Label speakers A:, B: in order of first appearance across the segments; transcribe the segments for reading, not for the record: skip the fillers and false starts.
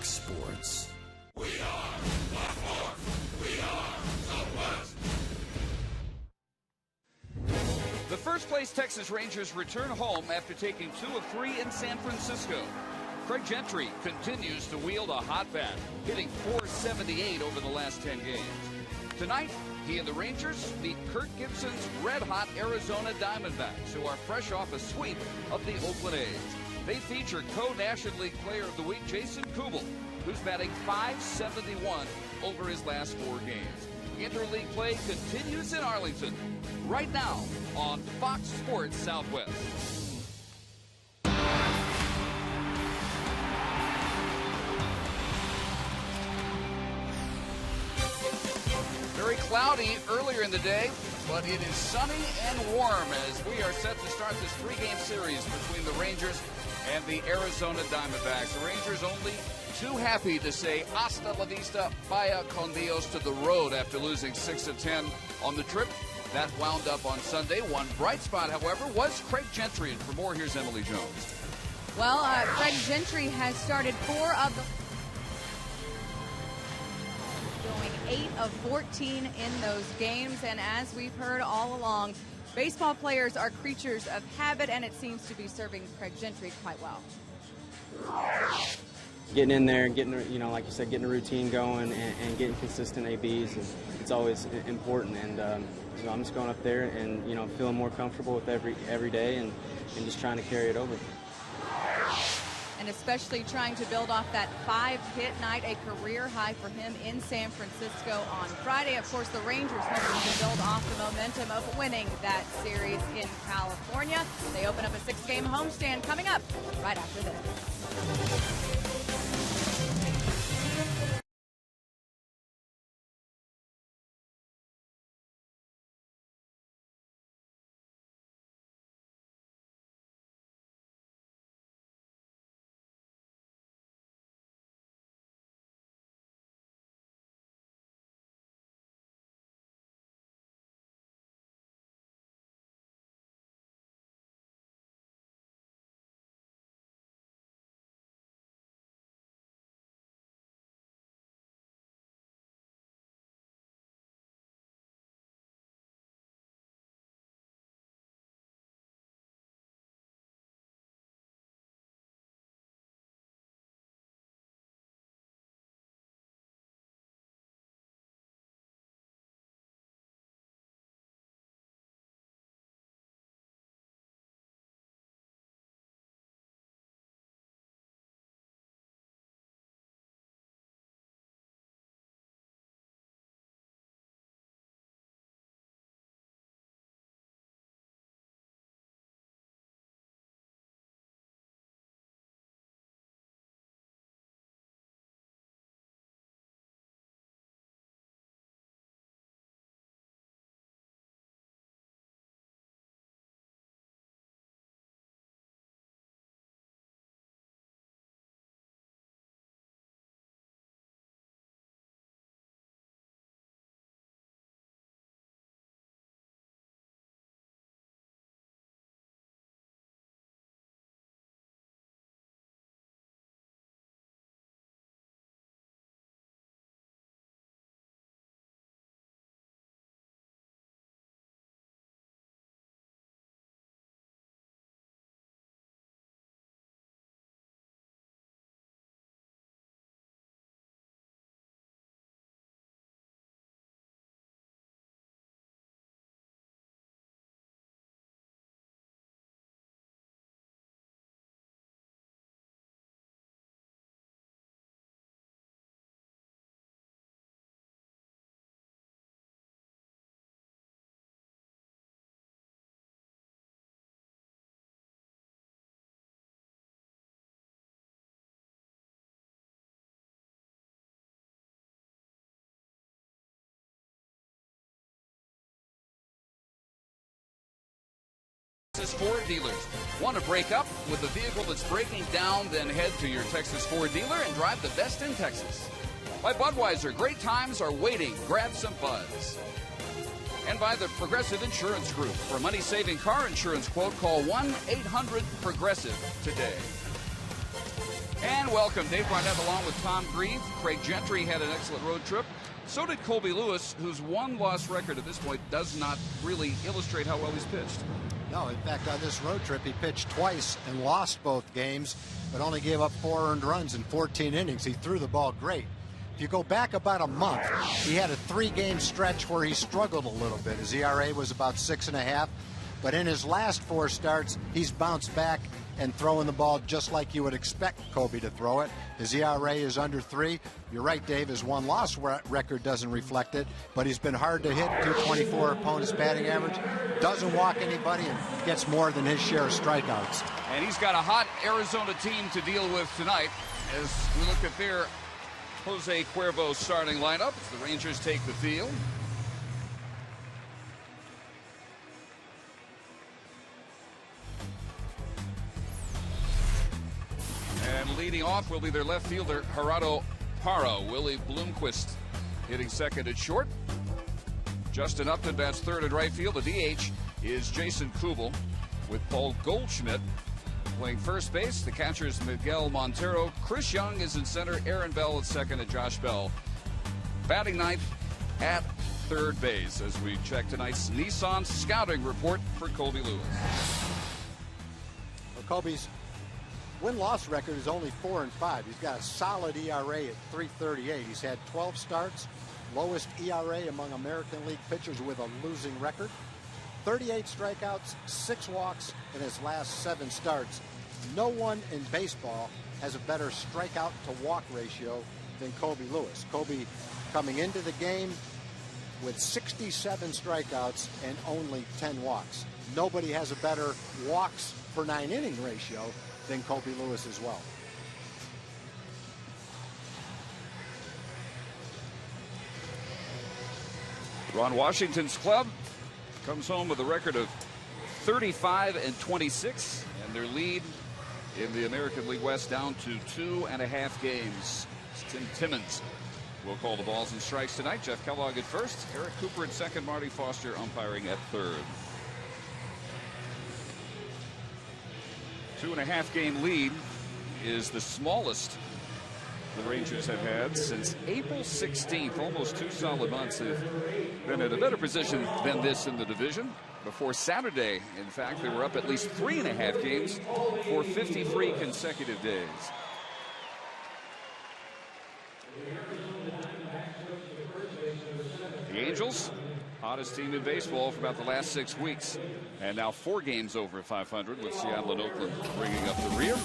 A: Fox Sports.
B: We are Fox Sports. We are Southwest.
C: The first-place Texas Rangers return home after taking 2 of 3 in San Francisco. Craig Gentry continues to wield a hot bat, hitting .478 over the last 10 games. Tonight, he and the Rangers meet Kirk Gibson's red-hot Arizona Diamondbacks, who are fresh off a sweep of the Oakland A's. They feature co-National League Player of the Week Jason Kubel, who's batting .571 over his last 4 games. Interleague play continues in Arlington right now on Fox Sports Southwest. Very cloudy earlier in the day, but it is sunny and warm as we are set to start this 3-game series between the Rangers and the Arizona Diamondbacks. The Rangers only too happy to say hasta la vista, vaya con Dios to the road after losing 6 of 10 on the trip. That wound up on Sunday. One bright spot, however, was Craig Gentry. And for more, here's Emily Jones.
D: Well, Craig Gentry has started 4 of the... going 8 of 14 in those games. And as we've heard all along, baseball players are creatures of habit, and it seems to be serving Craig Gentry quite well.
E: Getting in there and getting, like you said, getting a routine going and getting consistent ABs, it's always important. And I'm just going up there and feeling more comfortable with every day and just trying to carry it over.
D: And especially trying to build off that 5-hit night, a career high for him in San Francisco on Friday. Of course, the Rangers hoping to build off the momentum of winning that series in California. They open up a 6-game homestand coming up right after this.
C: Texas Ford dealers. Want to break up with the vehicle that's breaking down? Then head to your Texas Ford dealer and drive the best in Texas. By Budweiser, great times are waiting. Grab some buds. And by the Progressive Insurance Group. For a money-saving car insurance quote, call 1-800-PROGRESSIVE today. And welcome Dave Barnett along with Tom Grieve. Craig Gentry had an excellent road trip. So did Colby Lewis, whose one-loss record at this point does not really illustrate how well he's pitched.
A: No, in fact, on this road trip, he pitched twice and lost both games, but only gave up 4 earned runs in 14 innings. He threw the ball great. If you go back about a month, he had a 3-game stretch where he struggled a little bit. His ERA was about 6.5, but in his last 4 starts, he's bounced back and throwing the ball just like you would expect Colby to throw it. His ERA is under 3. You're right, Dave, his one-loss record doesn't reflect it, but he's been hard to hit. 224 opponent's batting average, doesn't walk anybody, and gets more than his share of strikeouts.
C: And he's got a hot Arizona team to deal with tonight as we look at their Jose Cuervo starting lineup. The Rangers take the field. And leading off will be their left fielder, Gerardo Parra. Willie Bloomquist hitting second at short. Justin Upton bats third at right field. The DH is Jason Kubel, with Paul Goldschmidt playing first base. The catchers Miguel Montero. Chris Young is in center. Aaron Bell at second, and Josh Bell batting ninth at third base as we check tonight's Nissan scouting report for Colby Lewis.
A: Well, Colby's win-loss record is only 4-5. He's got a solid ERA at 3.38. He's had 12 starts, lowest ERA among American League pitchers with a losing record. 38 strikeouts, 6 walks in his last 7 starts. No one in baseball has a better strikeout to walk ratio than Colby Lewis. Colby coming into the game with 67 strikeouts and only 10 walks. Nobody has a better walks per 9 inning ratio than Colby Lewis as well.
C: Ron Washington's club comes home with a record of 35-26, and their lead in the American League West down to 2.5 games. Tim Timmons will call the balls and strikes tonight. Jeff Kellogg at first, Eric Cooper at second, Marty Foster umpiring at third. 2.5 game lead is the smallest the Rangers have had since April 16th. Almost 2 solid months. They've been in a better position than this in the division. Before Saturday, in fact, they were up at least 3.5 games for 53 consecutive days. The Angels, hottest team in baseball for about the last 6 weeks, and now 4 games over 500, with Seattle and Oakland bringing up the rear.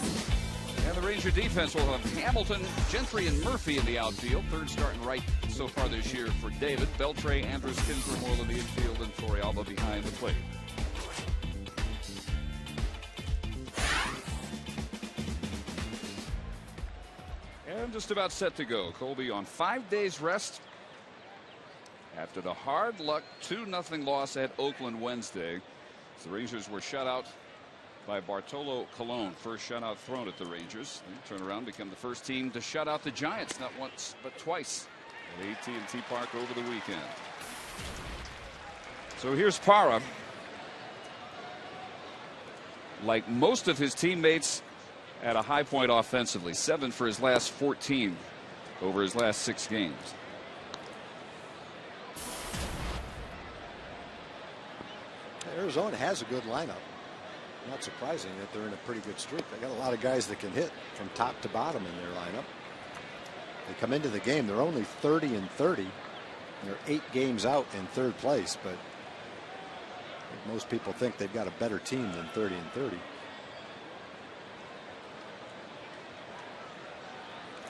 C: And the Ranger defense will have Hamilton, Gentry, and Murphy in the outfield. Third starting right so far this year for David. Beltre, Andrews, Kinsler, Moreland in the infield, and Torrealba behind the plate. And just about set to go. Colby on 5 days rest after the hard luck 2-0 loss at Oakland Wednesday. The Rangers were shut out by Bartolo Colon. First shutout thrown at the Rangers. They turn around, become the first team to shut out the Giants, not once but twice at AT&T Park over the weekend. So here's Parra. Like most of his teammates, at a high point offensively. 7 for his last 14 over his last 6 games.
A: Arizona has a good lineup. Not surprising that they're in a pretty good streak. They got a lot of guys that can hit from top to bottom in their lineup. They come into the game, they're only 30-30. They're 8 games out in 3rd place, but most people think they've got a better team than 30-30.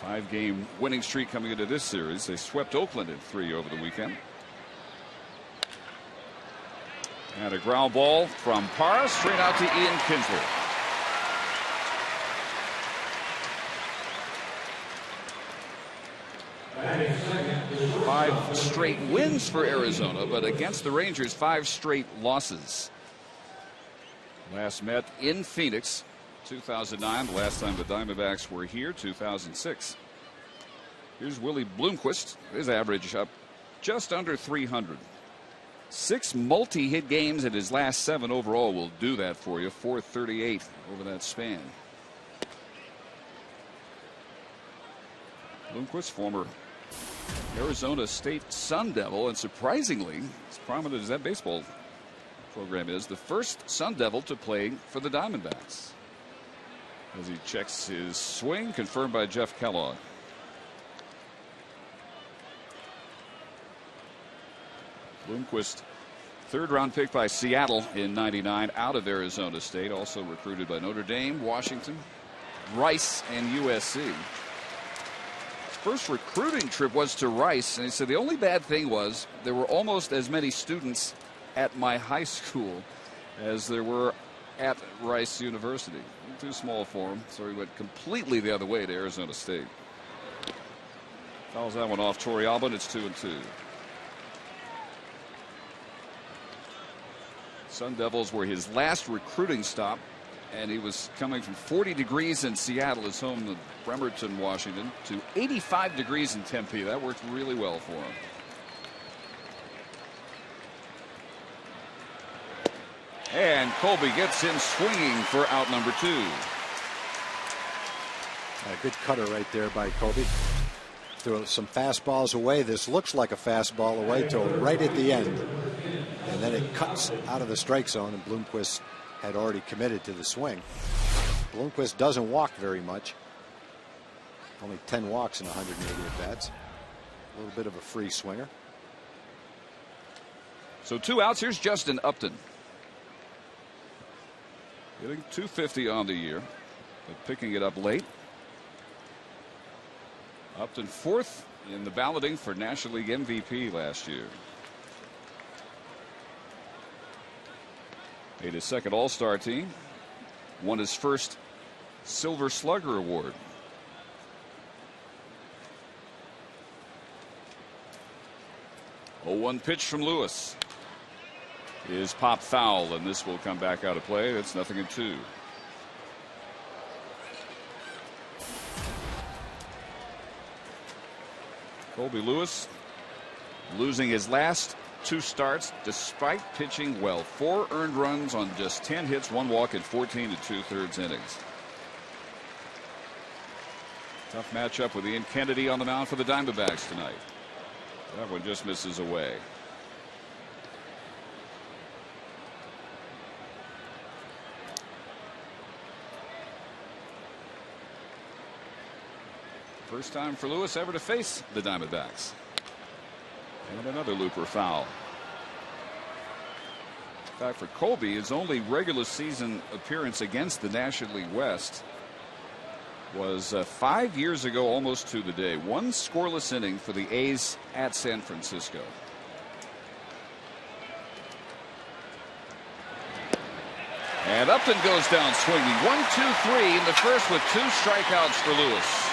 C: 5-game winning streak coming into this series. They swept Oakland in 3 over the weekend. And a ground ball from Parra straight out to Ian Kinsler. Five straight wins for Arizona, but against the Rangers, 5 straight losses. Last met in Phoenix, 2009. The last time the Diamondbacks were here, 2006. Here's Willie Bloomquist. His average up just under 300. 6 multi-hit games in his last 7 overall will do that for you. 438 over that span. Bloomquist, former Arizona State Sun Devil, and surprisingly, as prominent as that baseball program is, the first Sun Devil to play for the Diamondbacks. As he checks his swing, confirmed by Jeff Kellogg. Bloomquist, third-round pick by Seattle in '99, out of Arizona State, also recruited by Notre Dame, Washington, Rice, and USC. His first recruiting trip was to Rice, and he said the only bad thing was there were almost as many students at my high school as there were at Rice University. Too small for him, so he went completely the other way to Arizona State. Fouls that one off Torrey Albin. It's 2-2. Sun Devils were his last recruiting stop, and he was coming from 40 degrees in Seattle, his home in Bremerton, Washington, to 85 degrees in Tempe. That worked really well for him. And Colby gets him swinging for out number 2.
A: A good cutter right there by Colby. Threw some fastballs away. This looks like a fastball away till right at the end. And then it cuts out of the strike zone, and Bloomquist had already committed to the swing. Bloomquist doesn't walk very much. Only 10 walks in 180 at-bats. A little bit of a free swinger.
C: So 2 outs. Here's Justin Upton. Hitting .250 on the year, but picking it up late. Upton 4th in the balloting for National League MVP last year. Made his second All-Star team. Won his first Silver Slugger Award. Oh, 1 pitch from Lewis is pop foul, and this will come back out of play. It's 0-2. Colby Lewis losing his last 2 starts despite pitching well. 4 earned runs on just 10 hits, 1 walk in 14 2/3 innings. Tough matchup with Ian Kennedy on the mound for the Diamondbacks tonight. That one just misses away. First time for Lewis ever to face the Diamondbacks. And another looper foul. In fact, for Colby, his only regular season appearance against the National League West was 5 years ago, almost to the day. 1 scoreless inning for the A's at San Francisco. And Upton goes down swinging. 1-2-3 in the first with 2 strikeouts for Lewis.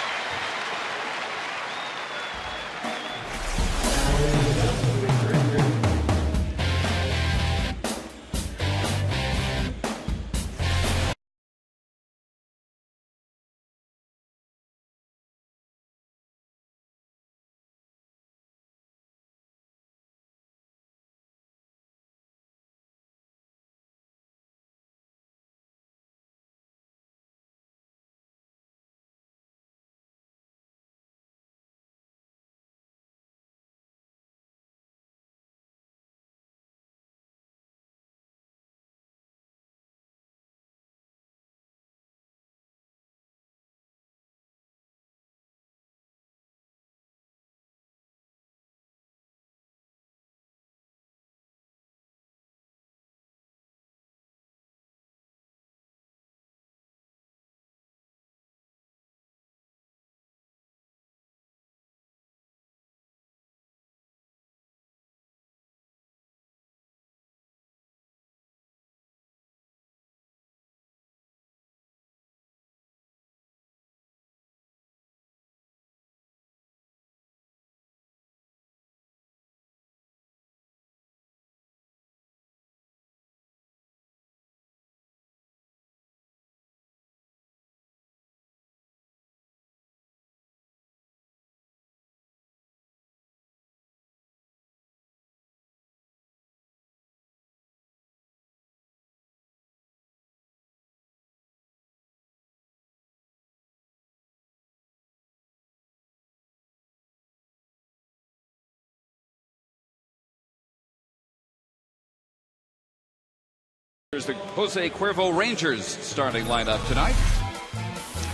C: Here's the Jose Cuervo Rangers starting lineup tonight.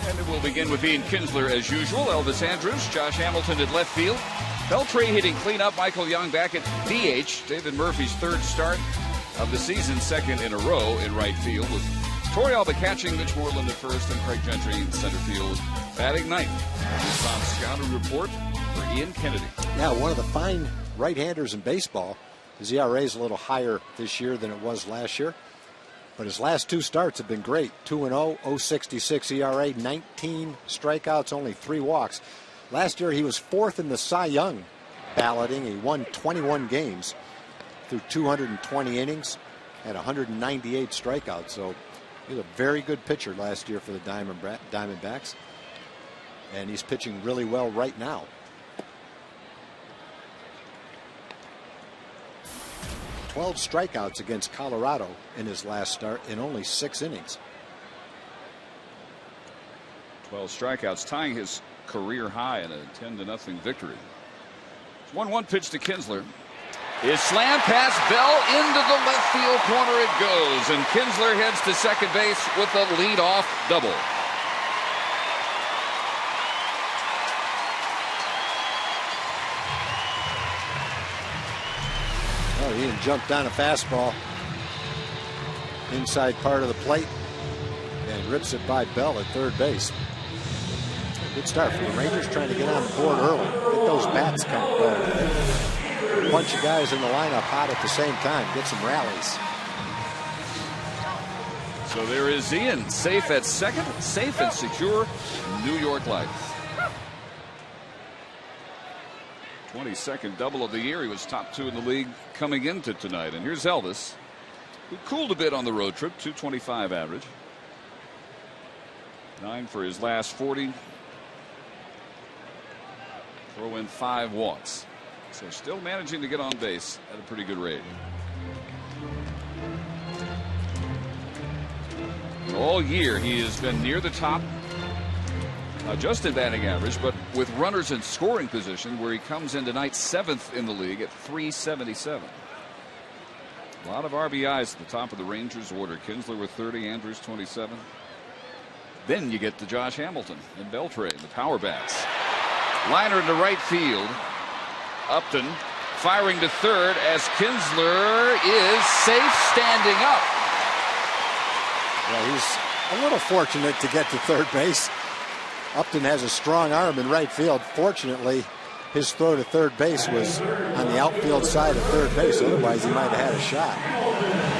C: And it will begin with Ian Kinsler as usual. Elvis Andrus, Josh Hamilton at left field. Beltre hitting cleanup. Michael Young back at DH. David Murphy's third start of the season, second in a row in right field, with Torey Alba catching, Mitch Moreland at first, and Craig Gentry in center field batting ninth. This on Scouting Report for Ian Kennedy.
A: Yeah, one of the fine right-handers in baseball. His ERA is a little higher this year than it was last year. But his last two starts have been great. 2-0, 0.66 ERA, 19 strikeouts, only 3 walks. Last year he was fourth in the Cy Young balloting. He won 21 games through 220 innings, had 198 strikeouts. So he was a very good pitcher last year for the Diamondbacks. And he's pitching really well right now. 12 strikeouts against Colorado in his last start in only 6 innings.
C: 12 strikeouts, tying his career high in a 10-0 victory. 1-1 pitch to Kinsler. His slam pass, Bell into the left field corner it goes, and Kinsler heads to second base with a leadoff double.
A: Oh, Ian jumped on a fastball inside part of the plate and rips it by Bell at third base. Good start for the Rangers, trying to get on the board early. Get those bats going. A bunch of guys in the lineup hot at the same time. Get some rallies.
C: So there is Ian, safe at second, safe and secure New York life. 22nd double of the year. He was top 2 in the league coming into tonight. And here's Elvis, who cooled a bit on the road trip, 225 average. 9 for his last 40. Throw in 5 walks. So still managing to get on base at a pretty good rate. All year he has been near the top, just in batting average, but with runners in scoring position, where he comes in tonight 7th in the league at 377. A lot of RBIs at the top of the Rangers order. Kinsler with 30, Andrus 27. Then you get to Josh Hamilton and Beltre, the power bats. Liner into right field. Upton firing to third as Kinsler is safe standing up.
A: Well, he's a little fortunate to get to third base. Upton has a strong arm in right field. Fortunately, his throw to third base was on the outfield side of third base. Otherwise, he might have had a shot.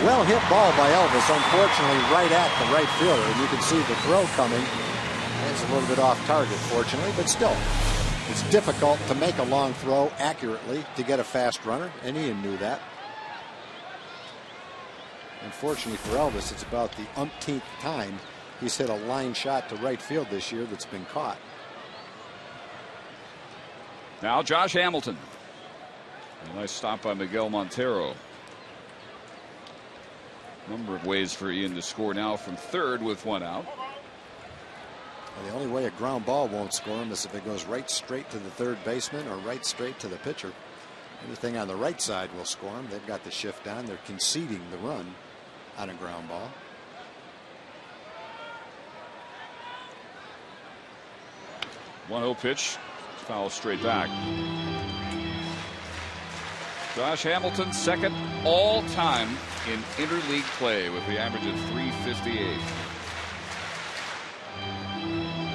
A: Well hit ball by Elvis, unfortunately, right at the right fielder. And you can see the throw coming. It's a little bit off target, fortunately, but still. It's difficult to make a long throw accurately to get a fast runner, and Ian knew that. Unfortunately for Elvis, it's about the umpteenth time he's hit a line shot to right field this year that's been caught.
C: Now Josh Hamilton. A nice stop by Miguel Montero. Number of ways for Ian to score now from third with 1 out.
A: Well, the only way a ground ball won't score him is if it goes right straight to the third baseman or right straight to the pitcher. Anything on the right side will score him. They've got the shift on. They're conceding the run on a ground ball.
C: One-0 pitch. Foul straight back. Josh Hamilton, second all-time in interleague play with the average of 358.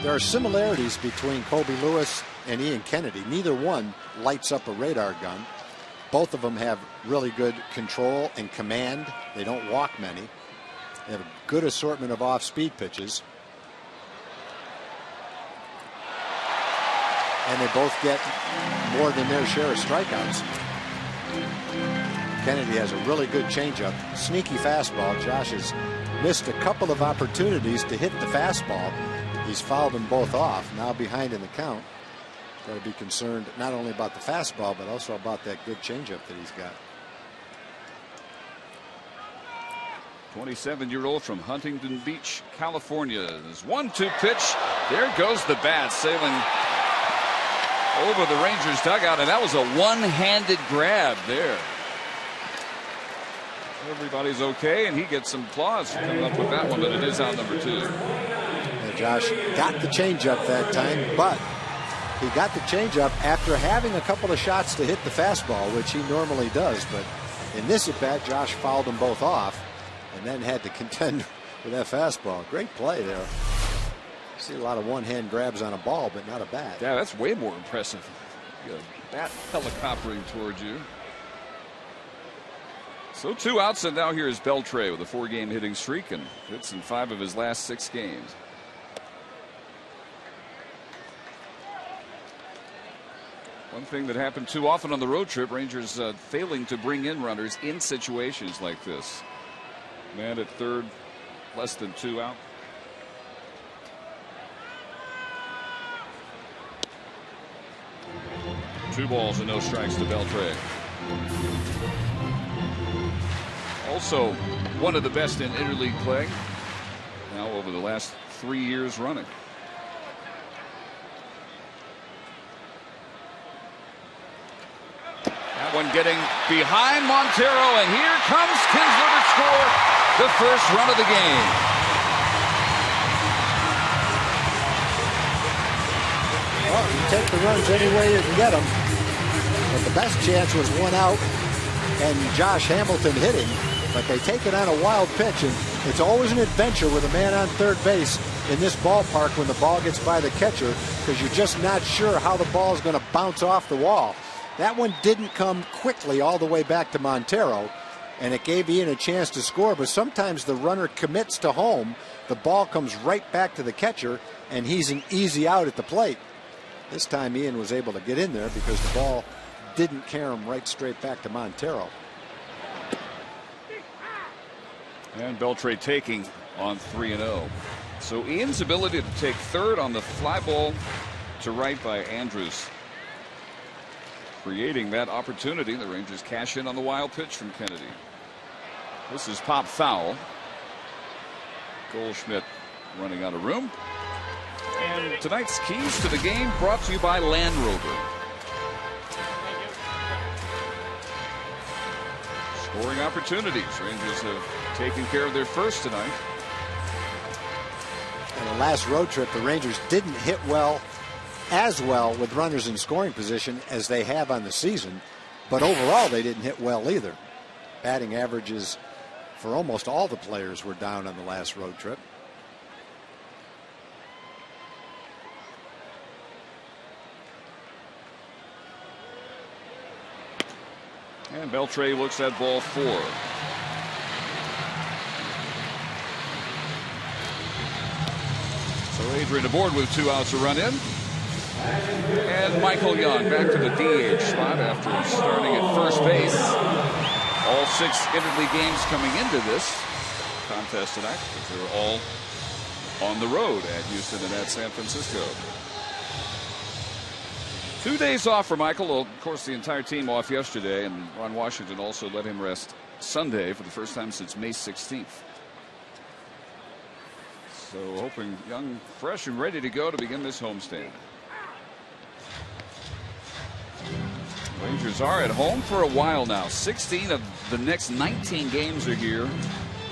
A: There are similarities between Kobe Lewis and Ian Kennedy. Neither one lights up a radar gun. Both of them have really good control and command. They don't walk many. They have a good assortment of off-speed pitches. And they both get more than their share of strikeouts. Kennedy has a really good changeup, sneaky fastball. Josh has missed a couple of opportunities to hit the fastball. He's fouled them both off. Now behind in the count. Got to be concerned not only about the fastball, but also about that good changeup that he's got.
C: 27-year-old from Huntington Beach, California. There's 1-2 pitch. There goes the bat sailing over the Rangers dugout, and that was a one-handed grab there. Everybody's okay, and he gets some applause for coming up with that one, but it is out number 2.
A: Yeah, Josh got the changeup that time, but he got the changeup after having a couple of shots to hit the fastball, which he normally does. But in this at bat, Josh fouled them both off and then had to contend with that fastball. Great play there. See a lot of one-hand grabs on a ball, but not a bat.
C: Yeah, that's way more impressive. You got a bat helicoptering towards you. So 2 outs, and now here is Beltre with a 4-game hitting streak and hits in 5 of his last 6 games. One thing that happened too often on the road trip, Rangers failing to bring in runners in situations like this. Man at third, less than 2 out. Two balls and no strikes to Beltre. Also one of the best in interleague play now over the last 3 years running. That one getting behind Montero, and here comes Kinsler to score the first run of the game.
A: Well, you take the runs any way you can get them. But the best chance was 1 out and Josh Hamilton hitting. But they take it on a wild pitch, and it's always an adventure with a man on third base in this ballpark when the ball gets by the catcher, because you're just not sure how the ball is going to bounce off the wall. That one didn't come quickly all the way back to Montero, and it gave Ian a chance to score. But sometimes the runner commits to home, the ball comes right back to the catcher, and he's an easy out at the plate. This time Ian was able to get in there because the ball didn't carry him right straight back to Montero.
C: And Beltre taking on 3-0. So Ian's ability to take third on the fly ball to right by Andrews, creating that opportunity. The Rangers cash in on the wild pitch from Kennedy. This is pop foul. Goldschmidt running out of room. And tonight's keys to the game brought to you by Land Rover. Scoring opportunities. Rangers have taken care of their first tonight.
A: And the last road trip, the Rangers didn't hit as well with runners in scoring position as they have on the season. But overall, they didn't hit well either. Batting averages for almost all the players were down on the last road trip.
C: And Beltre looks at ball 4. So Adrian aboard with 2 outs, a run in. And Michael Young back to the DH spot after starting at first base. All 6 interleague games coming into this contest tonight, because they're all on the road at Houston and at San Francisco. 2 days off for Michael. Well, of course, the entire team off yesterday, and Ron Washington also let him rest Sunday for the first time since May 16th. So hoping Young fresh and ready to go to begin this homestand. Rangers are at home for a while now. 16 of the next 19 games are here,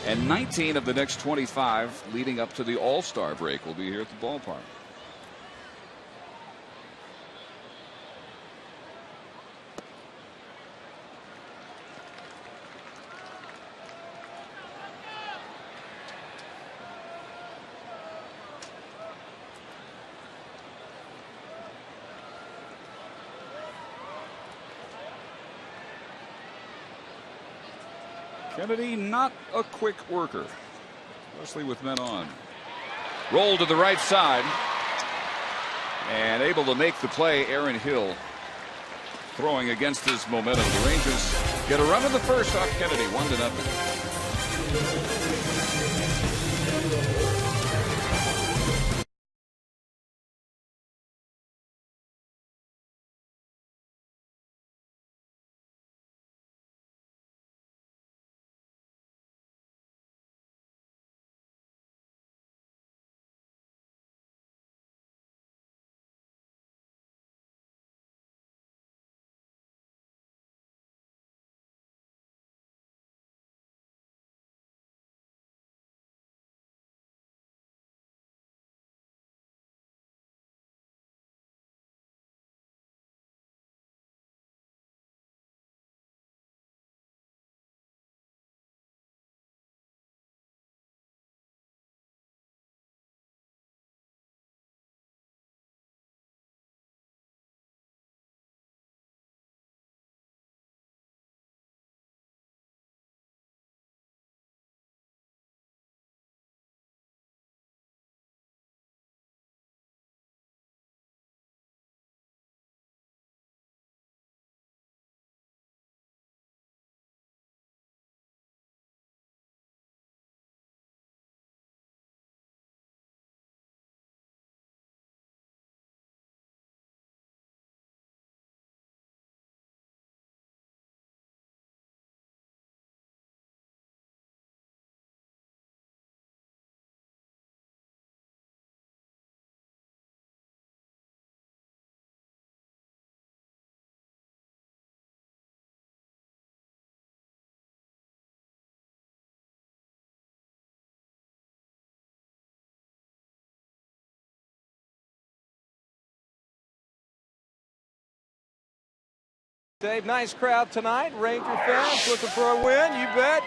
C: and 19 of the next 25 leading up to the All-Star break will be here at the ballpark. Kennedy not a quick worker, especially with men on. Roll to the right side, and able to make the play. Aaron Hill throwing against his momentum. The Rangers get a run in the first off Kennedy, 1-0.
F: Dave. Nice crowd tonight. Ranger fans looking for a win, you bet.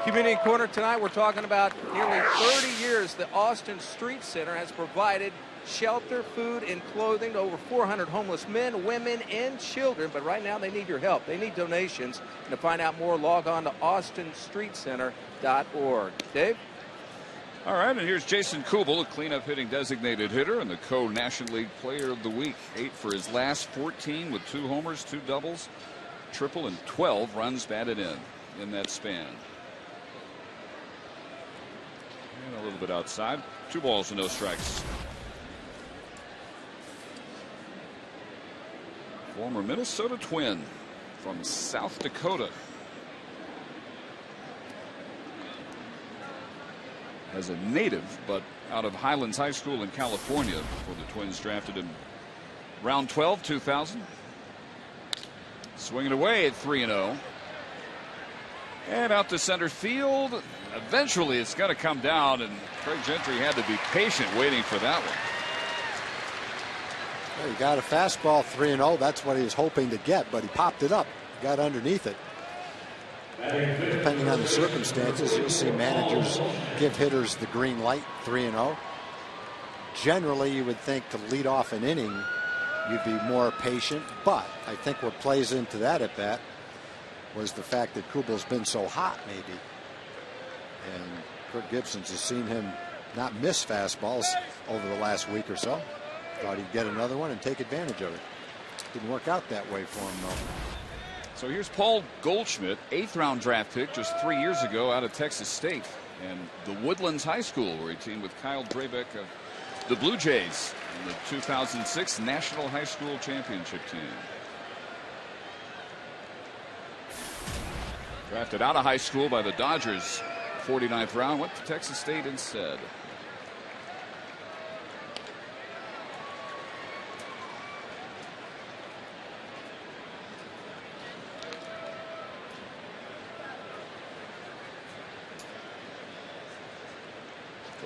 F: Community Corner tonight, we're talking about nearly 30 years the Austin Street Center has provided shelter, food, and clothing to over 400 homeless men, women, and children. But right now they need your help. They need donations. And to find out more, log on to austinstreetcenter.org. Dave?
C: All right, and here's Jason Kubel, a cleanup hitting designated hitter and the co-National League Player of the Week. 8 for his last 14 with 2 homers, 2 doubles, triple, and 12 runs batted in that span. And a little bit outside. 2 balls and no strikes. Former Minnesota Twin from South Dakota. As a native, but out of Highlands High School in California, before the Twins drafted him round 12, 2000. Swinging away at 3-0. And out to center field. Eventually it's going to come down, and Craig Gentry had to be patient waiting for that one.
A: Well, he got a fastball 3-0. That's what he was hoping to get, but he popped it up, got underneath it. Depending on the circumstances, you'll see managers give hitters the green light, 3-0. Generally, you would think to lead off an inning, you'd be more patient, but I think what plays into that at bat was the fact that Kubel's been so hot, maybe. And Kirk Gibson's has seen him not miss fastballs over the last week or so. Thought he'd get another one and take advantage of it. Didn't work out that way for him, though.
C: So here's Paul Goldschmidt, 8th round draft pick just 3 years ago out of Texas State and the Woodlands High School, where he teamed with Kyle Drabeck of the Blue Jays in the 2006 National High School Championship team. Drafted out of high school by the Dodgers, 49th round, went to Texas State instead.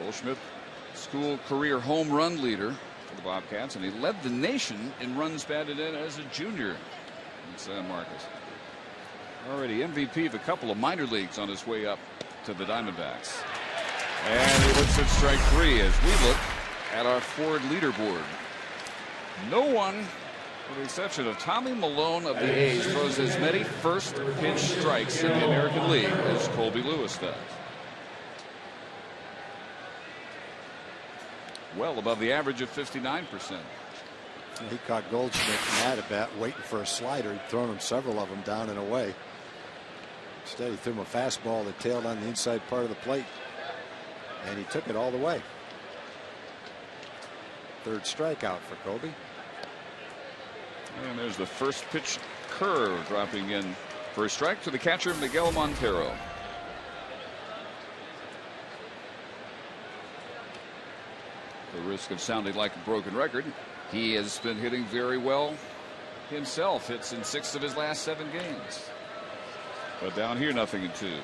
C: Goldschmidt, school career home run leader for the Bobcats, and he led the nation in runs batted in as a junior in San Marcos. Already MVP of a couple of minor leagues on his way up to the Diamondbacks. And he looks at strike 3 as we look at our Ford leaderboard. No one, with the exception of Tommy Malone of the A's, throws as many first pitch strikes in the American League as Colby Lewis does. Well above the average of 59%.
A: He caught Goldschmidt mad at bat, waiting for a slider. He'd thrown him several of them down and away. Instead, he threw him a fastball that tailed on the inside part of the plate, and he took it all the way. 3rd strikeout for Colby.
C: And there's the first pitch curve dropping in for a strike to the catcher, Miguel Montero. The risk of sounding like a broken record, he has been hitting very well himself. Hits in 6 of his last 7 games. But down here, nothing in 2.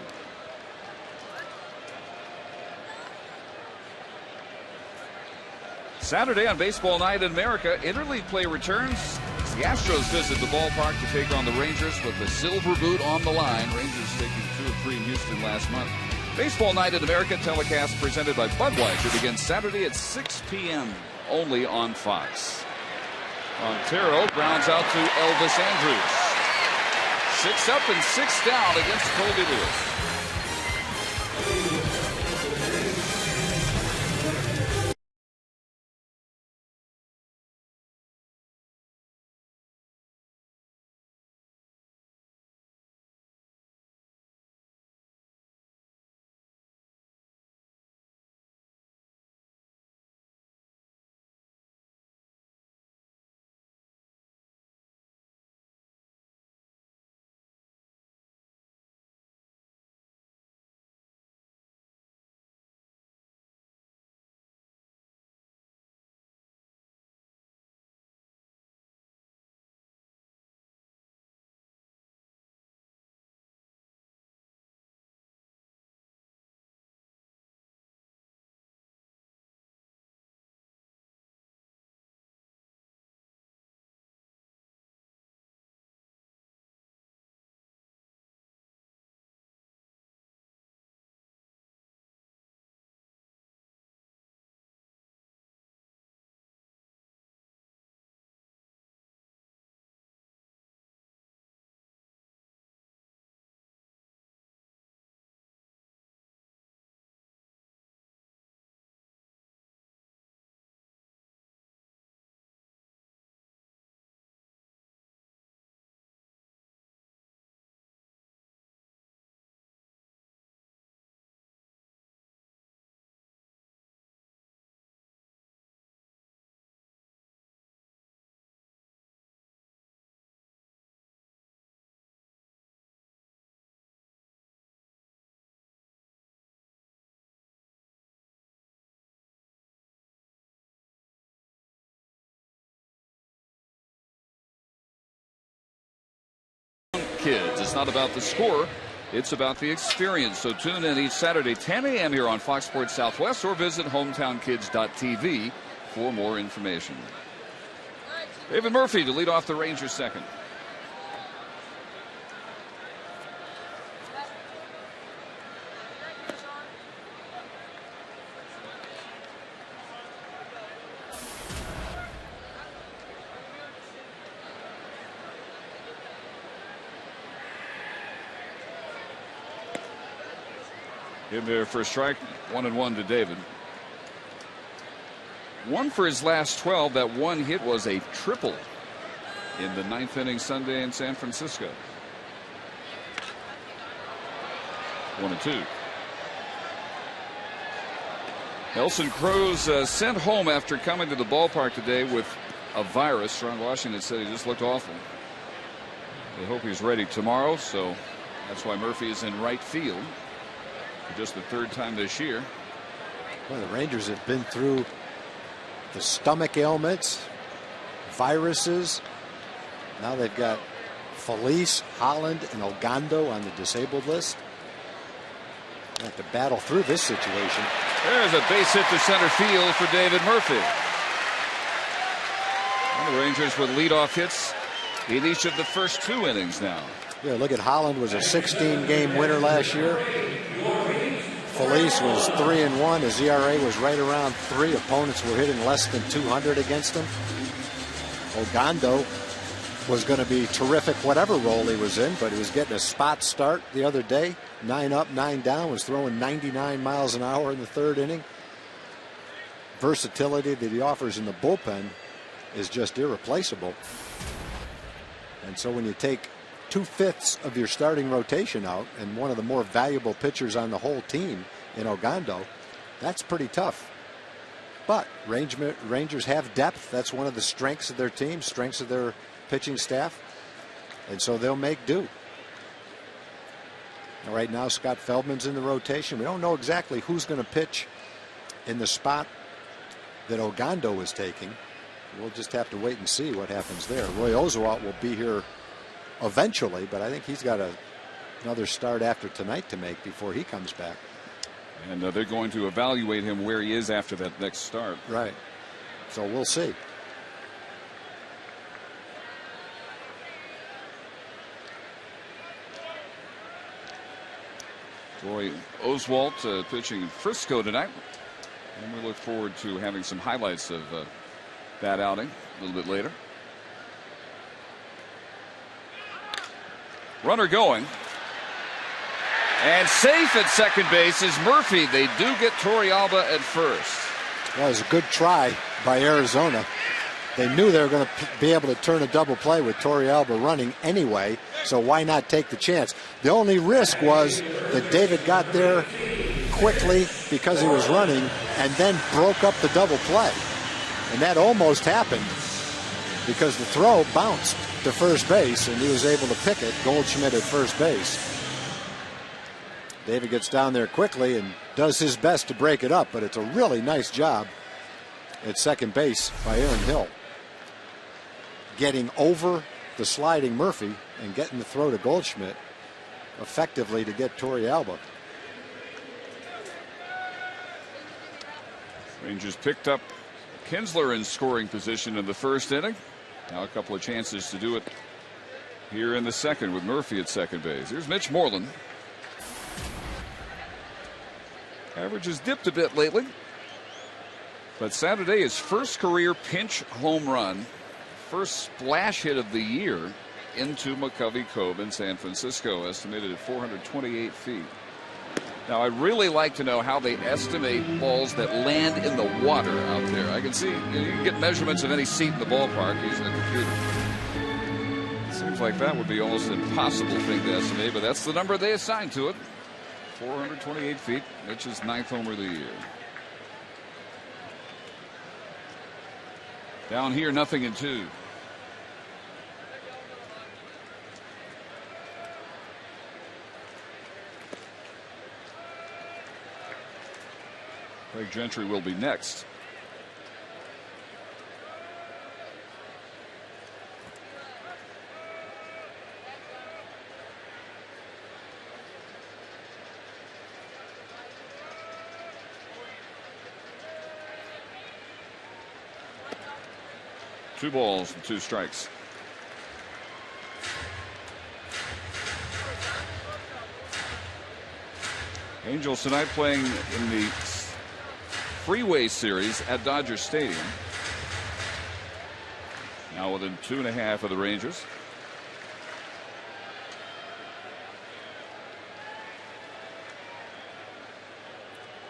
C: Saturday on Baseball Night in America, interleague play returns. The Astros visit the ballpark to take on the Rangers with the silver boot on the line. Rangers taking 2 of 3 in Houston last month. Baseball Night in America telecast presented by Budweiser begins Saturday at 6 p.m. only on Fox. Montero grounds out to Elvis Andrus. 6 up and 6 down against Colby Lewis. kids. It's not about the score. It's about the experience. So tune in each Saturday, 10 a.m. here on Fox Sports Southwest, or visit hometownkids.tv for more information. David Murphy to lead off the Rangers second. In there for a strike, 1-1 to David. One for his last 12. That one hit was a triple in the 9th inning Sunday in San Francisco. 1-2. Nelson Cruz sent home after coming to the ballpark today with a virus. Ron Washington said he just looked awful. They hope he's ready tomorrow, so that's why Murphy is in right field for just the 3rd time this year.
A: Well, the Rangers have been through the stomach ailments, viruses. Now they've got Felice, Holland, and Ogando on the disabled list. They have to battle through this situation.
C: There's a base hit to center field for David Murphy. And the Rangers with leadoff hits in each of the first 2 innings now.
A: Yeah, look at Holland was a 16-game winner last year. Felice was 3-1. His ERA was right around 3. Opponents were hitting less than 200 against him. Ogando was going to be terrific whatever role he was in, but he was getting a spot start the other day. 9 up, 9 down, was throwing 99 miles an hour in the 3rd inning. Versatility that he offers in the bullpen is just irreplaceable. And so when you take 2/5 of your starting rotation out and one of the more valuable pitchers on the whole team in Ogando, that's pretty tough. But Rangers have depth. That's one of the strengths of their team, strengths of their pitching staff. And so they'll make do. Right now, Scott Feldman's in the rotation. We don't know exactly who's going to pitch in the spot that Ogando is taking. We'll just have to wait and see what happens there. Roy Oswalt will be here eventually, but I think he's got another start after tonight to make before he comes back.
C: And they're going to evaluate him where he is after that next start.
A: Right. So we'll see.
C: Roy Oswalt pitching in Frisco tonight. And we look forward to having some highlights of that outing a little bit later. Runner going. And safe at second base is Murphy. They do get Torrealba at first.
A: That was a good try by Arizona. They knew they were going to be able to turn a double play with Torrealba running anyway, so why not take the chance? The only risk was that David got there quickly because he was running and then broke up the double play. And that almost happened because the throw bounced to first base and he was able to pick it. Goldschmidt at first base. David gets down there quickly and does his best to break it up, but it's a really nice job at second base by Aaron Hill, getting over the sliding Murphy and getting the throw to Goldschmidt effectively to get Torrealba.
C: Rangers picked up Kinsler in scoring position in the 1st inning. Now a couple of chances to do it here in the 2nd with Murphy at second base. Here's Mitch Moreland. Average has dipped a bit lately, but Saturday his first career pinch home run, first splash hit of the year into McCovey Cove in San Francisco, estimated at 428 feet. Now I'd really like to know how they estimate balls that land in the water out there. I can see you can get measurements of any seat in the ballpark using a computer. Seems like that would be almost an impossible thing to estimate, but that's the number they assigned to it. 428 feet. Mitch's 9th homer of the year. Down here, 0-2. Craig Gentry will be next. 2 balls and 2 strikes. Angels tonight playing in the Freeway Series at Dodger Stadium. Now within 2.5 of the Rangers.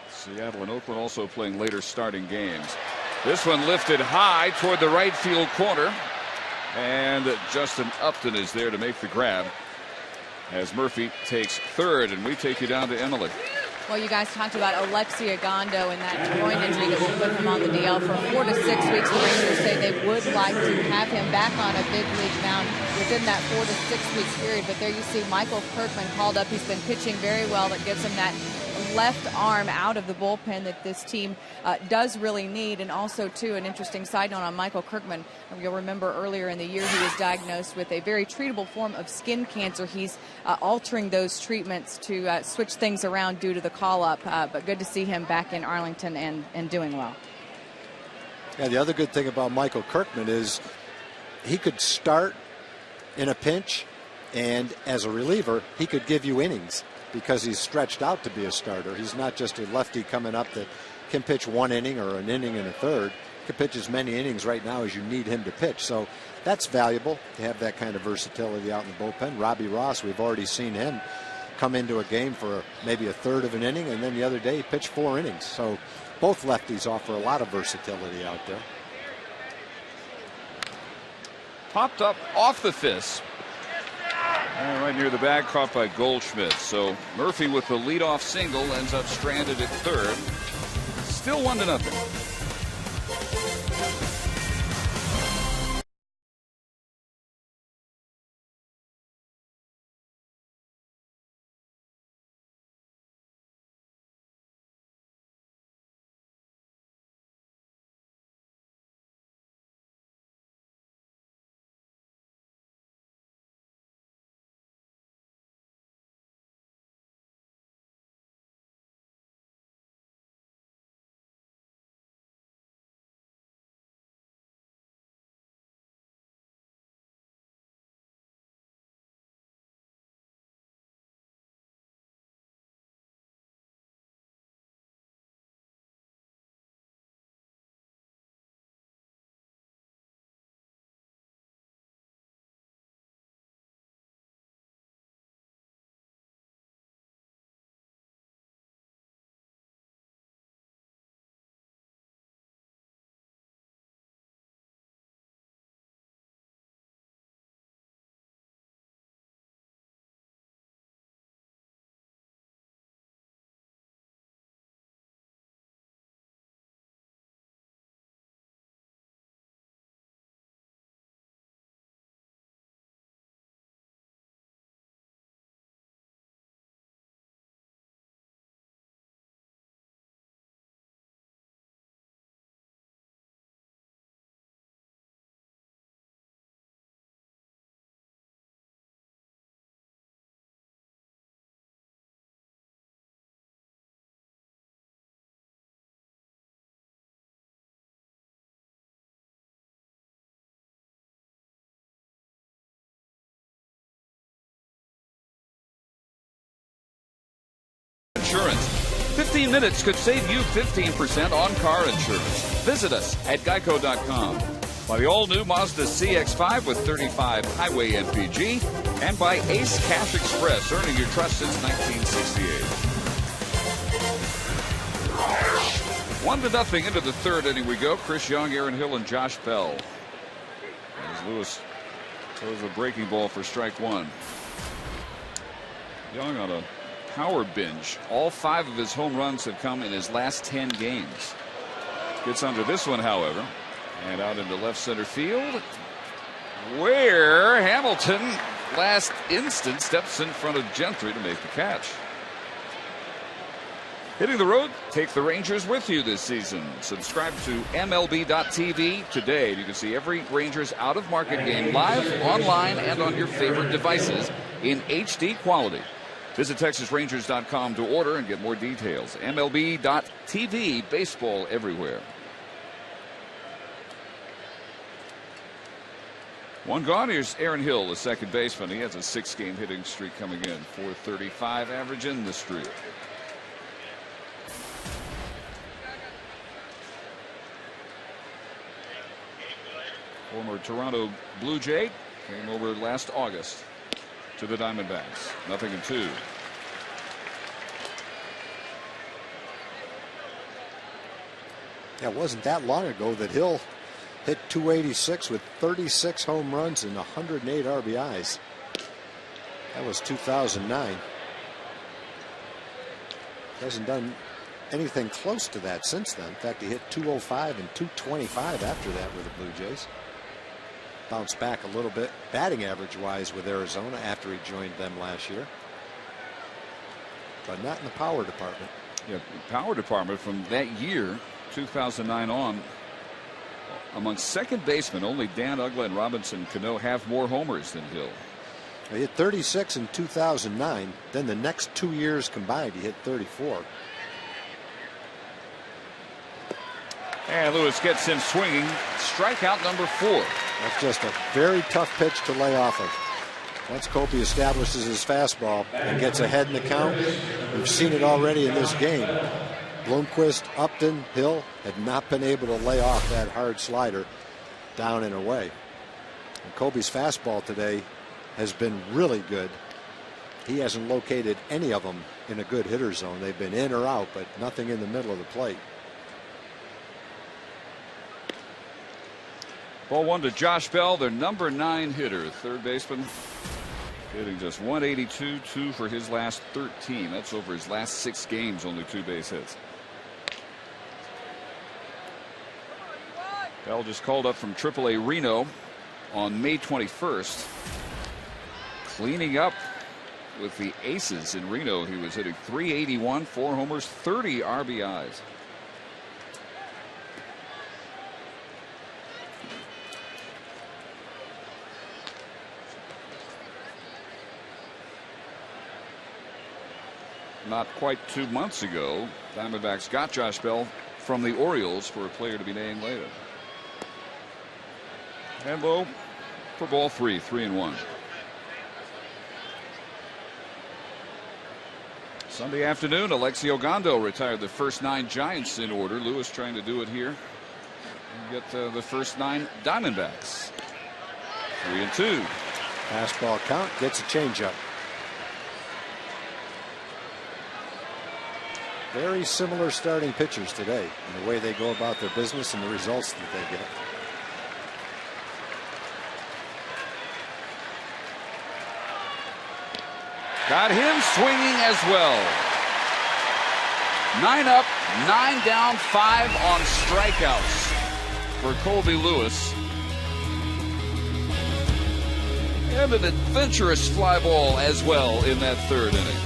C: Seattle and Oakland also playing later starting games. This one lifted high toward the right field corner. And Justin Upton is there to make the grab as Murphy takes third, and we take you down to Emily.
D: Well, you guys talked about Alexi Agondo and that groin injury that will put him on the DL for 4 to 6 weeks. The Rangers say they would like to have him back on a big league mound within that 4 to 6 weeks period. But there you see Michael Kirkman called up. He's been pitching very well. That gives him that left arm out of the bullpen that this team does really need. And also, too, an interesting side note on Michael Kirkman. You'll remember earlier in the year he was diagnosed with a very treatable form of skin cancer. He's altering those treatments to switch things around due to the call-up. But good to see him back in Arlington and doing well.
A: Yeah, the other good thing about Michael Kirkman is he could start in a pinch, and as a reliever, he could give you innings, because he's stretched out to be a starter. He's not just a lefty coming up that can pitch 1 inning or an inning and a third. He can pitch as many innings right now as you need him to pitch. So that's valuable to have that kind of versatility out in the bullpen. Robbie Ross, we've already seen him come into a game for maybe a third of an inning, and then the other day he pitched 4 innings. So both lefties offer a lot of versatility out there.
C: Popped up off the fist. And right near the bag, caught by Goldschmidt. So Murphy with the leadoff single ends up stranded at third. Still 1-0. Insurance. 15 minutes could save you 15% on car insurance. Visit us at geico.com. By the all-new Mazda CX-5 with 35 highway MPG, and by Ace Cash Express, earning your trust since 1968. 1-0 into the third inning we go. Chris Young, Aaron Hill, and Josh Bell. As Lewis throws a breaking ball for strike 1. Young on a power binge. All 5 of his home runs have come in his last 10 games. Gets under this one, however, and out into left center field, where Hamilton last instant steps in front of Gentry to make the catch. Hitting the road, take the Rangers with you this season. Subscribe to MLB.tv today. You can see every Rangers out-of-market game live, online, and on your favorite devices in HD quality. Visit TexasRangers.com to order and get more details. MLB.tv, baseball everywhere. One gone. Here's Aaron Hill, the second baseman. He has a 6-game hitting streak coming in. 435 average in the streak. Former Toronto Blue Jay came over last August to the Diamondbacks. 0-2.
A: Yeah, it wasn't that long ago that Hill hit 286 with 36 home runs and 108 RBIs. That was 2009. Hasn't done anything close to that since then. In fact, he hit 205 and 225 after that with the Blue Jays. Bounced back a little bit batting average wise with Arizona after he joined them last year, but not in the power department.
C: Yeah, power department from that year 2009 on, among second basemen, only Dan Uggla and Robinson Cano have more homers than Hill.
A: He hit 36 in 2009. Then the next 2 years combined, he hit 34.
C: And Lewis gets him swinging. Strikeout number 4.
A: That's just a very tough pitch to lay off of. Once Kobe establishes his fastball and gets ahead in the count, we've seen it already in this game. Bloomquist, Upton, Hill had not been able to lay off that hard slider down and away. And Kobe's fastball today has been really good. He hasn't located any of them in a good hitter zone. They've been in or out, but nothing in the middle of the plate.
C: Ball 1 to Josh Bell, their number 9 hitter, third baseman, hitting just 182, 2 for his last 13. That's over his last 6 games, only 2 base hits. Bell just called up from AAA Reno on May 21st. Cleaning up with the Aces in Reno. He was hitting .381, 4 homers, 30 RBIs. Not quite 2 months ago, Diamondbacks got Josh Bell from the Orioles for a player to be named later. And low for ball 3, 3-1. Sunday afternoon, Alexi Ogando retired the first 9 Giants in order. Lewis trying to do it here. And get the first 9 Diamondbacks. 3-2.
A: Fastball count, gets a changeup. Very similar starting pitchers today in the way they go about their business and the results that they get.
C: Got him swinging as well. 9 up, 9 down, 5 on strikeouts for Colby Lewis. And an adventurous fly ball as well in that 3rd inning.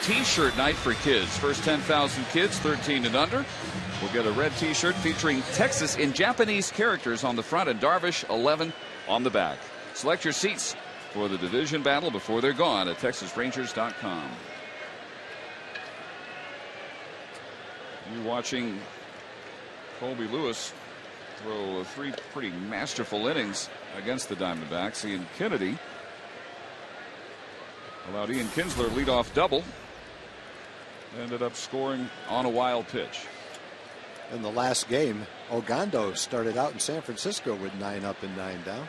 C: T-shirt night for kids. First 10,000 kids, 13 and under, will get a red T-shirt featuring Texas in Japanese characters on the front and Darvish 11 on the back. Select your seats for the division battle before they're gone at TexasRangers.com. You watching Colby Lewis throw 3 pretty masterful innings against the Diamondbacks. Ian Kennedy allowed Ian Kinsler leadoff double. Ended up scoring on a wild pitch.
A: In the last game, Ogando started out in San Francisco with 9 up and 9 down.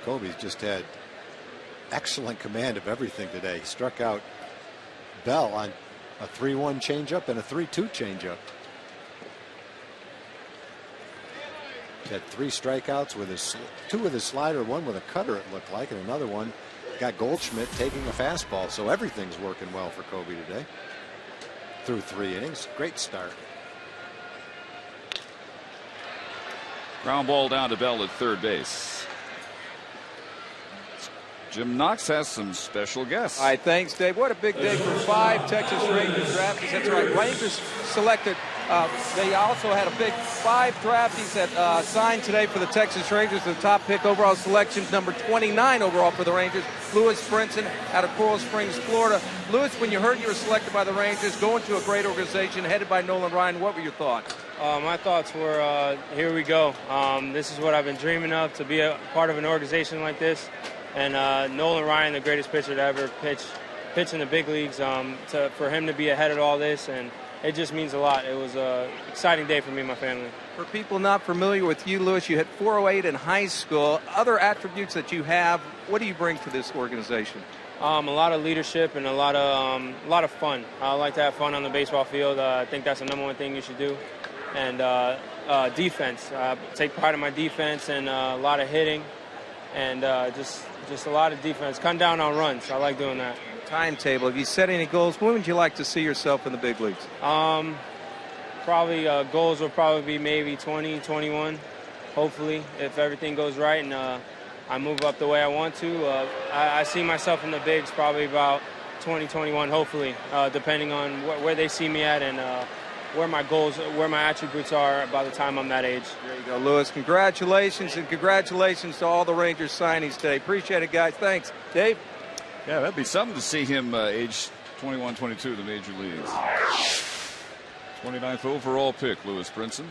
A: Kobe's just had excellent command of everything today. He struck out Bell on a 3-1 changeup and a 3-2 changeup. He had 3 strikeouts with his 2 with his slider, 1 with a cutter, it looked like, and another one got Goldschmidt taking a fastball. So everything's working well for Kobe today. Through 3 innings, great start.
C: Ground ball down to Bell at third base. Jim Knox has some special guests.
F: All right, thanks, Dave. What a big day for 5 Texas Rangers draftees. That's right. Rangers selected. They also had a big 5 draftees that signed today for the Texas Rangers. The top pick overall selection, number 29 overall for the Rangers, Lewis Brinson out of Coral Springs, Florida. Lewis, when you heard you were selected by the Rangers, going to a great organization headed by Nolan Ryan, what were your thoughts?
G: My thoughts were, here we go. This is what I've been dreaming of, to be a part of an organization like this. And Nolan Ryan, the greatest pitcher to ever pitch in the big leagues, for him to be ahead of all this, and it just means a lot. It was an exciting day for me and my family.
F: For people not familiar with you, Lewis, you hit 408 in high school. Other attributes that you have, what do you bring to this organization?
G: A lot of leadership and a lot of fun. I like to have fun on the baseball field. I think that's the number one thing you should do. And defense. Take pride in my defense and a lot of hitting. And just a lot of defense. Cut down on runs. I like doing that.
F: Timetable. Have you set any goals? When would you like to see yourself in the big leagues?
G: Probably goals will probably be maybe 20, 21, hopefully, if everything goes right and I move up the way I want to. I see myself in the bigs probably about 20, 21, hopefully, depending on where they see me at and where my goals, where my attributes are by the time I'm that age.
F: There you go, Lewis. Congratulations, and congratulations to all the Rangers signings today. Appreciate it, guys. Thanks. Dave?
C: Yeah, that'd be something to see him age 21, 22 in the major leagues. 29th overall pick, Lewis Brinson.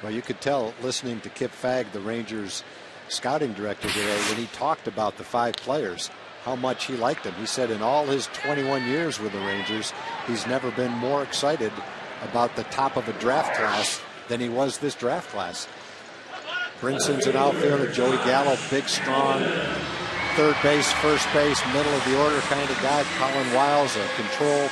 A: Well, you could tell listening to Kip Fagg, the Rangers scouting director today, when he talked about the 5 players, how much he liked them. He said in all his 21 years with the Rangers, he's never been more excited about the top of a draft class than he was this draft class. Brinson's an outfielder. Joey Gallo, big, strong, third base, first base, middle of the order kind of guy. Colin Wiles, a control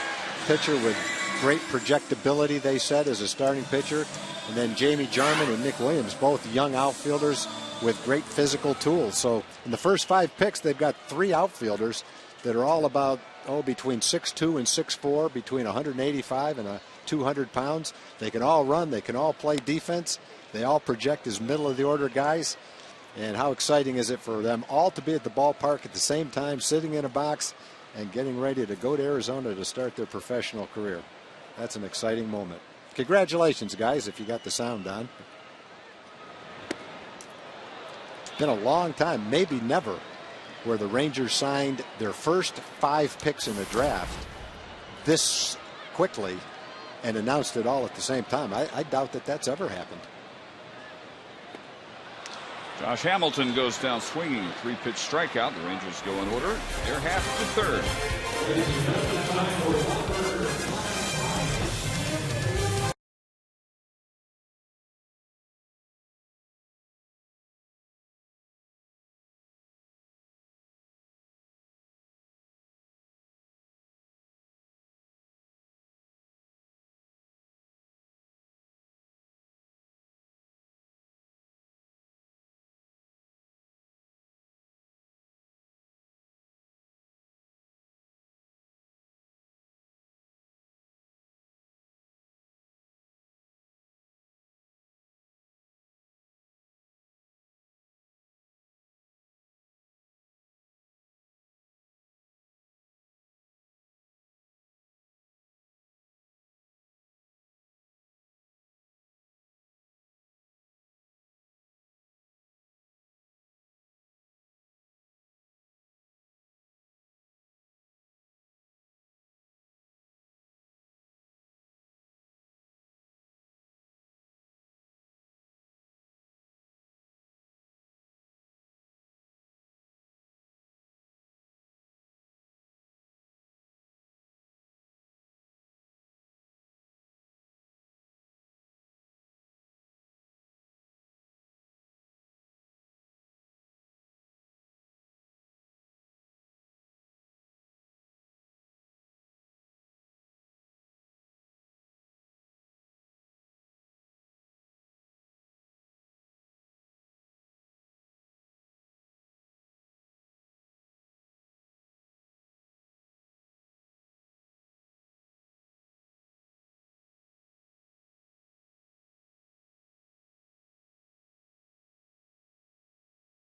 A: pitcher with great projectability, they said, as a starting pitcher. And then Jamie Jarman and Nick Williams, both young outfielders with great physical tools. So in the first 5 picks, they've got 3 outfielders that are all about, between 6'2" and 6'4", between 185 and 200 pounds. They can all run. They can all play defense. They all project as middle-of-the-order guys. And how exciting is it for them all to be at the ballpark at the same time, sitting in a box and getting ready to go to Arizona to start their professional career. That's an exciting moment. Congratulations, guys, if you got the sound on. It's been a long time, maybe never, where the Rangers signed their first 5 picks in a draft this quickly and announced it all at the same time. I doubt that that's ever happened.
C: Josh Hamilton goes down swinging, 3-pitch strikeout. The Rangers go in order. They're half to third.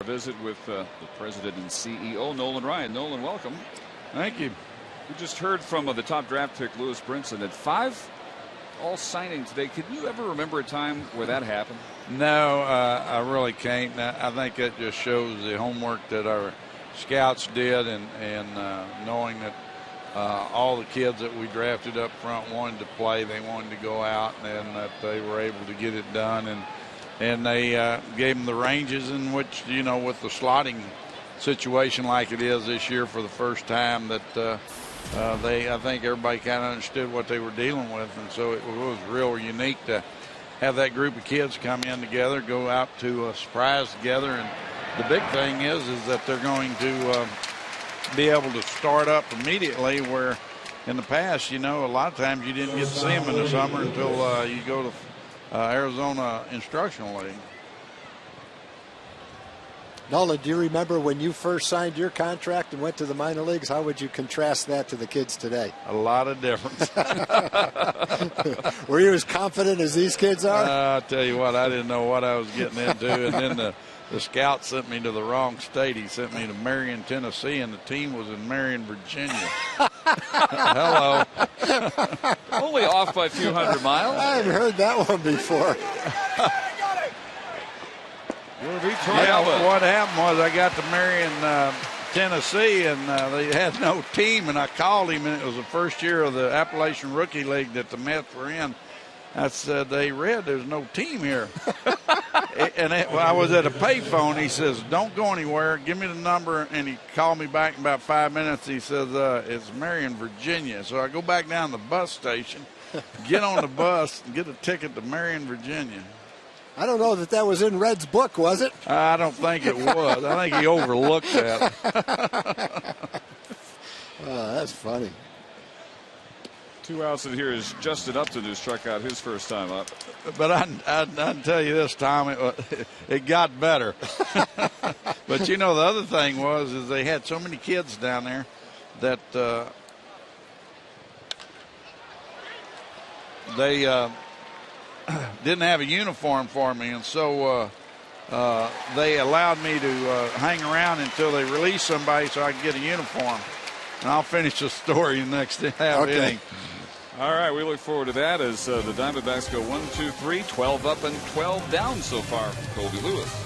C: visit with the president and CEO, Nolan Ryan. Nolan, welcome.
H: Thank you.
C: We just heard from the top draft pick, Lewis Brinson, at 5 all signing today. Can you ever remember a time where that happened?
H: No, I really can't. I think that just shows the homework that our scouts did, and knowing that all the kids that we drafted up front wanted to play, they wanted to go out, and that they were able to get it done, and they gave them the ranges in which, you know, with the slotting situation like it is this year for the first time, that I think everybody kind of understood what they were dealing with, and so it was real unique to have that group of kids come in together, go out to a surprise together. And the big thing is that they're going to be able to start up immediately, where in the past, you know, a lot of times you didn't get to see them in the summer until you go to Arizona Instructional League.
A: Nolan, do you remember when you first signed your contract and went to the minor leagues? How would you contrast that to the kids today?
H: A lot of difference.
A: Were you as confident as these kids are?
H: I'll tell you what, I didn't know what I was getting into. And then the scout sent me to the wrong state. He sent me to Marion, Tennessee, and the team was in Marion, Virginia. Hello.
C: Only off by a few hundred miles.
A: I hadn't heard that one before.
H: What happened was I got to Marion, Tennessee, and they had no team, and I called him, and it was the first year of the Appalachian Rookie League that the Mets were in. I said, they read there's no team here. And I was at a payphone. He says, don't go anywhere. Give me the number. And he called me back in about 5 minutes. He says, it's Marion, Virginia. So I go back down to the bus station, get on the bus, and get a ticket to Marion, Virginia.
A: I don't know that was in Red's book, was it?
H: I don't think it was. I think he overlooked that.
A: Oh, that's funny.
C: 2 outs, and here is Justin Upton, who struck out his first time up.
H: But I tell you this, Tom, it got better. But, you know, the other thing is they had so many kids down there that they didn't have a uniform for me, and so they allowed me to hang around until they released somebody so I could get a uniform. And I'll finish the story in the next half inning.
C: All right, we look forward to that as the Diamondbacks go 1, 2, 3, 12 up and 12 down so far for Colby Lewis.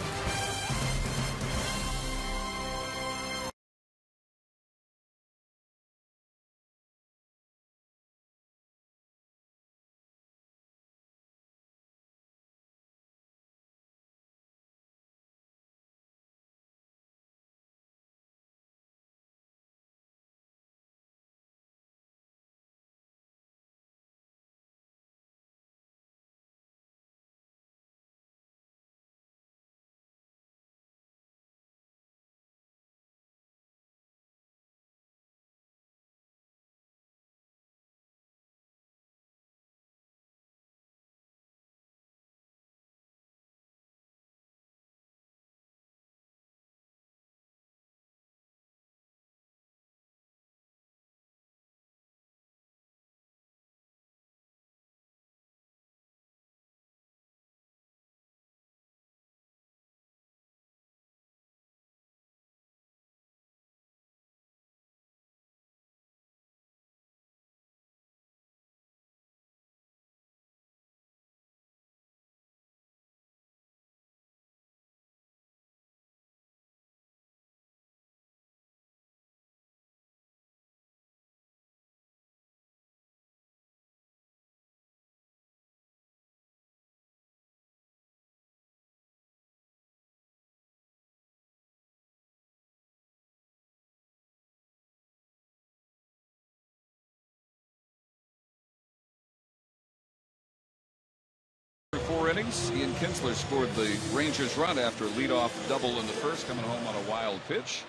C: Four innings, Ian Kinsler scored the Rangers run after a leadoff double in the first, coming home on a wild pitch.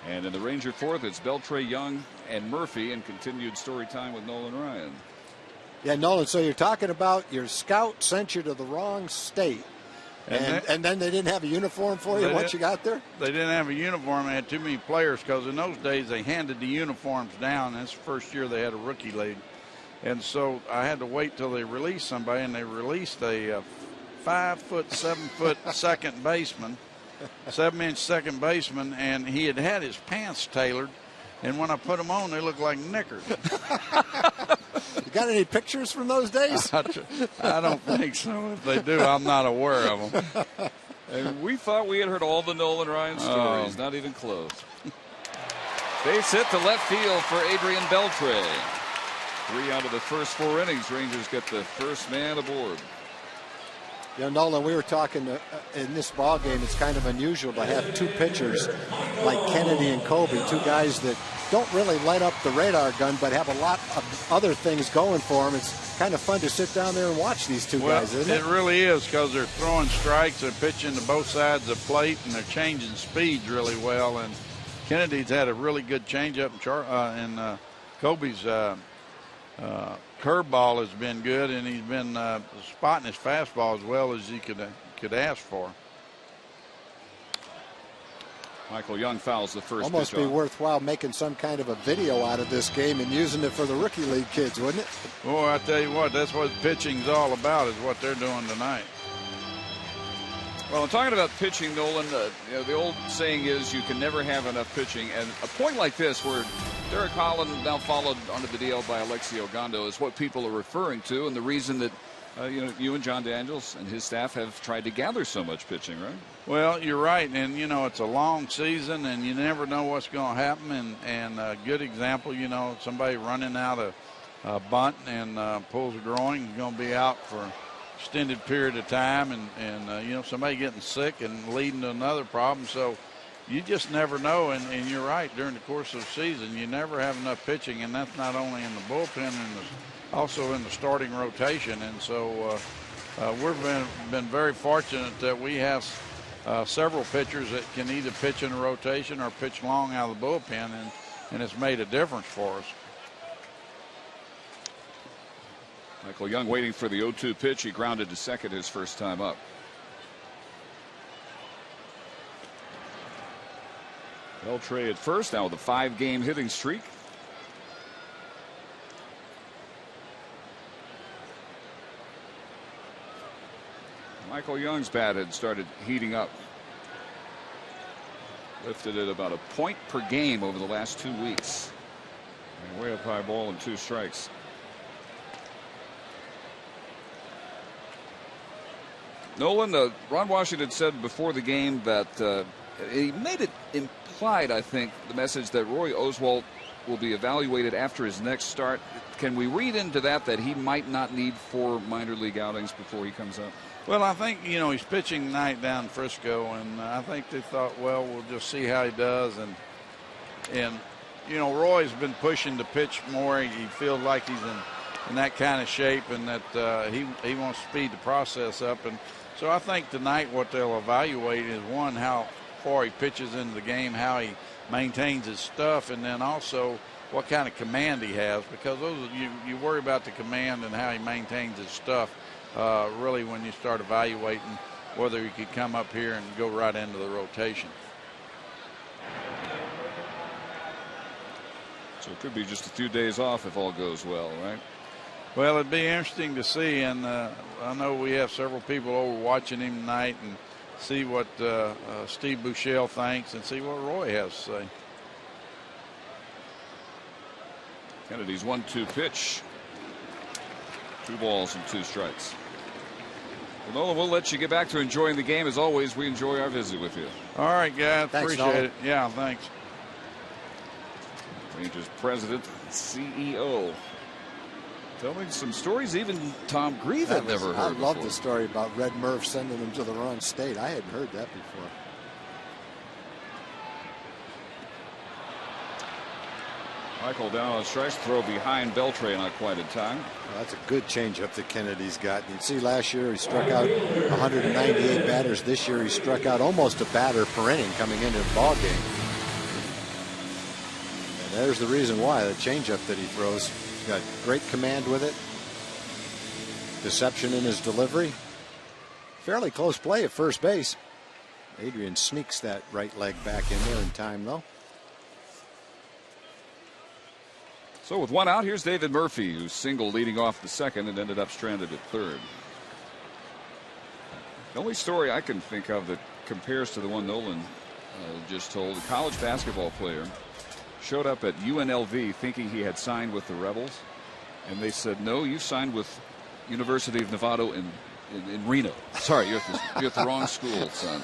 C: And in the Ranger fourth, it's Beltre, Young, and Murphy, and continued story time with Nolan Ryan.
A: Yeah, Nolan, so you're talking about your scout sent you to the wrong state. And then they didn't have a uniform for you once you got there?
H: They didn't have a uniform. They had too many players because in those days they handed the uniforms down. That's the first year they had a rookie league. And so I had to wait till they released somebody, and they released a 5 foot, 7 foot second baseman 7-inch second baseman, and he had had his pants tailored, and when I put them on, they looked like knickers.
A: You got any pictures from those days?
H: I don't think so. If they do, I'm not aware of them.
C: And we thought we had heard all the Nolan Ryan stories. Not even close. Base hit to left field for Adrian Beltre. 3 out of the first 4 innings. Rangers get the first man aboard.
A: Yeah, Nolan, we were talking in this ball game. It's kind of unusual to have 2 pitchers like Kennedy and Kobe, 2 guys that don't really light up the radar gun, but have a lot of other things going for them. It's kind of fun to sit down there and watch these 2 guys, isn't it?
H: It really is, because they're throwing strikes, they're pitching to both sides of the plate, and they're changing speeds really well. And Kennedy's had a really good changeup, and Kobe's curveball has been good, and he's been spotting his fastball as well as he could ask for.
C: Michael Young fouls the first
A: Almost
C: pitch
A: be
C: off.
A: worthwhile making some kind of a video out of this game and using it for the rookie league kids, wouldn't it?
H: Well, I tell you what, that's what pitching's all about, is what they're doing tonight.
C: Well, I'm talking about pitching, Nolan. The old saying is you can never have enough pitching. And a point like this where Derek Holland, now followed onto the DL by Alexi Ogando, is what people are referring to. And the reason that, you and John Daniels and his staff have tried to gather so much pitching, right?
H: Well, you're right. And, it's a long season, and you never know what's going to happen. And a good example, somebody running out a bunt and pulls a groin is going to be out for extended period of time, and somebody getting sick and leading to another problem. So you just never know, and you're right, during the course of the season you never have enough pitching, and that's not only in the bullpen and also in the starting rotation. And so we've been very fortunate that we have several pitchers that can either pitch in the rotation or pitch long out of the bullpen, and it's made a difference for us.
C: Michael Young waiting for the 0-2 pitch. He grounded to second his first time up. Beltre at first, now with a 5-game hitting streak. Michael Young's bat had started heating up. Lifted at about a point per game over the last 2 weeks. And way up high ball and 2 strikes. Nolan, Ron Washington said before the game that he made it implied, I think, the message that Roy Oswalt will be evaluated after his next start. Can we read into that he might not need 4 minor league outings before he comes up?
H: Well, I think, he's pitching tonight down in Frisco, and I think they thought, well, we'll just see how he does. And Roy's been pushing to pitch more. He feels like he's in that kind of shape, and that he wants to speed the process up. And so I think tonight what they'll evaluate is, one, how far he pitches into the game, how he maintains his stuff, and then also what kind of command he has, because you worry about the command and how he maintains his stuff really when you start evaluating whether he could come up here and go right into the rotation.
C: So it could be just a few days off if all goes well, right?
H: Well, it'd be interesting to see, and I know we have several people over watching him tonight, and see what Steve Buechele thinks and see what Roy has to say.
C: Kennedy's 1-2 pitch. 2 balls and 2 strikes. Well, Nolan, we'll let you get back to enjoying the game. As always, we enjoy our visit with you.
H: All right, guys.
A: Thanks,
H: appreciate
A: Nolan.
H: it. Yeah, thanks.
C: Rangers president, CEO. Telling some stories even Tom Grieve had never heard.
A: I love
C: before.
A: the story about Red Murph sending him to the wrong state. I hadn't heard that before.
C: Michael down on strikes, throw behind Beltre, not quite in time.
A: Well, that's a good changeup that Kennedy's got. You see, last year he struck out 198 batters. This year he struck out almost a batter per inning coming into the ball game. And there's the reason why, the changeup that he throws. He's got great command with it. Deception in his delivery. Fairly close play at first base. Adrian sneaks that right leg back in there in time, though.
C: So with 1 out, here's David Murphy, who singled leading off the second and ended up stranded at third. The only story I can think of that compares to the one Nolan just told. A college basketball player showed up at UNLV thinking he had signed with the Rebels, and they said, no, you signed with University of Nevada in Reno. Sorry, you're at the wrong school, son.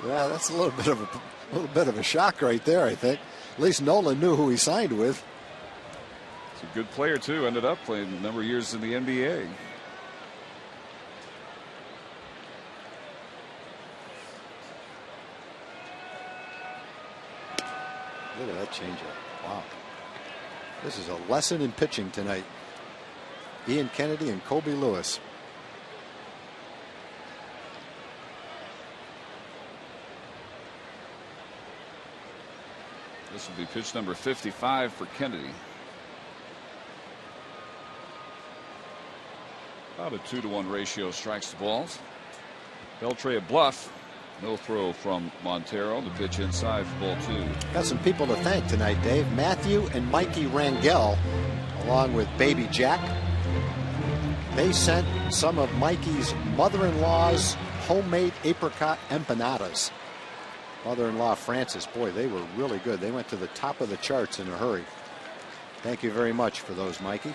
A: Yeah, that's a little bit of a shock right there, I think. At least Nolan knew who he signed with.
C: He's a good player, too. Ended up playing a number of years in the NBA.
A: Look at that changeup. Wow. This is a lesson in pitching tonight. Ian Kennedy and Kobe Lewis.
C: This will be pitch number 55 for Kennedy. About a 2-to-1 ratio strikes to balls. Beltre a bluff. No throw from Montero. The pitch inside for ball 2.
A: Got some people to thank tonight, Dave. Matthew and Mikey Rangel, along with baby Jack. They sent some of Mikey's mother-in-law's homemade apricot empanadas. Mother-in-law Frances, boy, they were really good. They went to the top of the charts in a hurry. Thank you very much for those, Mikey.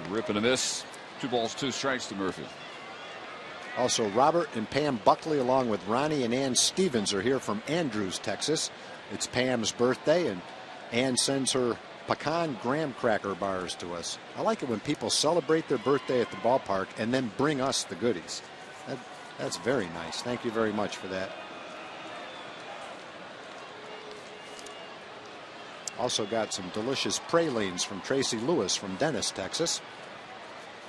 C: Rip and a miss. 2 balls, 2 strikes to Murphy.
A: Also, Robert and Pam Buckley, along with Ronnie and Ann Stevens, are here from Andrews, Texas. It's Pam's birthday, and Ann sends her pecan graham cracker bars to us. I like it when people celebrate their birthday at the ballpark and then bring us the goodies. That's very nice. Thank you very much for that. Also got some delicious pralines from Tracy Lewis from Dennis, Texas.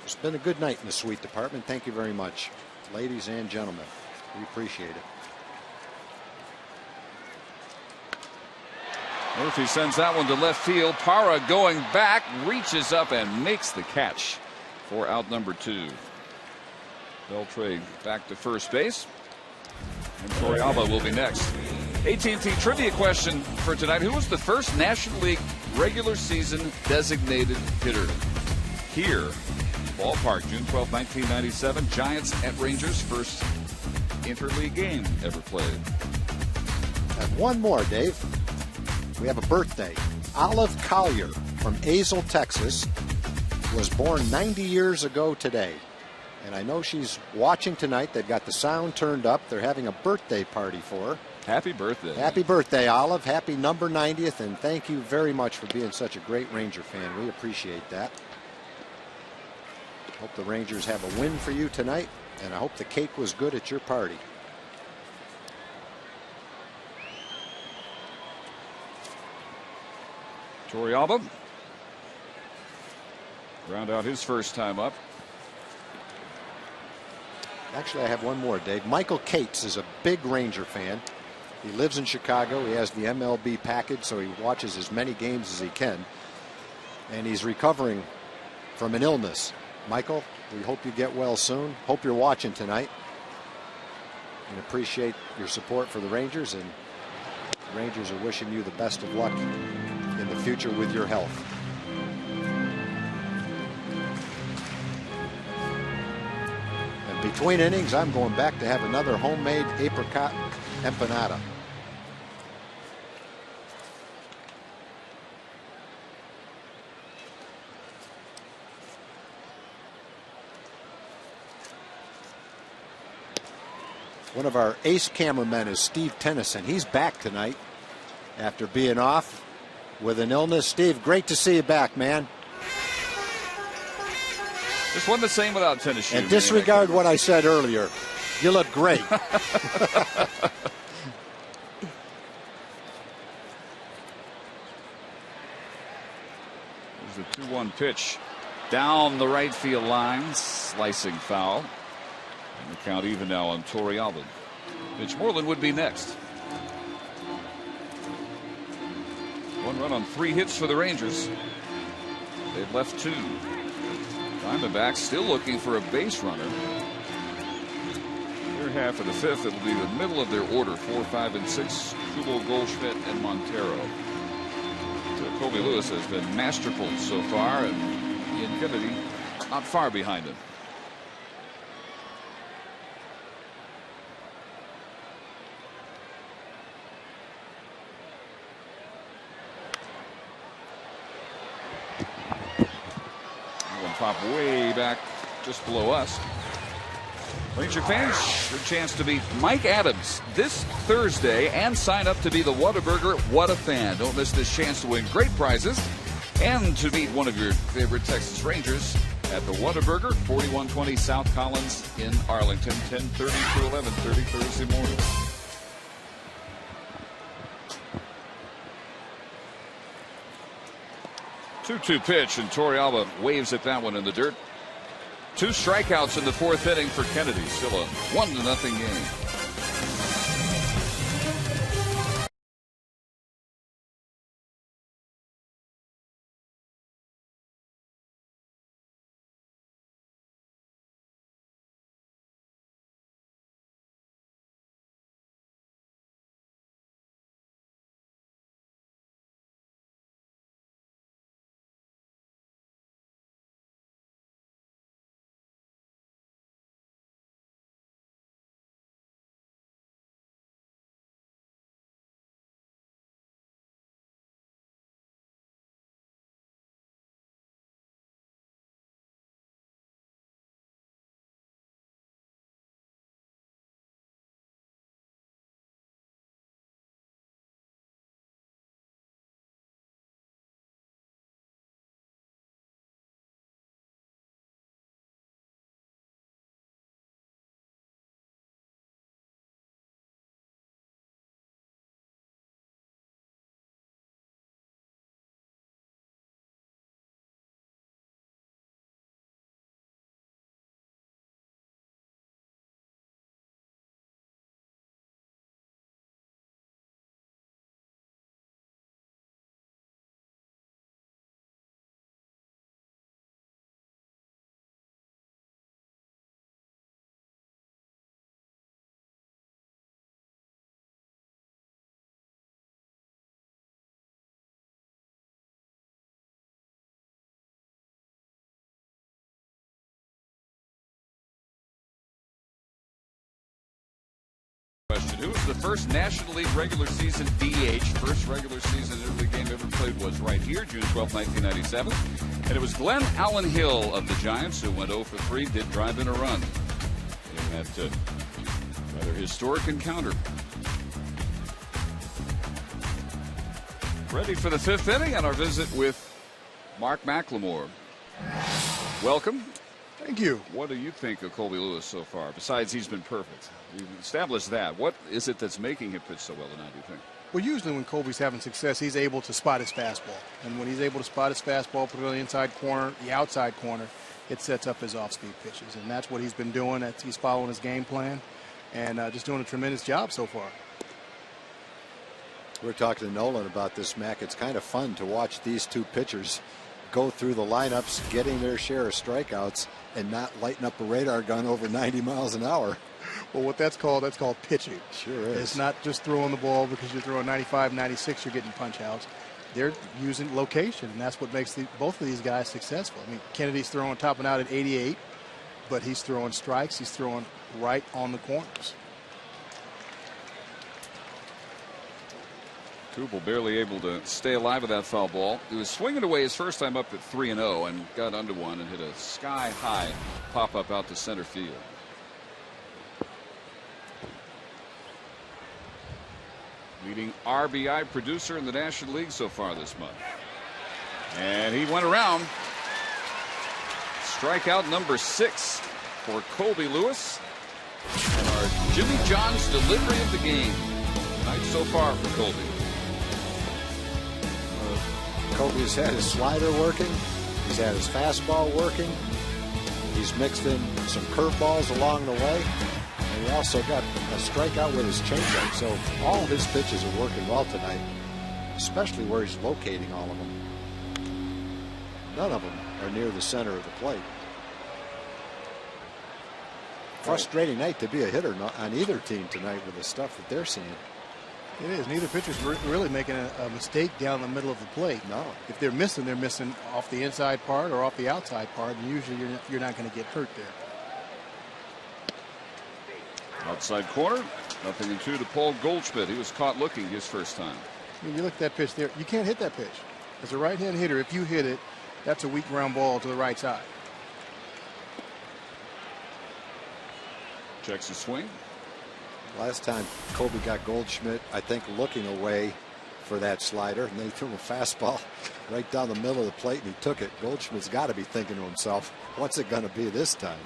A: It's been a good night in the sweet department. Thank you very much, ladies and gentlemen. We appreciate it.
C: Murphy sends that one to left field. Parra going back, reaches up and makes the catch for out number 2. Beltre back to first base. And Torrealba will be next. AT&T trivia question for tonight. Who was the first National League regular season designated hitter? Here, ballpark, June 12, 1997. Giants at Rangers, first interleague game ever played.
A: And one more, Dave. We have a birthday. Olive Collier from Azle, Texas, was born 90 years ago today. And I know she's watching tonight. They've got the sound turned up. They're having a birthday party for her.
C: Happy birthday.
A: Happy birthday, Olive. Happy number 90th. And thank you very much for being such a great Ranger fan. We appreciate that. Hope the Rangers have a win for you tonight. And I hope the cake was good at your party.
C: Torrealba round out his first time up.
A: Actually, I have one more, Dave. Michael Cates is a big Ranger fan. He lives in Chicago. He has the MLB package, so he watches as many games as he can. And he's recovering from an illness. Michael, we hope you get well soon. Hope you're watching tonight. And appreciate your support for the Rangers. And the Rangers are wishing you the best of luck in the future with your health. Between innings, I'm going back to have another homemade apricot empanada. One of our ace cameramen is Steve Tennyson. He's back tonight after being off with an illness. Steve, great to see you back, man.
C: This wasn't the same without tennis shoes.
A: And disregard what I said earlier. You look great.
C: There's the 2-1 pitch down the right field line, slicing foul. And the count even now on Torrealba. Mitch Moreland would be next. 1 run on 3 hits for the Rangers. They've left 2. Diamondbacks still looking for a base runner. Their half of the 5th, it'll be the middle of their order. 4, 5, and 6. Kubo, Goldschmidt, and Montero. So Kobe Lewis has been masterful so far, and Ian Kennedy not far behind him. One pop way back just below us. Ranger fans, your chance to meet Mike Adams this Thursday and sign up to be the Whataburger What a Fan. Don't miss this chance to win great prizes and to meet one of your favorite Texas Rangers at the Whataburger, 4120 South Collins in Arlington, 10:30 to 11:30 Thursday morning. Two-two pitch, and Torrealba waves at that one in the dirt. 2 strikeouts in the 4th inning for Kennedy. Still a 1-0 game. Who was the first National League regular season DH? First regular season interleague game ever played was right here, June 12, 1997. And it was Glenn Allen Hill of the Giants, who went 0 for 3, did drive in a run in that rather historic encounter. Ready for the 5th inning and our visit with Mark McLemore. Welcome.
I: Thank you.
C: What do you think of Colby Lewis so far? Besides, he's been perfect. We've established that. What is it that's making him pitch so well tonight, do you think?
I: Well, usually when Colby's having success, he's able to spot his fastball. And when he's able to spot his fastball, put it on the inside corner, the outside corner, it sets up his off-speed pitches. And that's what he's been doing. He's following his game plan and just doing a tremendous job so far.
A: We're talking to Nolan about this, Mac. It's kind of fun to watch these two pitchers go through the lineups, getting their share of strikeouts and not lighting up a radar gun over 90 miles an hour.
I: Well, what that's called pitching.
A: Sure is.
I: It's not just throwing the ball because you're throwing 95, 96, you're getting punch outs. They're using location, and that's what makes both of these guys successful. I mean, Kennedy's throwing topping out at 88, but he's throwing strikes. He's throwing right on the corners.
C: Kubel barely able to stay alive with that foul ball. He was swinging away his first time up at 3-0 and got under one and hit a sky-high pop-up out to center field. Leading RBI producer in the National League so far this month. And he went around. Strikeout number 6 for Colby Lewis. And our Jimmy John's delivery of the game tonight so far for Colby.
A: Colby's had his slider working. He's had his fastball working. He's mixed in some curveballs along the way. And he also got a strikeout with his changeup. So all his pitches are working well tonight, especially where he's locating all of them. None of them are near the center of the plate. Frustrating night to be a hitter on either team tonight with the stuff that they're seeing.
I: It is. Neither pitcher's really making a mistake down the middle of the plate.
A: No.
I: If they're missing off the inside part or off the outside part, and usually you're not going to get hurt there.
C: Outside corner, 0-2 to Paul Goldschmidt. He was caught looking his first time.
I: I mean, you look at that pitch there. You can't hit that pitch. As a right-hand hitter, if you hit it, that's a weak ground ball to the right side.
C: Checks his swing.
A: Last time Kobe got Goldschmidt, I think, looking away for that slider, and they threw him a fastball right down the middle of the plate, and he took it. Goldschmidt's got to be thinking to himself, what's it going to be this time?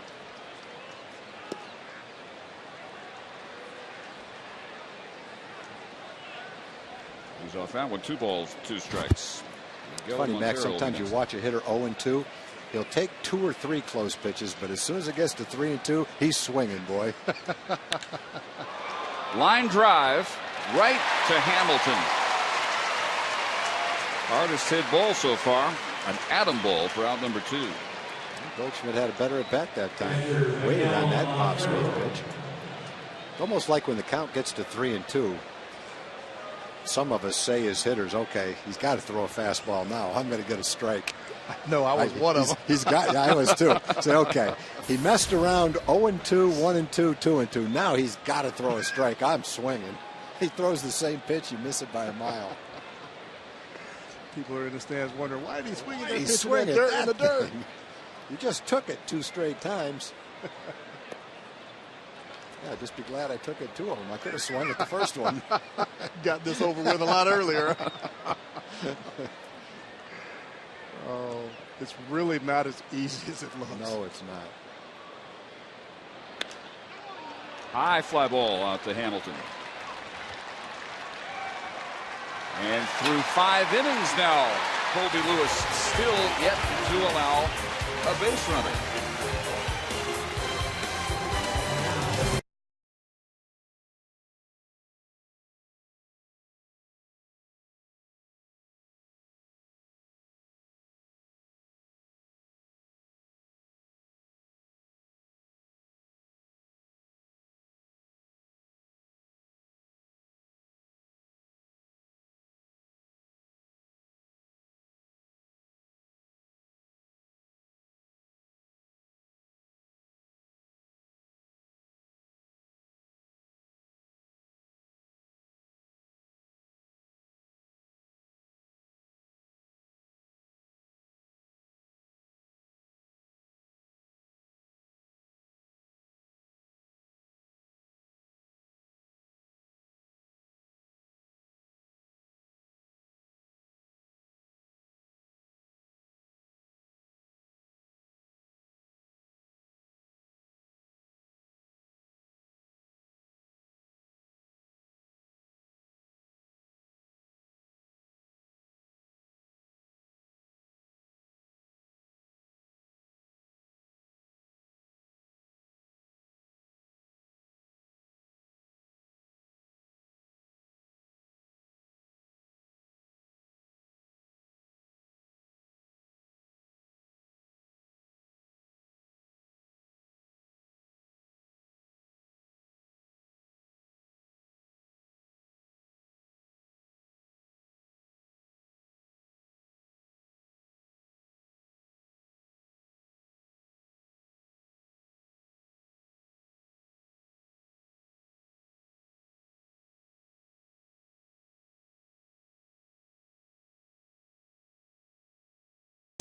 C: He's off that one. 2 balls, 2 strikes.
A: Funny, Max, sometimes you watch a hitter 0-2. He'll take 2 or 3 close pitches, but as soon as it gets to 3-2, he's swinging, boy.
C: Line drive right to Hamilton. Hardest hit ball so far. An atom ball for out number 2.
A: Goldschmidt had a better at bat that time. Waited on that off-speed pitch. It's almost like when the count gets to 3-2. Some of us say as hitters, okay, he's got to throw a fastball now. I'm going to get a strike.
I: No, I was one of them.
A: He's got. I was too. Say, okay, he messed around 0-2, 1-2, 2-2. Now he's got to throw a strike. I'm swinging. He throws the same pitch. You miss it by a mile.
I: People are in the stands wondering, why did he swing it?
A: He's swinging in the dirt. You just took it 2 straight times. Yeah, just be glad I took it 2 of them. I could have swung at the first one.
I: Got this over with a lot earlier. Oh, it's really not as easy as it looks.
A: No, it's not.
C: High fly ball out to Hamilton. And through 5 innings now, Colby Lewis still yet to allow a base runner.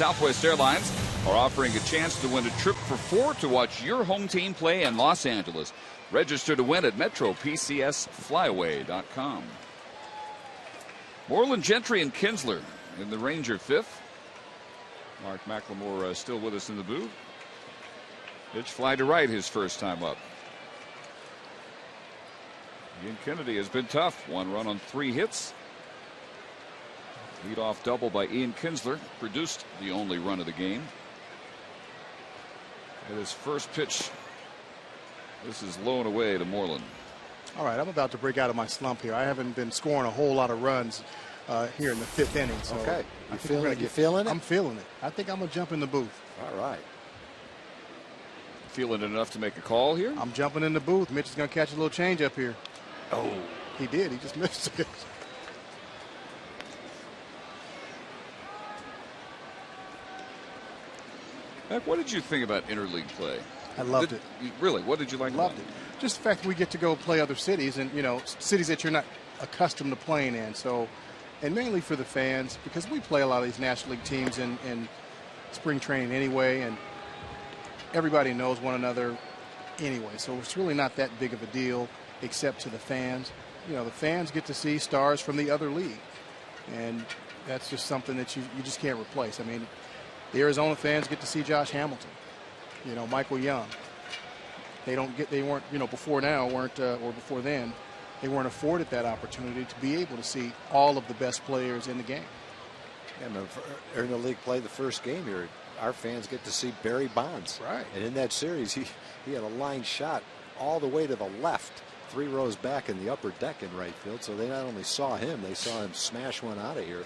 C: Southwest Airlines are offering a chance to win a trip for 4 to watch your home team play in Los Angeles. Register to win at MetroPCSFlyaway.com. Moreland, Gentry, and Kinsler in the Ranger 5th. Mark McLemore still with us in the booth. Pitch fly to right his first time up. Ian Kennedy has been tough. 1 run on 3 hits. Leadoff double by Ian Kinsler produced the only run of the game. At his first pitch, this is low and away to Moreland.
I: All right, I'm about to break out of my slump here. I haven't been scoring a whole lot of runs here in the 5th inning. So
A: okay,
I: you feeling it? I'm feeling it. I think I'm gonna jump in the booth.
A: All right.
C: Feeling it enough to make a call here?
I: I'm jumping in the booth. Mitch is gonna catch a little change up here.
C: Oh,
I: He did. He just missed it.
C: Mac, what did you think about interleague play?
I: I loved it.
C: Really? What did you like about
I: it? Just the fact that we get to go play other cities, and cities that you're not accustomed to playing in. So, and mainly for the fans, because we play a lot of these National League teams in spring training anyway, and everybody knows one another anyway. So it's really not that big of a deal, except to the fans. The fans get to see stars from the other league, and that's just something that you just can't replace. I mean, the Arizona fans get to see Josh Hamilton, Michael Young. They weren't, before then, they weren't afforded that opportunity to be able to see all of the best players in the game.
A: And in the league play the first game here, our fans get to see Barry Bonds.
I: Right.
A: And in that series, he had a line shot all the way to the left, 3 rows back in the upper deck in right field. So they not only saw him, they saw him smash one out of here,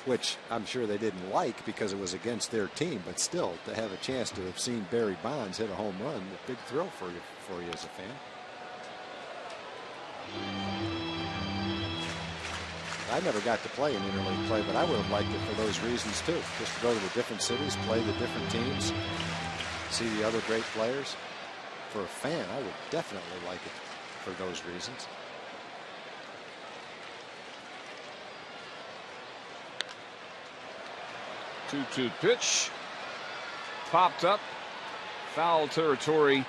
A: which I'm sure they didn't like because it was against their team. But still, to have a chance to have seen Barry Bonds hit a home run, a big thrill for you as a fan. I never got to play in interleague play, but I would have liked it for those reasons too. Just to go to the different cities, play the different teams, see the other great players. For a fan, I would definitely like it for those reasons.
C: Two-two pitch. Popped up. Foul territory.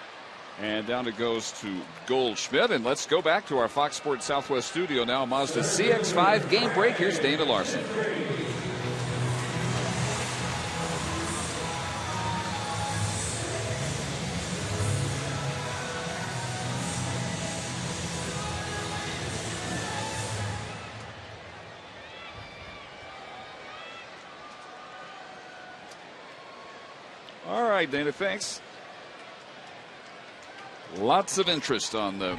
C: And down it goes to Goldschmidt. And let's go back to our Fox Sports Southwest studio now. Mazda CX-5 game break. Here's Dana Larson. All right, Dana, thanks. Lots of interest on the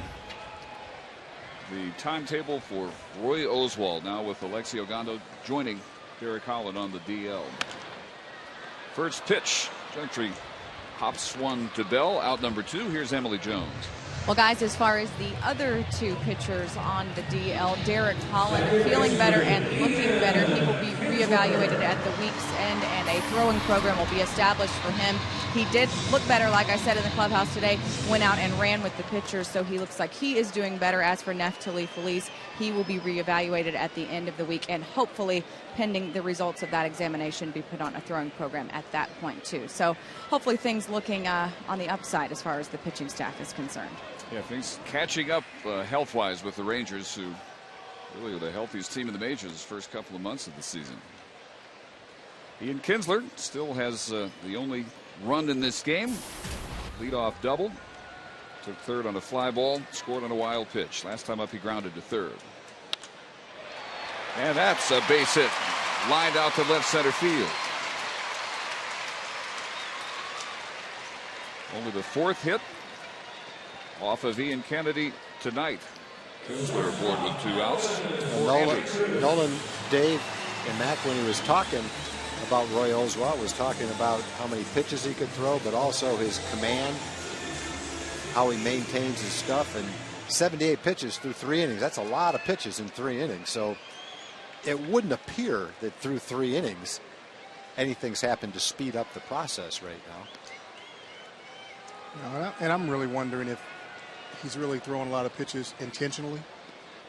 C: timetable for Roy Oswalt, now with Alexi Ogando joining Derek Holland on the DL. First pitch, Gentry hops one to Bell, out number 2. Here's Emily Jones.
D: Well, guys, as far as the other 2 pitchers on the DL, Derek Holland feeling better and looking better. He will be reevaluated at the week's end, and a throwing program will be established for him. He did look better, like I said, in the clubhouse today, went out and ran with the pitchers, so he looks like he is doing better. As for Neftali Felice, he will be reevaluated at the end of the week, and hopefully, pending the results of that examination, be put on a throwing program at that point, too. So hopefully things looking on the upside as far as the pitching staff is concerned.
C: Yeah, things catching up health-wise with the Rangers, who really were the healthiest team in the majors the first couple of months of the season. Ian Kinsler still has the only run in this game. Leadoff double. Took third on a fly ball, scored on a wild pitch. Last time up, he grounded to third. And that's a base hit. Lined out to left center field. Only the 4th hit off of Ian Kennedy tonight. Kinsler aboard with 2 outs.
A: Nolan, Dave, and Mac, when he was talking about Roy Oswalt, was talking about how many pitches he could throw, but also his command, how he maintains his stuff, and 78 pitches through 3 innings. That's a lot of pitches in 3 innings. So it wouldn't appear that through 3 innings anything's happened to speed up the process right now.
I: And I'm really wondering if he's really throwing a lot of pitches intentionally.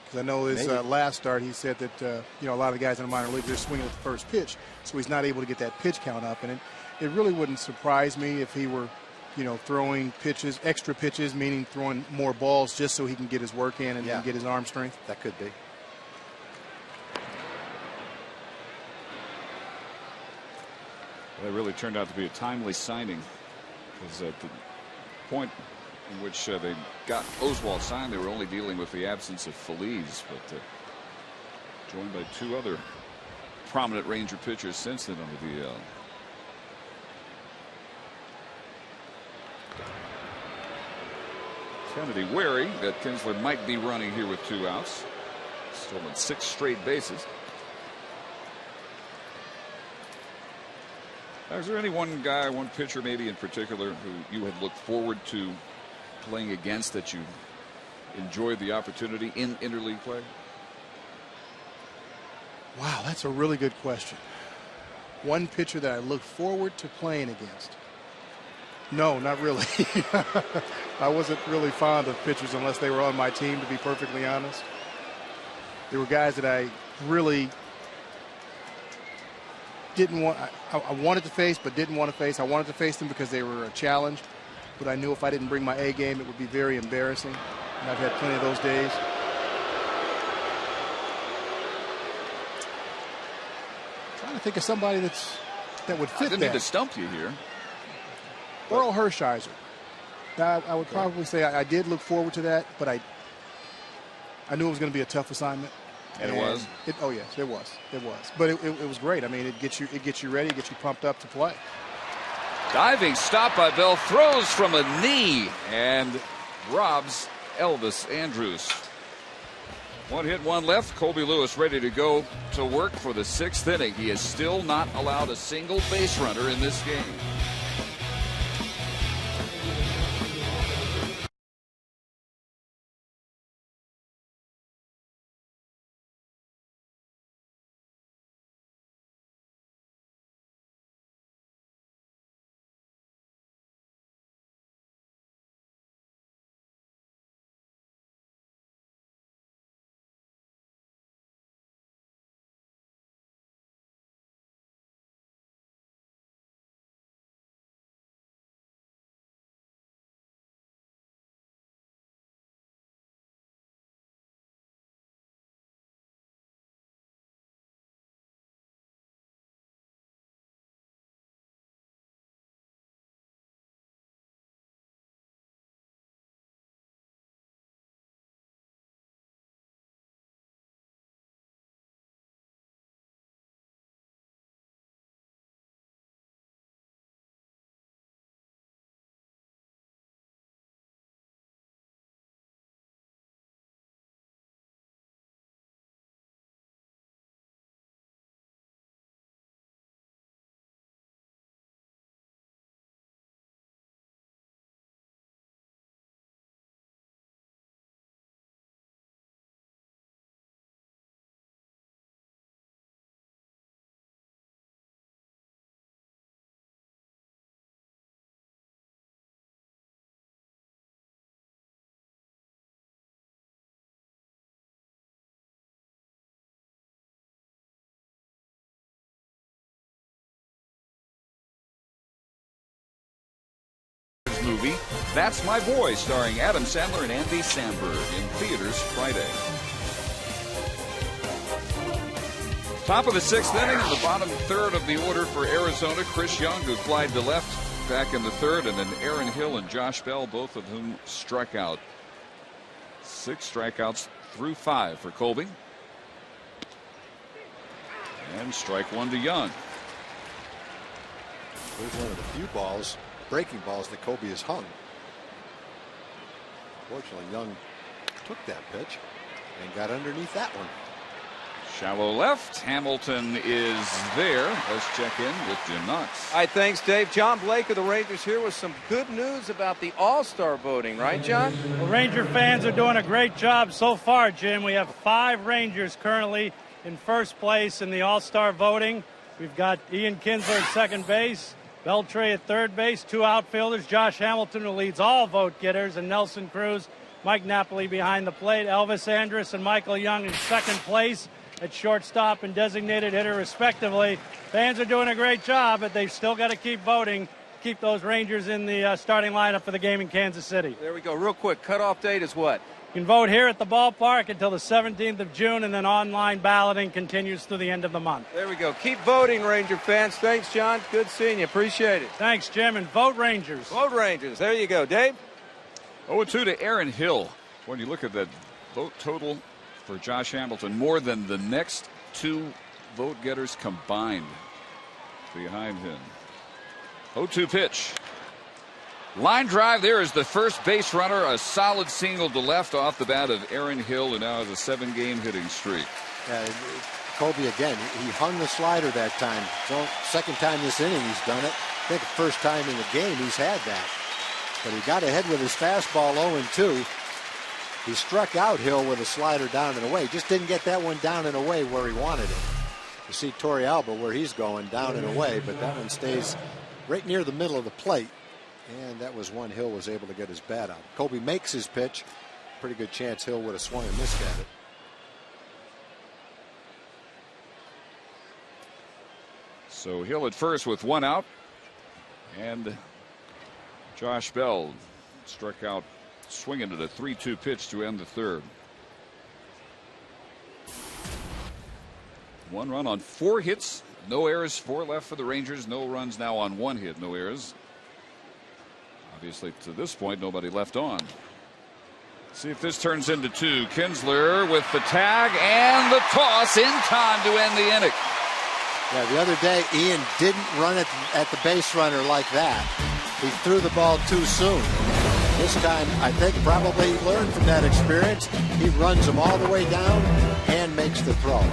I: Because I know his last start, he said that a lot of the guys in the minor league, they're swinging at the first pitch, so he's not able to get that pitch count up. And it really wouldn't surprise me if he were, throwing pitches, extra pitches, meaning throwing more balls just so he can get his work in and get his arm strength.
A: That could be.
C: That really turned out to be a timely signing, because at the point in which they got Oswalt signed, they were only dealing with the absence of Feliz, but joined by 2 other prominent Ranger pitchers since then on the DL. Kennedy wary that Kinsler might be running here with 2 outs. Stolen 6 straight bases. Now, is there any one guy, one pitcher maybe in particular, who you have looked forward to playing against that you enjoyed the opportunity in interleague play?
I: Wow, that's a really good question. One pitcher that I look forward to playing against. No, not really. I wasn't really fond of pitchers unless they were on my team, to be perfectly honest. There were guys that I really didn't want. I wanted to face, but didn't want to face. I wanted to face them because they were a challenge, but I knew if I didn't bring my A game, it would be very embarrassing. And I've had plenty of those days. Trying to think of somebody that would fit
C: I didn't
I: that.
C: need to stump you here.
I: Earl Hershiser. Now, I would probably say I did look forward to that, but I knew it was going to be a tough assignment.
C: And it was?
I: Oh yes, it was. It was. But it was great. I mean, it gets you ready, gets you pumped up to play.
C: Diving stop by Bell, throws from a knee and robs Elvis Andrus. One hit, one left. Colby Lewis ready to go to work for the 6th inning. He is still not allowed a single base runner in this game. Movie That's My Boy, starring Adam Sandler and Andy Samberg, in theaters Friday. Top of the 6th inning, in the bottom third of the order for Arizona. Chris Young, who flied to left back in the 3rd, and then Aaron Hill and Josh Bell, both of whom struck out. 6 strikeouts through 5 for Colby. And strike 1 to Young.
A: There's one of the few breaking balls that Colby has hung. Fortunately, Young took that pitch and got underneath that one.
C: Shallow left. Hamilton is there. Let's check in with Jim Knox.
F: All right, thanks, Dave. John Blake of the Rangers here with some good news about the All-Star voting, right, John?
J: Well, Ranger fans are doing a great job so far, Jim. We have 5 Rangers currently in first place in the All-Star voting. We've got Ian Kinsler at second base, Beltre at third base, 2 outfielders, Josh Hamilton, who leads all vote getters, and Nelson Cruz, Mike Napoli behind the plate, Elvis Andrus and Michael Young in second place at shortstop and designated hitter respectively. Fans are doing a great job, but they've still got to keep voting, keep those Rangers in the starting lineup for the game in Kansas City.
F: There we go. Real quick, cutoff date is what?
J: You can vote here at the ballpark until the 17th of June, and then online balloting continues through the end of the month.
F: There we go. Keep voting, Ranger fans. Thanks, John. Good seeing you. Appreciate it.
J: Thanks, Jim, and vote Rangers.
F: Vote Rangers. There you go. Dave?
C: 0-2 to Aaron Hill. When you look at that vote total for Josh Hamilton, more than the next 2 vote getters combined behind him. 0-2 pitch. Line drive. There is the first base runner. A solid single to left off the bat of Aaron Hill, who now has a 7-game hitting streak.
A: Colby again, he hung the slider that time. So second time this inning he's done it. I think the first time in the game he's had that. But he got ahead with his fastball 0-2. He struck out Hill with a slider down and away. Just didn't get that one down and away where he wanted it. You see Torrealba where he's going, down and away, but that one stays right near the middle of the plate. And that was one Hill was able to get his bat out. Kobe makes his pitch. Pretty good chance Hill would have swung and missed at it.
C: So Hill at first with one out. And Josh Bell struck out swinging at a 3-2 pitch to end the third. 1 run on 4 hits, no errors, 4 left for the Rangers. No runs now on 1 hit, no errors. Obviously, to this point, nobody left on. See if this turns into 2. Kinsler with the tag and the toss in time to end the inning.
A: Yeah, the other day, Ian didn't run it at the base runner like that. He threw the ball too soon. This time, I think probably he learned from that experience. He runs them all the way down and makes the throw.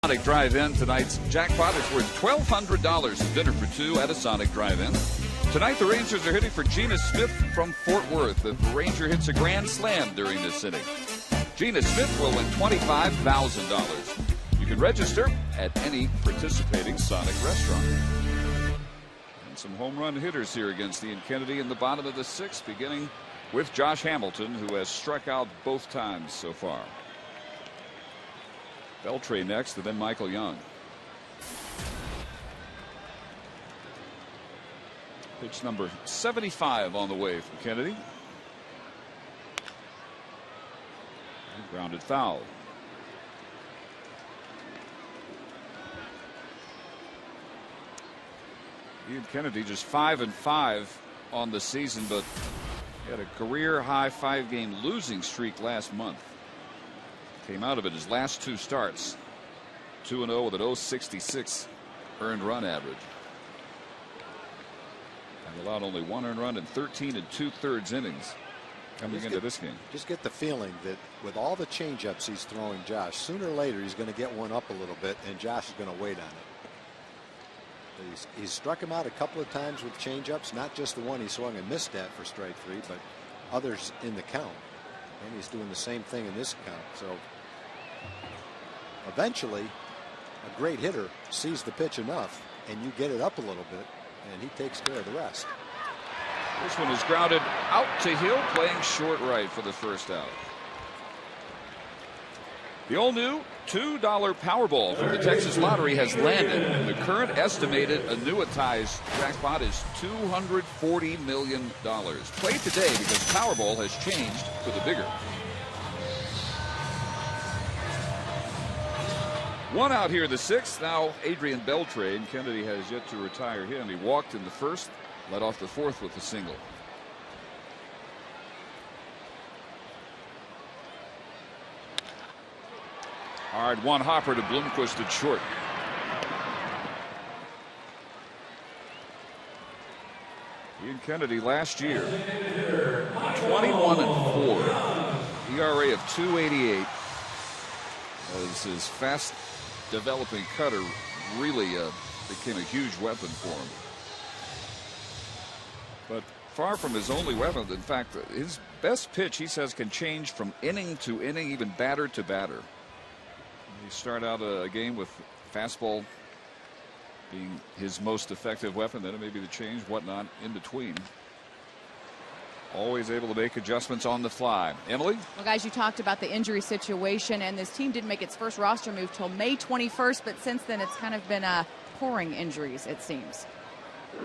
C: Sonic Drive-In. Tonight's jackpot is worth $1,200 dinner for 2 at a Sonic Drive-In. Tonight the Rangers are hitting for Gina Smith from Fort Worth. If a Ranger hits a grand slam during this inning, Gina Smith will win $25,000. You can register at any participating Sonic restaurant. And some home run hitters here against Ian Kennedy in the bottom of the 6th, beginning with Josh Hamilton, who has struck out both times so far. Beltre next, and then Michael Young. Pitch number 75 on the way from Kennedy. And grounded foul. Ian Kennedy just 5-5 on the season, but he had a career high 5-game losing streak last month. Came out of it his last 2 starts. 2-0 with an .066 earned run average. And allowed only 1 earned run in 13 2/3 innings coming into this game.
A: Just get the feeling that with all the changeups he's throwing Josh, sooner or later he's going to get one up a little bit, and Josh is going to wait on it. He's struck him out a couple of times with changeups, not just the one he swung and missed at for strike 3, but others in the count. And he's doing the same thing in this count. So eventually a great hitter sees the pitch enough and you get it up a little bit and he takes care of the rest.
C: This one is grounded out to Hill, playing short right for the first out. The all new $2 Powerball from the Texas Lottery has landed, and the current estimated annuitized jackpot is $240 million. Play today because Powerball has changed for the bigger. One out here in the 6th. Now Adrian Beltre. Kennedy has yet to retire him. He walked in the 1st, led off the 4th with a single. Hard one hopper to Bloomquist at short. Ian Kennedy last year, 21-4, ERA of 2.88. As his fast developing cutter really became a huge weapon for him. But far from his only weapon. In fact, his best pitch, he says, can change from inning to inning, even batter to batter. You start out a game with fastball being his most effective weapon, then it may be the change, whatnot in between. Always able to make adjustments on the fly. Emily?
D: Well, guys, you talked about the injury situation, and this team didn't make its first roster move till May 21st, but since then it's kind of been pouring injuries, it seems.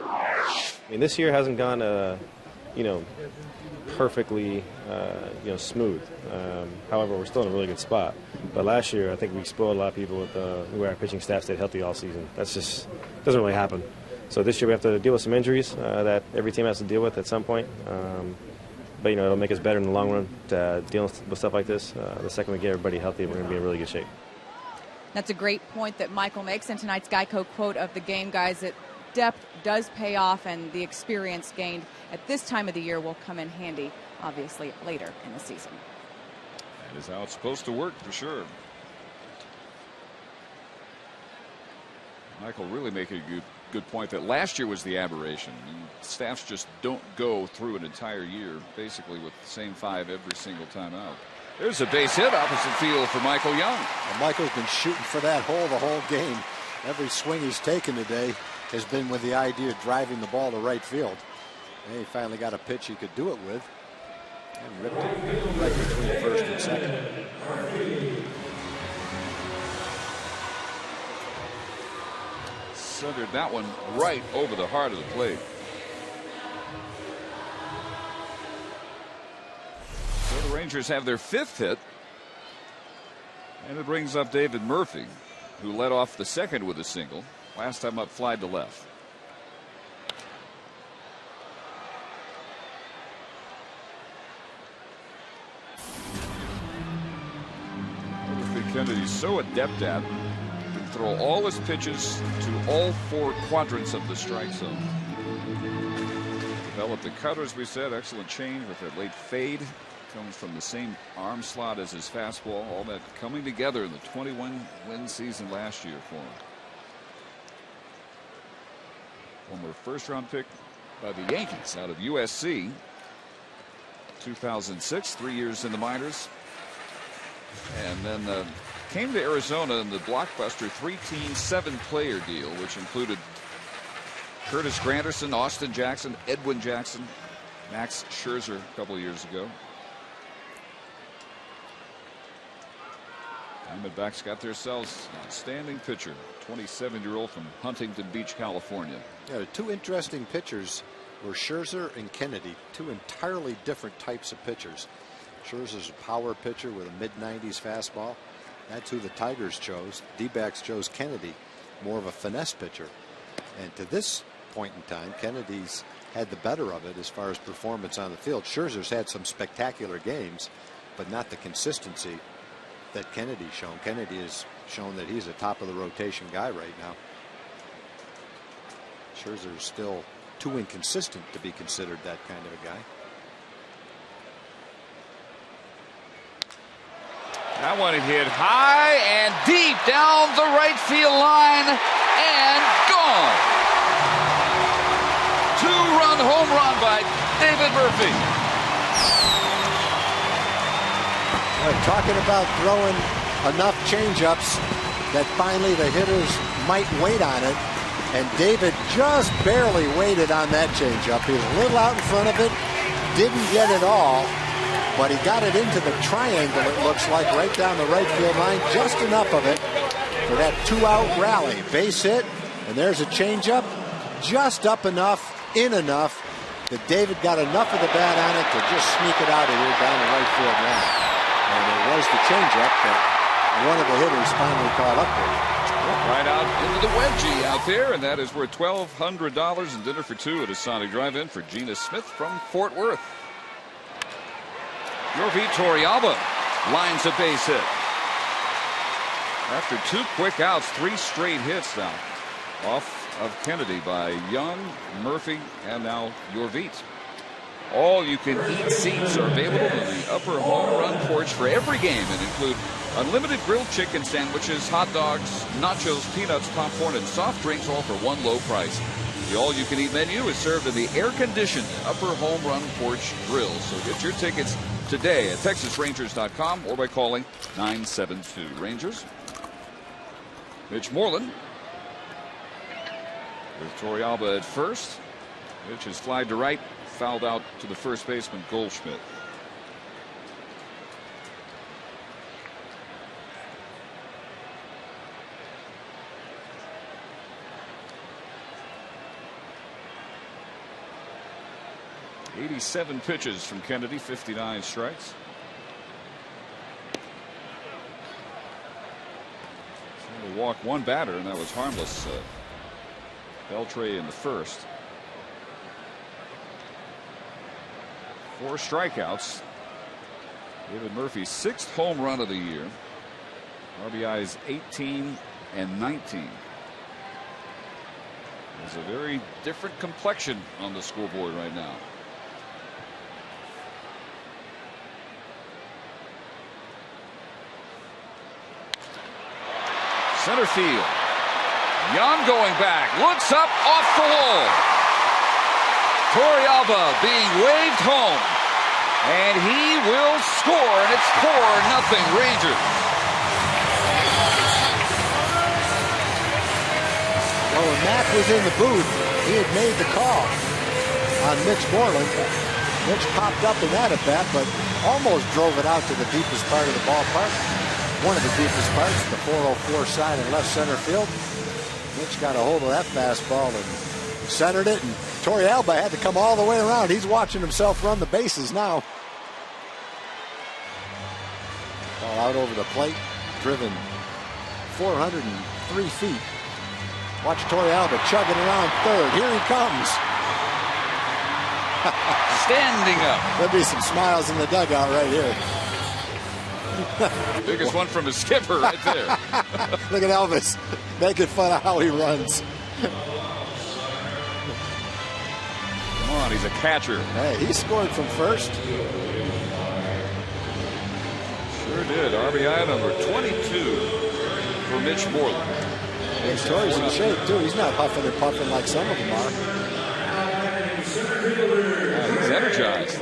K: I mean, this year hasn't gone, perfectly, smooth. However, we're still in a really good spot. But last year, I think we spoiled a lot of people with the way our pitching staff stayed healthy all season. That's just doesn't really happen. So this year we have to deal with some injuries that every team has to deal with at some point. But it'll make us better in the long run to deal with stuff like this. The second we get everybody healthy, we're going to be in really good shape.
D: That's a great point that Michael makes in tonight's Geico quote of the game, guys. That depth does pay off, and the experience gained at this time of the year will come in handy, obviously, later in the season.
C: That is how it's supposed to work, for sure. Michael really making a good point that last year was the aberration. Staffs just don't go through an entire year basically with the same 5 every single time out. There's a base hit opposite field for Michael Young.
A: Well, Michael's been shooting for that hole the whole game. Every swing he's taken today has been with the idea of driving the ball to right field. And he finally got a pitch he could do it with and ripped it right between first and second.
C: Centered that one right over the heart of the plate. So the Rangers have their 5th hit, and it brings up David Murphy, who led off the 2nd with a single. Last time up, flied to left. Murphy Kennedy's so adept at throw all his pitches to all 4 quadrants of the strike zone. Developed the cutter, as we said, excellent change with that late fade. Comes from the same arm slot as his fastball. All that coming together in the 21-win season last year for him. Former first-round pick by the Yankees out of USC. 2006, 3 years in the minors. And then came to Arizona in the blockbuster 3-team 7-player deal, which included Curtis Granderson, Austin Jackson, Edwin Jackson, Max Scherzer a couple of years ago. Diamondbacks got themselves an outstanding pitcher, 27-year-old from Huntington Beach, California.
A: Yeah, the 2 interesting pitchers were Scherzer and Kennedy, 2 entirely different types of pitchers. Scherzer's a power pitcher with a mid-90s fastball. That's who the Tigers chose. D-backs chose Kennedy, more of a finesse pitcher. And to this point in time, Kennedy's had the better of it as far as performance on the field. Scherzer's had some spectacular games, but not the consistency that Kennedy's shown. Kennedy has shown that he's a top of the rotation guy right now. Scherzer's still too inconsistent to be considered that kind of a guy.
C: That one hit high and deep down the right field line and gone. 2-run home run by David Murphy.
A: Talking about throwing enough changeups that finally the hitters might wait on it. And David just barely waited on that changeup. He was a little out in front of it, didn't get it all. But he got it into the triangle, it looks like, right down the right field line. Just enough of it for that 2-out rally. Base hit, and there's a changeup. Just up enough, in enough, that David got enough of the bat on it to just sneak it out of here down the right field line. And it was the changeup that one of the hitters finally caught up with him.
C: Right out into the wedgie out there, and that is worth $1,200 and dinner for two at a Sonic Drive-In for Gina Smith from Fort Worth. Yorvi Torrealba lines a base hit. After 2 quick outs, 3 straight hits now off of Kennedy by Young, Murphy, and now Yorvit. All you can eat seats are available in the upper home run porch for every game and include unlimited grilled chicken sandwiches, hot dogs, nachos, peanuts, popcorn, and soft drinks, all for one low price. The all-you-can-eat menu is served in the air-conditioned upper home run porch grill. So get your tickets today at TexasRangers.com or by calling 972 Rangers. Mitch Moreland with Torrealba at first. Mitch is flied to right, fouled out to the first baseman Goldschmidt. "87 pitches from Kennedy, 59 strikes. Only walked one batter, and that was harmless. Beltre in the first. 4 strikeouts. David Murphy's 6th home run of the year. RBIs 18 and 19. There's a very different complexion on the scoreboard right now. Center field. Young going back. Looks up off the wall. Torrealba being waved home. And he will score. And it's 4-0 Rangers.
A: Well, when Mac was in the booth, he had made the call on Mitch Moreland. Mitch popped up in that at bat, but almost drove it out to the deepest part of the ballpark. One of the deepest parts, the 404 side in left center field. Mitch got a hold of that fastball and centered it, and Torrealba had to come all the way around. He's watching himself run the bases now. Ball out over the plate, driven 403 feet. Watch Torrealba chugging around third. Here he comes.
C: Standing up.
A: There'll be some smiles in the dugout right here.
C: Biggest one from his skipper right there.
A: Look at Elvis making fun of how he runs.
C: Come on, he's a catcher.
A: Hey, he scored from first.
C: Sure did. RBI number 22 for Mitch Moreland.
A: Torrey's in shape, too. He's not huffing and puffing like some of them are.
C: He's energized.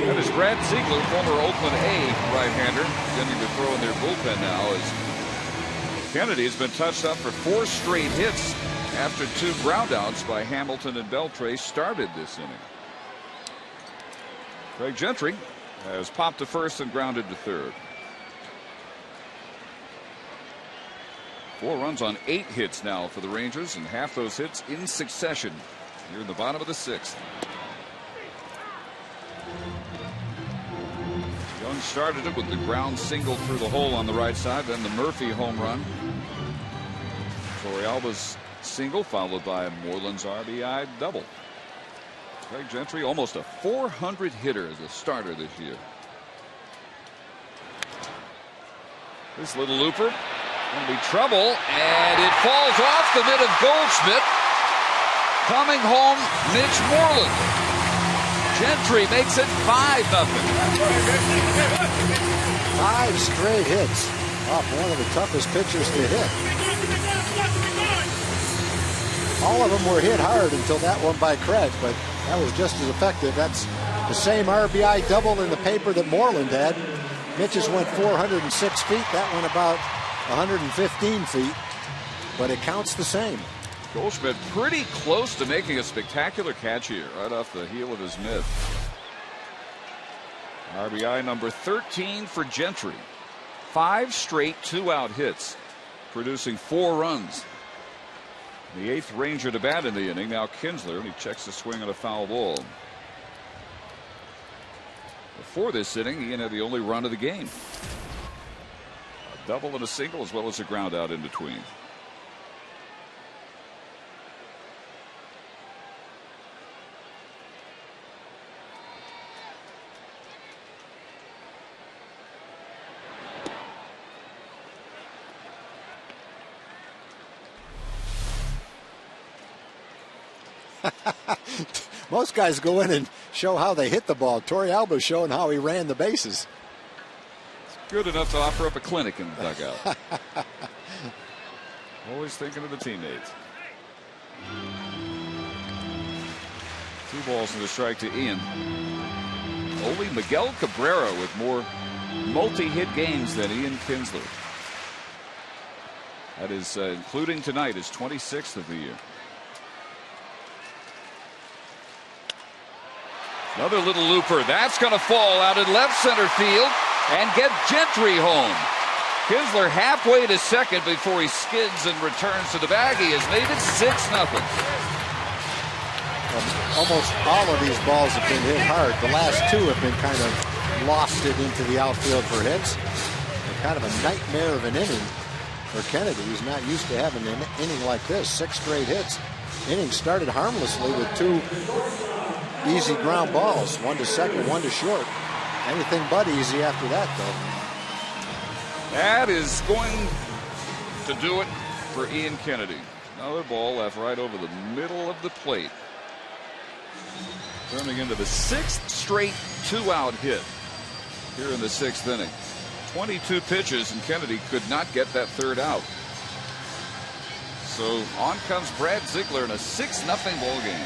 C: That is Brad Ziegler, former Oakland A right-hander, beginning to throw in their bullpen now as Kennedy has been touched up for 4 straight hits after 2 groundouts by Hamilton and Beltre started this inning. Craig Gentry has popped to first and grounded to third. 4 runs on 8 hits now for the Rangers, and half those hits in succession here in the bottom of the 6th. Young started it with the ground single through the hole on the right side, then the Murphy home run. Torrealba's single followed by Moreland's RBI double. Craig Gentry almost a 400 hitter as a starter this year. This little looper going to be trouble, and it falls off the mitt of Goldschmidt. Coming home, Mitch Moreland. Gentry makes it 5-0.
A: 5 straight hits off one of the toughest pitchers to hit. All of them were hit hard until that one by Craig, but that was just as effective. That's the same RBI double in the paper that Moreland had. Mitch's went 406 feet. That went about 115 feet, but it counts the same.
C: Goldschmidt pretty close to making a spectacular catch here, right off the heel of his mitt. RBI number 13 for Gentry. 5 straight 2-out hits, producing 4 runs. The 8th Ranger to bat in the inning. Now Kinsler, and he checks the swing on a foul ball. Before this inning, Ian had the only run of the game. A double and a single, as well as a ground out in between.
A: Most guys go in and show how they hit the ball. Torrey Alba's showing how he ran the bases.
C: It's good enough to offer up a clinic in the dugout. Always thinking of the teammates. 2 balls and a strike to Ian. Only Miguel Cabrera with more multi-hit games than Ian Kinsler. That is including tonight, his 26th of the year. Another little looper. That's going to fall out in left center field and get Gentry home. Kinsler halfway to second before he skids and returns to the bag. He has made it 6-0.
A: Almost all of these balls have been hit hard. The last 2 have been kind of lofted into the outfield for hits. They're kind of a nightmare of an inning for Kennedy. He's not used to having an inning like this. 6 straight hits. Inning started harmlessly with 2 easy ground balls, 1 to second, 1 to short. Anything but easy after that, though.
C: That is going to do it for Ian Kennedy. Another ball left right over the middle of the plate. Turning into the 6th straight 2-out hit here in the 6th inning. 22 pitches, and Kennedy could not get that 3rd out. So on comes Brad Ziegler in a 6-0 ball game.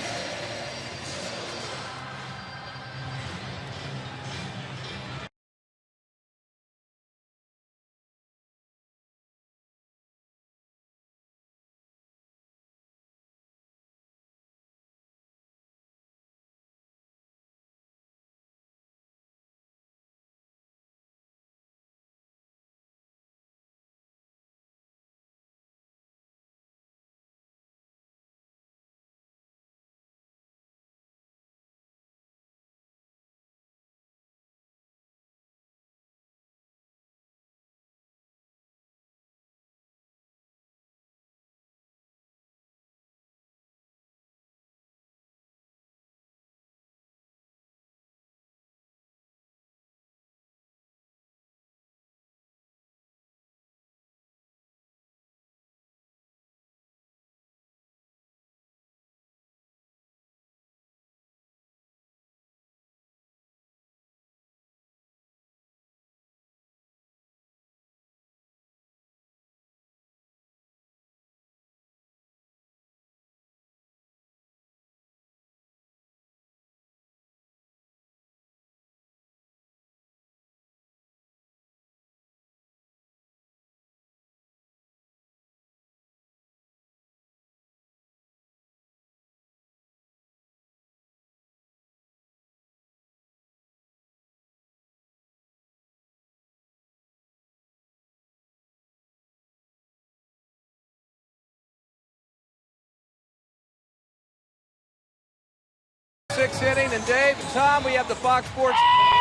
F: Sixth inning, and Dave and Tom, we have the Fox Sports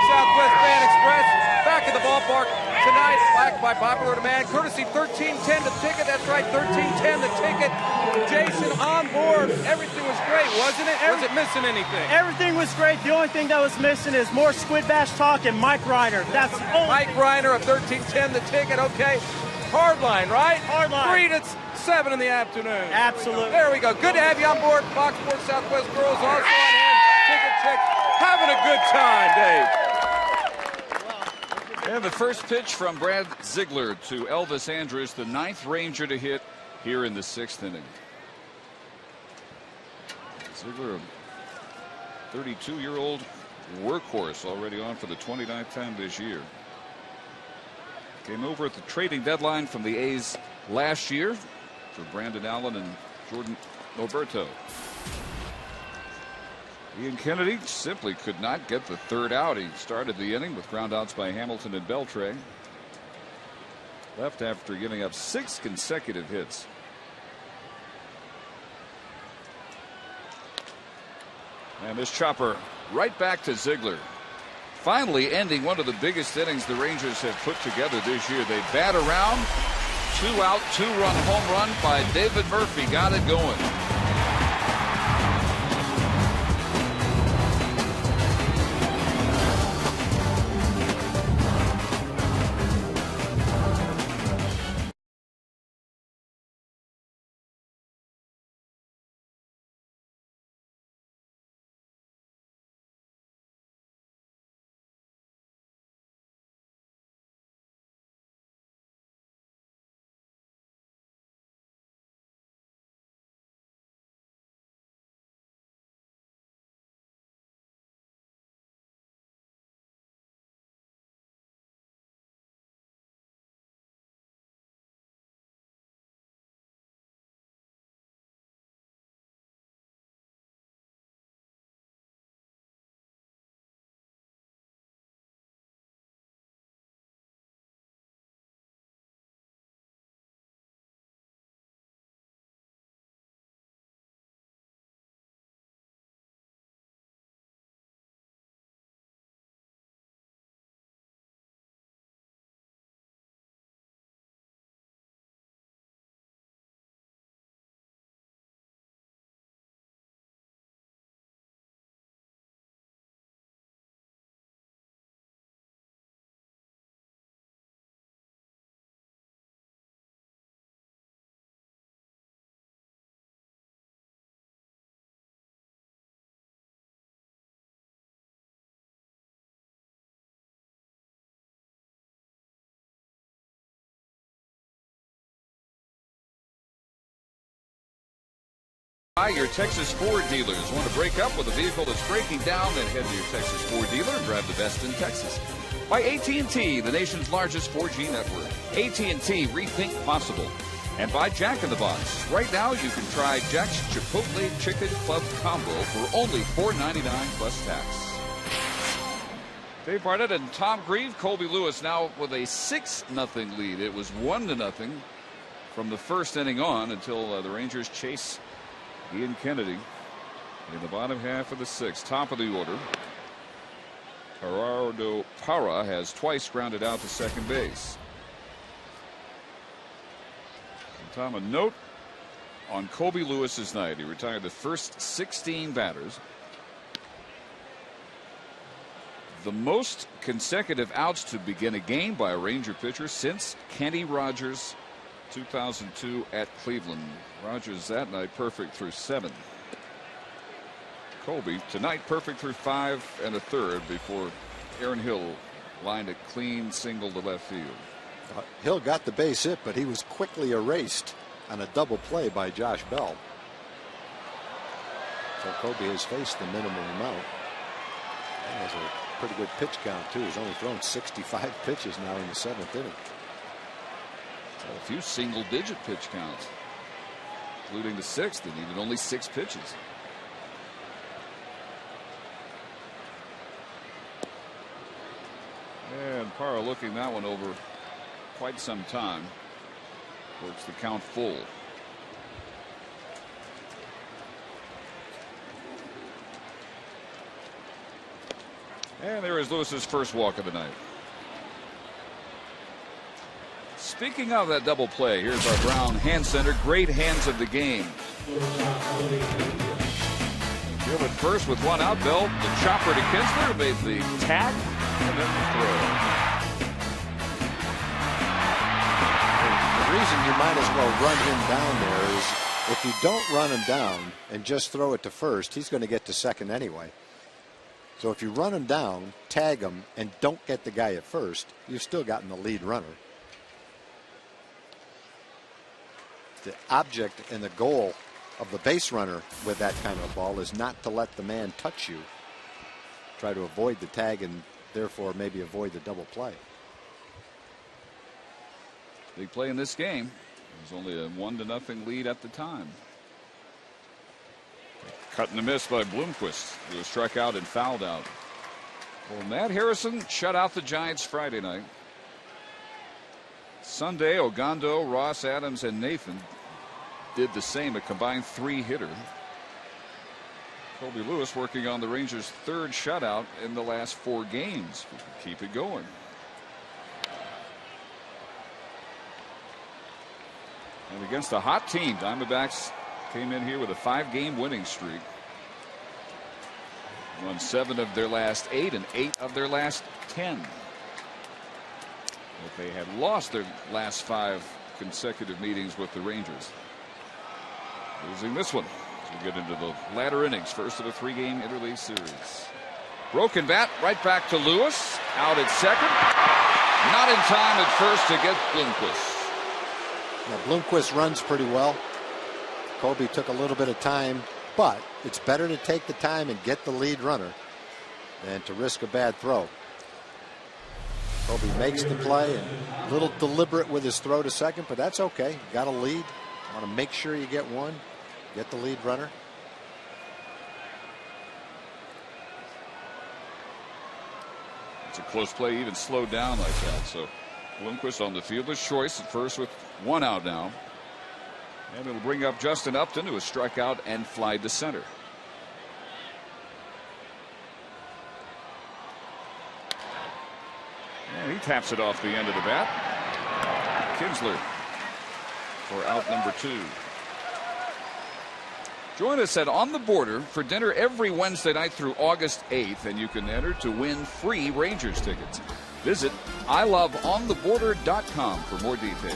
F: Southwest Fan Express back at the ballpark tonight, back by popular demand, courtesy 1310 The Ticket. That's right, 1310 The Ticket. Jason on board. Everything was great, wasn't it? Was it missing anything?
J: Everything was great. The only thing that was missing is more Squid Bash talk and Mike Reiner. That's the only
F: Mike Reiner of 1310 The Ticket. Okay, Hardline, right?
J: Hardline.
F: 3 to 7 in the afternoon.
J: Absolutely.
F: There we go. Good to have you on board. Fox Sports Southwest girls also on hand. Ticket check. Having a good time, Dave.
C: And the first pitch from Brad Ziegler to Elvis Andrus, the 9th Ranger to hit here in the 6th inning. Ziegler, a 32-year-old workhorse, already on for the 29th time this year. Came over at the trading deadline from the A's last year for Brandon Allen and Jordan Roberto. Ian Kennedy simply could not get the 3rd out. He started the inning with groundouts by Hamilton and Beltre. Left after giving up 6 consecutive hits. And this chopper right back to Ziegler. finally ending one of the biggest innings the Rangers have put together this year. They bat around, 2-out, 2-run home run by David Murphy. Got it going. Your Texas Ford dealers. Want to break up with a vehicle that's breaking down? Then head to your Texas Ford dealer and grab the best in Texas. By AT&T, the nation's largest 4G network. AT&T, rethink possible. And by Jack in the Box. Right now, you can try Jack's Chipotle Chicken Club Combo for only $4.99 plus tax. Dave Barnett and Tom Grieve. Colby Lewis now with a 6-0 lead. It was 1-0 from the first inning on until the Rangers chase Ian Kennedy in the bottom half of the 6th. Top of the order, Gerardo Parra has twice grounded out to second base. And Tom, a note on Colby Lewis's night. He retired the first 16 batters. The most consecutive outs to begin a game by a Ranger pitcher since Kenny Rogers 2002 at Cleveland. Rogers that night perfect through 7. Colby tonight perfect through 5 1/3 before Aaron Hill lined a clean single to left field.
A: Hill got the base hit, but he was quickly erased on a double play by Josh Bell. So Colby has faced the minimum amount. He has a pretty good pitch count too. He's only thrown 65 pitches now in the 7th inning.
C: A few single-digit pitch counts, including the 6th. They needed only 6 pitches. And Parra looking that one over quite some time. Works the count full. And there is Lewis's first walk of the night. Speaking of that double play, here's our Brown hand center. Great hands of the game. Gilbert first with 1 out. Bell, the chopper to Kinsler, made the tag and then the throw.
A: The reason you might as well run him down there is if you don't run him down and just throw it to first, he's going to get to second anyway. So if you run him down, tag him, and don't get the guy at first, you've still gotten the lead runner. The object and the goal of the base runner with that kind of a ball is not to let the man touch you. Try to avoid the tag and therefore maybe avoid the double play.
C: Big play in this game. It was only a 1-0 lead at the time. Cut and a miss by Bloomquist, who was struck out and fouled out. Well, Matt Harrison shut out the Giants Friday night. Sunday, Ogando, Ross Adams, and Nathan did the same, a combined 3-hitter. Colby Lewis working on the Rangers' third shutout in the last 4 games. We can keep it going. And against a hot team, Diamondbacks came in here with a 5-game winning streak. Won 7 of their last 8 and 8 of their last 10. But they had lost their last 5 consecutive meetings with the Rangers. Losing this one as we get into the latter innings, first of a 3-game interleague series. Broken bat, right back to Lewis. Out at second. Not in time at first to get Bloomquist.
A: Now, Bloomquist runs pretty well. Colby took a little bit of time, but it's better to take the time and get the lead runner than to risk a bad throw. Colby makes the play and a little deliberate with his throw to second, but that's okay. You got a lead. You want to make sure you get one. Get the lead runner.
C: It's a close play, even slowed down like that. So Bloomquist on the fielder's choice at first with 1 out now. And it'll bring up Justin Upton, who was struck out and fly to center. And he taps it off the end of the bat. Kinsler for out number 2. Join us at On the Border for dinner every Wednesday night through August 8th, and you can enter to win free Rangers tickets. Visit iloveontheborder.com for more details.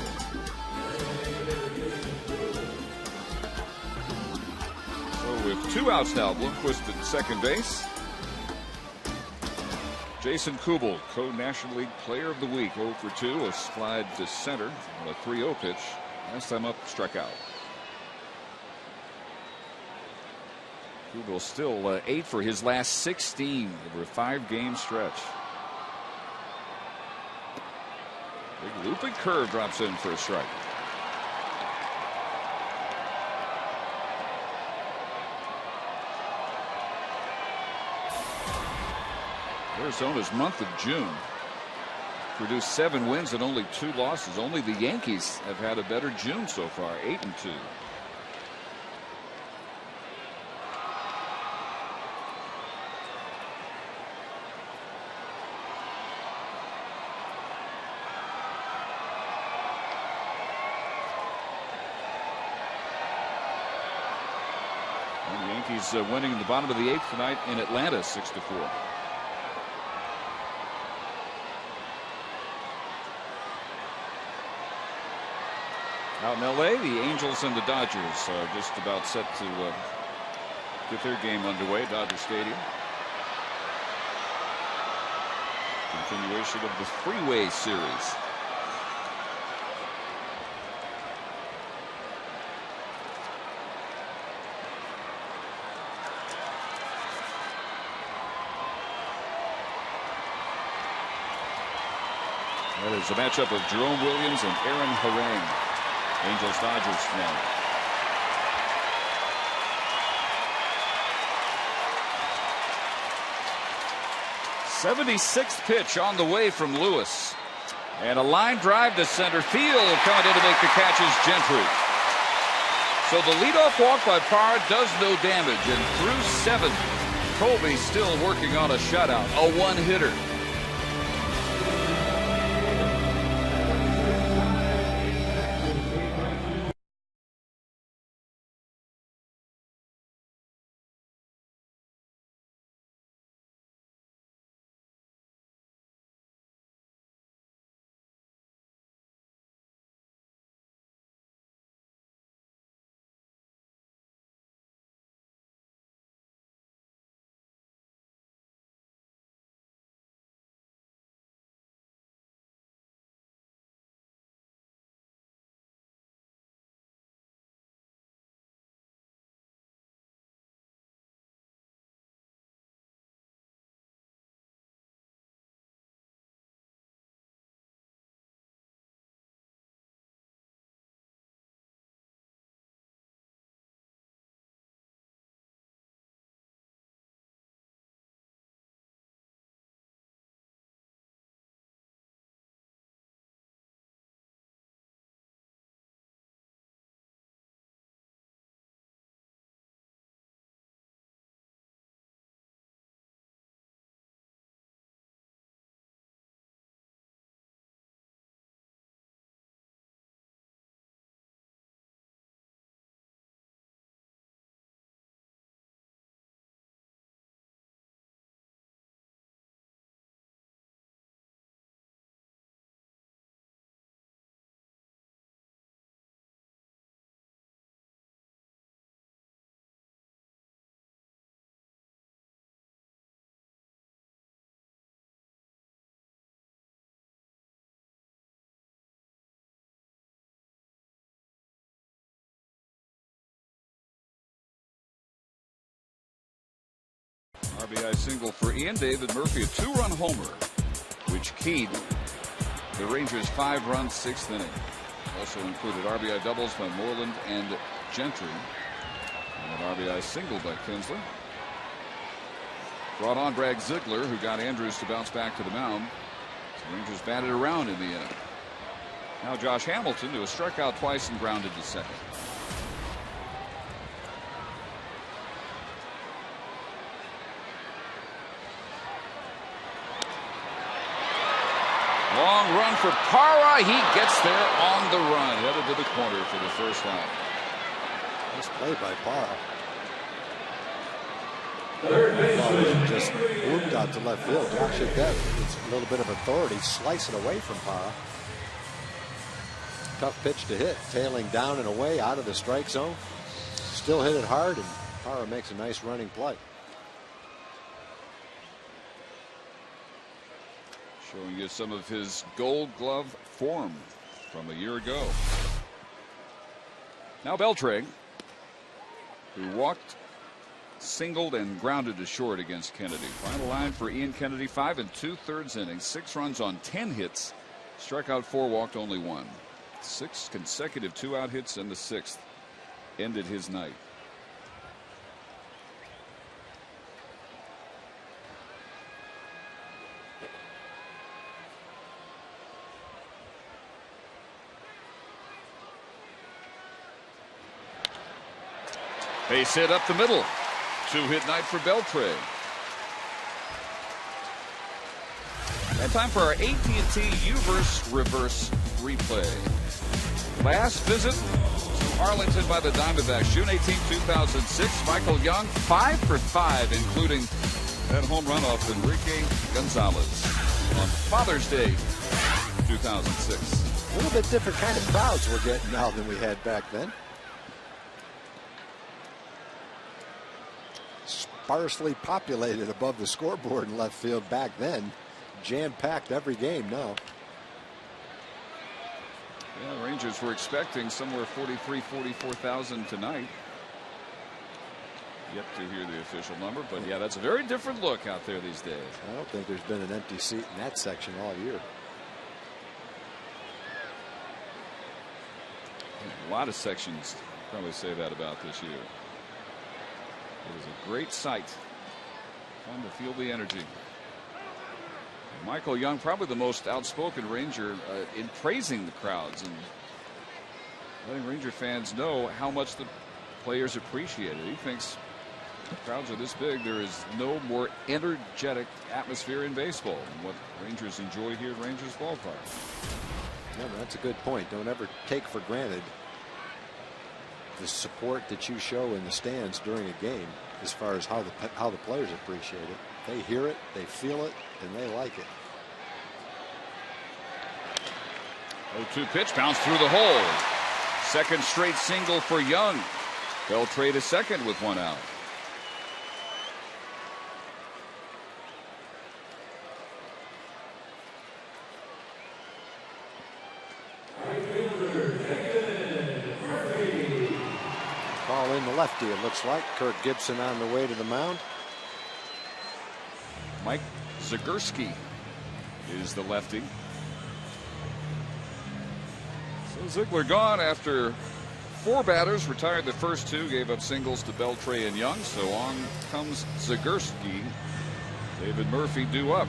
C: So with 2 outs now, Bloomquist at second base. Jason Kubel, co-National League Player of the Week, 0 for 2, a slide to center on a 3-0 pitch. Last time up, struck out. Kubel still 8 for his last 16 over a 5-game stretch. Big looping curve drops in for a strike. Arizona's month of June produced 7 wins and only 2 losses. Only the Yankees have had a better June so far, 8-2. And the Yankees winning in the bottom of the 8th tonight in Atlanta, 6-4. Out in LA, the Angels and the Dodgers are just about set to get their game underway at Dodger Stadium. Continuation of the Freeway Series. That is a matchup of Jerome Williams and Aaron Harang. Angels Dodgers tonight. '76th pitch on the way from Lewis, and a line drive to center field. Coming in to make the catch is Gentry. So the leadoff walk by Parr does no damage, and through 7, Colby still working on a shutout, a 1-hitter. RBI single for Ian. David Murphy, a 2-run homer, which keyed the Rangers' 5-run 6th inning. Also included RBI doubles by Moreland and Gentry. And an RBI single by Kinsler. Brought on Greg Ziegler, who got Andrews to bounce back to the mound. The Rangers batted around in the inning. Now Josh Hamilton, who has struck out twice and grounded to second. Long run for Parra. He gets there on the run, headed to the corner for the first out.
A: Nice play by Parra. Just whooped out to left field. Josh hit that. It's a little bit of authority, slicing away from Parra. Tough pitch to hit, tailing down and away out of the strike zone. Still hit it hard, and Parra makes a nice running play.
C: Showing you some of his Gold Glove form from a year ago. Now Beltre, who walked, singled, and grounded to short against Kennedy. Final line for Ian Kennedy: 5 2/3 innings, 6 runs on 10 hits, struck out 4, walked only 1. 6 consecutive 2-out hits, and the 6th ended his night. Base hit up the middle. 2-hit night for Beltre. And time for our AT&T U-verse reverse replay. Last visit to Arlington by the Diamondbacks, June 18, 2006. Michael Young, 5 for 5, including that home run off Enrique Gonzalez on Father's Day, 2006.
A: A little bit different kind of crowds we're getting now than we had back then. Sparsely populated above the scoreboard in left field back then. Jam-packed every game now.
C: Yeah, the Rangers were expecting somewhere 44,000 tonight. Yet to hear the official number, but yeah, that's a very different look out there these days.
A: I don't think there's been an empty seat in that section all year.
C: A lot of sections probably say that about this year. It was a great sight. Fun to feel the energy. Michael Young, probably the most outspoken Ranger in praising the crowds and letting Ranger fans know how much the players appreciate it. He thinks the crowds are this big, there is no more energetic atmosphere in baseball than what Rangers enjoy here at Rangers Ballpark.
A: Yeah, that's a good point. Don't ever take for granted the support that you show in the stands during a game, as far as how the players appreciate it. They hear it, they feel it, and they like it.
C: 0-2 pitch, bounced through the hole. Second straight single for Young. Beltre to second with 1 out.
A: In the lefty, it looks like. Kirk Gibson on the way to the mound.
C: Mike Zagurski is the lefty. So Ziegler gone after 4 batters, retired the first 2, gave up singles to Beltre and Young. So on comes Zagurski. David Murphy due up.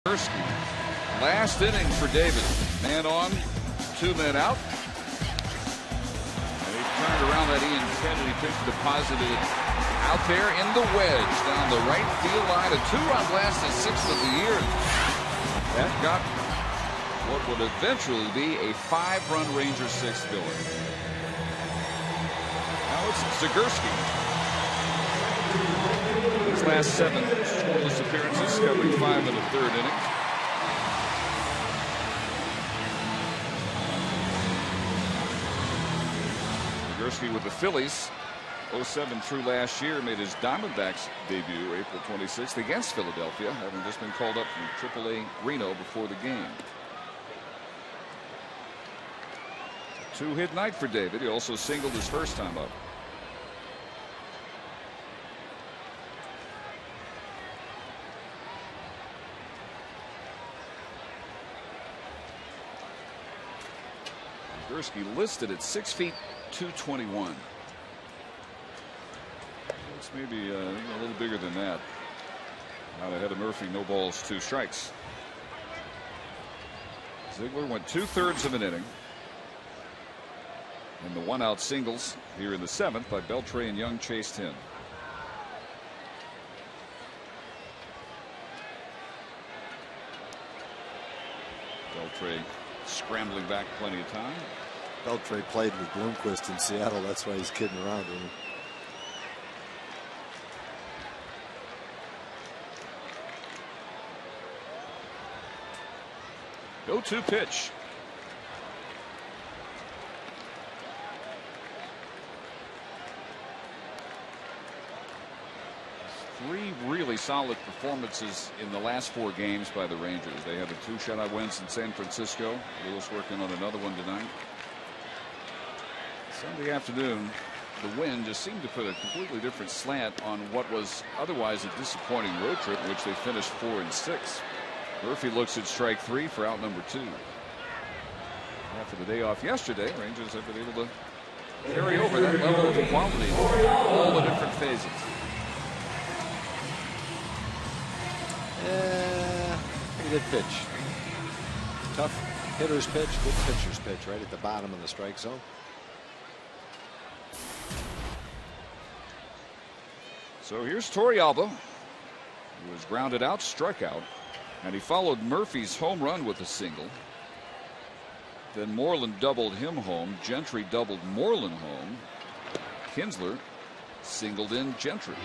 C: Zagorski. Last inning for David. Man on, 2 men out. And he turned around that Ian Kennedy pitch, deposited it out there in the wedge down the right field line. A 2-run blast, his 6th of the year. That got what would eventually be a 5-run Rangers 6th going. Now it's Zagorski. His last 7 scoreless appearances, covering 5 in the 3rd inning. Zagorski with the Phillies, 07 through last year, made his Diamondbacks debut April 26th against Philadelphia, having just been called up from AAA Reno before the game. 2-hit night for David. He also singled his first time up. Zagorski listed at 6 feet 221. Looks maybe a little bigger than that. Out ahead of Murphy, no balls, 2 strikes. Ziegler went 2/3 of an inning. And the 1-out singles here in the 7th by Beltre and Young chased him. Beltre scrambling back plenty of time.
L: Beltre played with Bloomquist in Seattle. That's why he's kidding around with him.
C: 0-2 pitch. Three really solid performances in the last 4 games by the Rangers. They had the 2 shutout wins in San Francisco. Lewis working on another one tonight. Sunday afternoon, the wind just seemed to put a completely different slant on what was otherwise a disappointing road trip in which they finished 4-6. Murphy looks at strike 3 for out number 2. After the day off yesterday, Rangers have been able to carry over that level of quality in all the different phases.
L: Pretty good pitch. Tough hitter's pitch, good pitcher's pitch, right at the bottom of the strike zone.
C: So here's Torrealba, who was grounded out, struck out, and he followed Murphy's home run with a single. Then Moreland doubled him home. Gentry doubled Moreland home. Kinsler singled in Gentry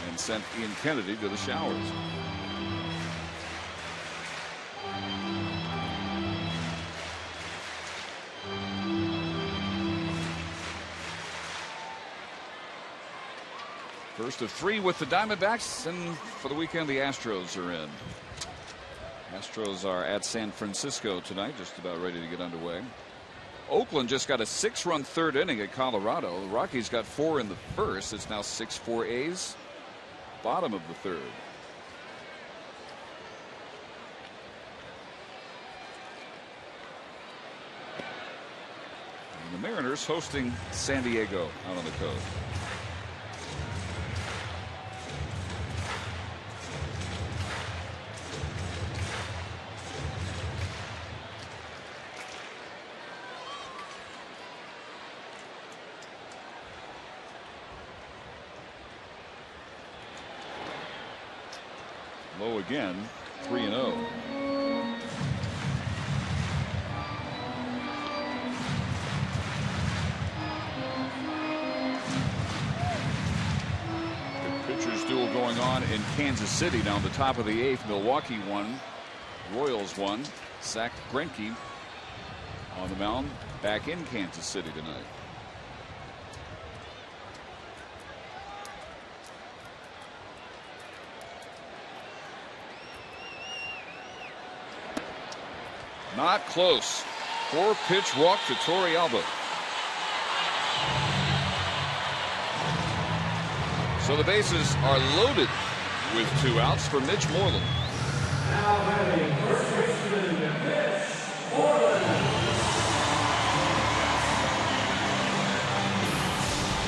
C: and sent Ian Kennedy to the showers. First of 3 with the Diamondbacks, and for the weekend the Astros are in. Astros are at San Francisco tonight, just about ready to get underway. Oakland just got a 6-run 3rd inning at Colorado. The Rockies got 4 in the 1st. It's now 6-4 A's. Bottom of the 3rd. And the Mariners hosting San Diego out on the coast. Low again, 3-0. The pitchers duel going on in Kansas City now. The top of the 8th. Milwaukee won. Royals won. Zach Greinke on the mound back in Kansas City tonight. Not close. 4-pitch walk to Torrealba. So the bases are loaded with 2 outs for Mitch Moreland.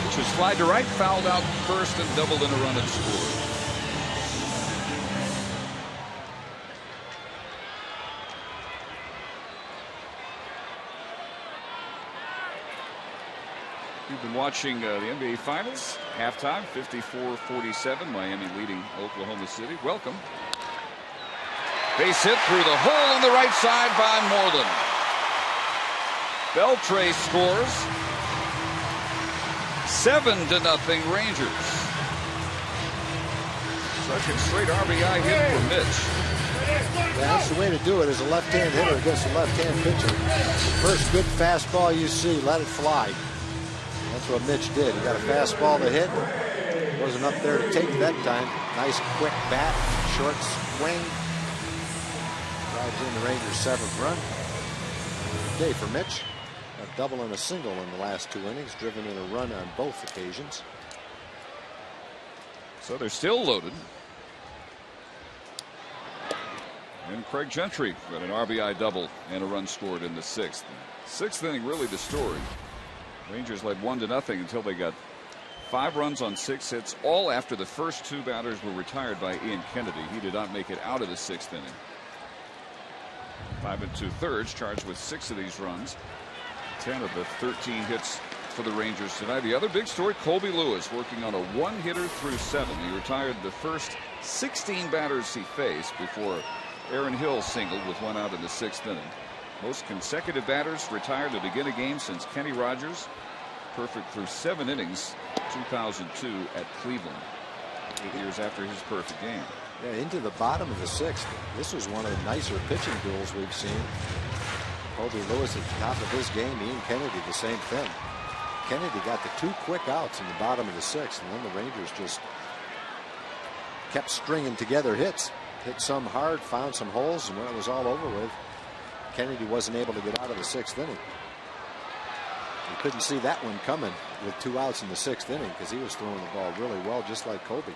C: Pitches fly to right, fouled out first, and doubled in a run and scored. You've been watching the NBA Finals. Halftime, 54-47. Miami leading Oklahoma City. Welcome. Base hit through the hole on the right side by Moreland. Beltre scores. 7-0 Rangers. Second straight RBI hit for Mitch.
A: Yeah, that's the way to do it as a left-hand hitter against a left-hand pitcher. First good fastball you see, let it fly. That's what Mitch did. He got a fastball to hit. Wasn't up there to take that time. Nice quick bat, short swing. Drives in the Rangers' 7th run. Good day for Mitch. A double and a single in the last 2 innings, driven in a run on both occasions.
C: So they're still loaded. And Craig Gentry got an RBI double and a run scored in the 6th. 6th inning, really the story. Rangers led 1-0 until they got 5 runs on 6 hits, all after the first 2 batters were retired by Ian Kennedy. He did not make it out of the 6th inning. 5 2/3, charged with 6 of these runs. 10 of the 13 hits for the Rangers tonight. The other big story, Colby Lewis working on a 1-hitter through 7. He retired the first 16 batters he faced before Aaron Hill singled with 1 out in the 6th inning. Most consecutive batters retired to begin a game since Kenny Rogers. Perfect through 7 innings, 2002 at Cleveland. 8 years after his perfect game.
A: Yeah, into the bottom of the 6th. This was one of the nicer pitching duels we've seen. Colby Lewis at the top of his game. Ian Kennedy the same thing. Kennedy got the 2 quick outs in the bottom of the 6th, and then the Rangers just kept stringing together hits. Hit some hard, found some holes, and when it was all over with, Kennedy wasn't able to get out of the 6th inning. You couldn't see that one coming with 2 outs in the 6th inning because he was throwing the ball really well, just like Colby.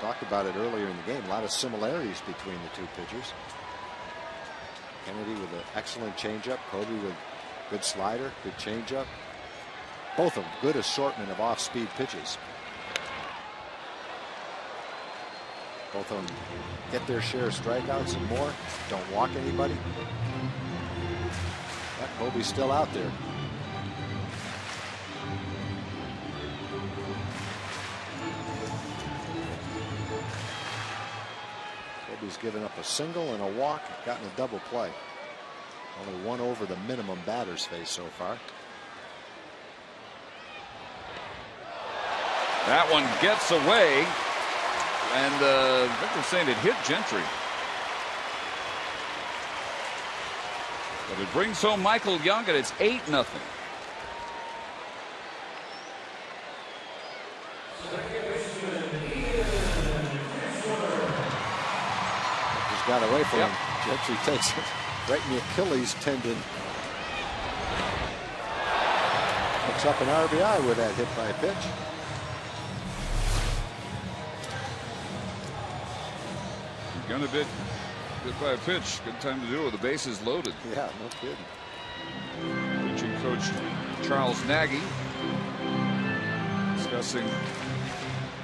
A: Talked about it earlier in the game. A lot of similarities between the 2 pitchers. Kennedy with an excellent changeup. Colby with good slider, good changeup. Both of them good assortment of off-speed pitches. Both of them get their share of strikeouts and more. Don't walk anybody. But Colby's still out there. Colby's given up a single and a walk, gotten a double play. Only 1 over the minimum batters faced so far.
C: That one gets away. And Victor's saying it hit Gentry. But it brings home Michael Young, and it's 8-0.
A: He's got away from him. Gentry takes it right in the Achilles tendon. Picks up an RBI with that hit by a pitch.
C: Gun a bit hit by a pitch. Good time to do it with the bases loaded.
A: Yeah, no kidding.
C: Pitching coach Charles Nagy discussing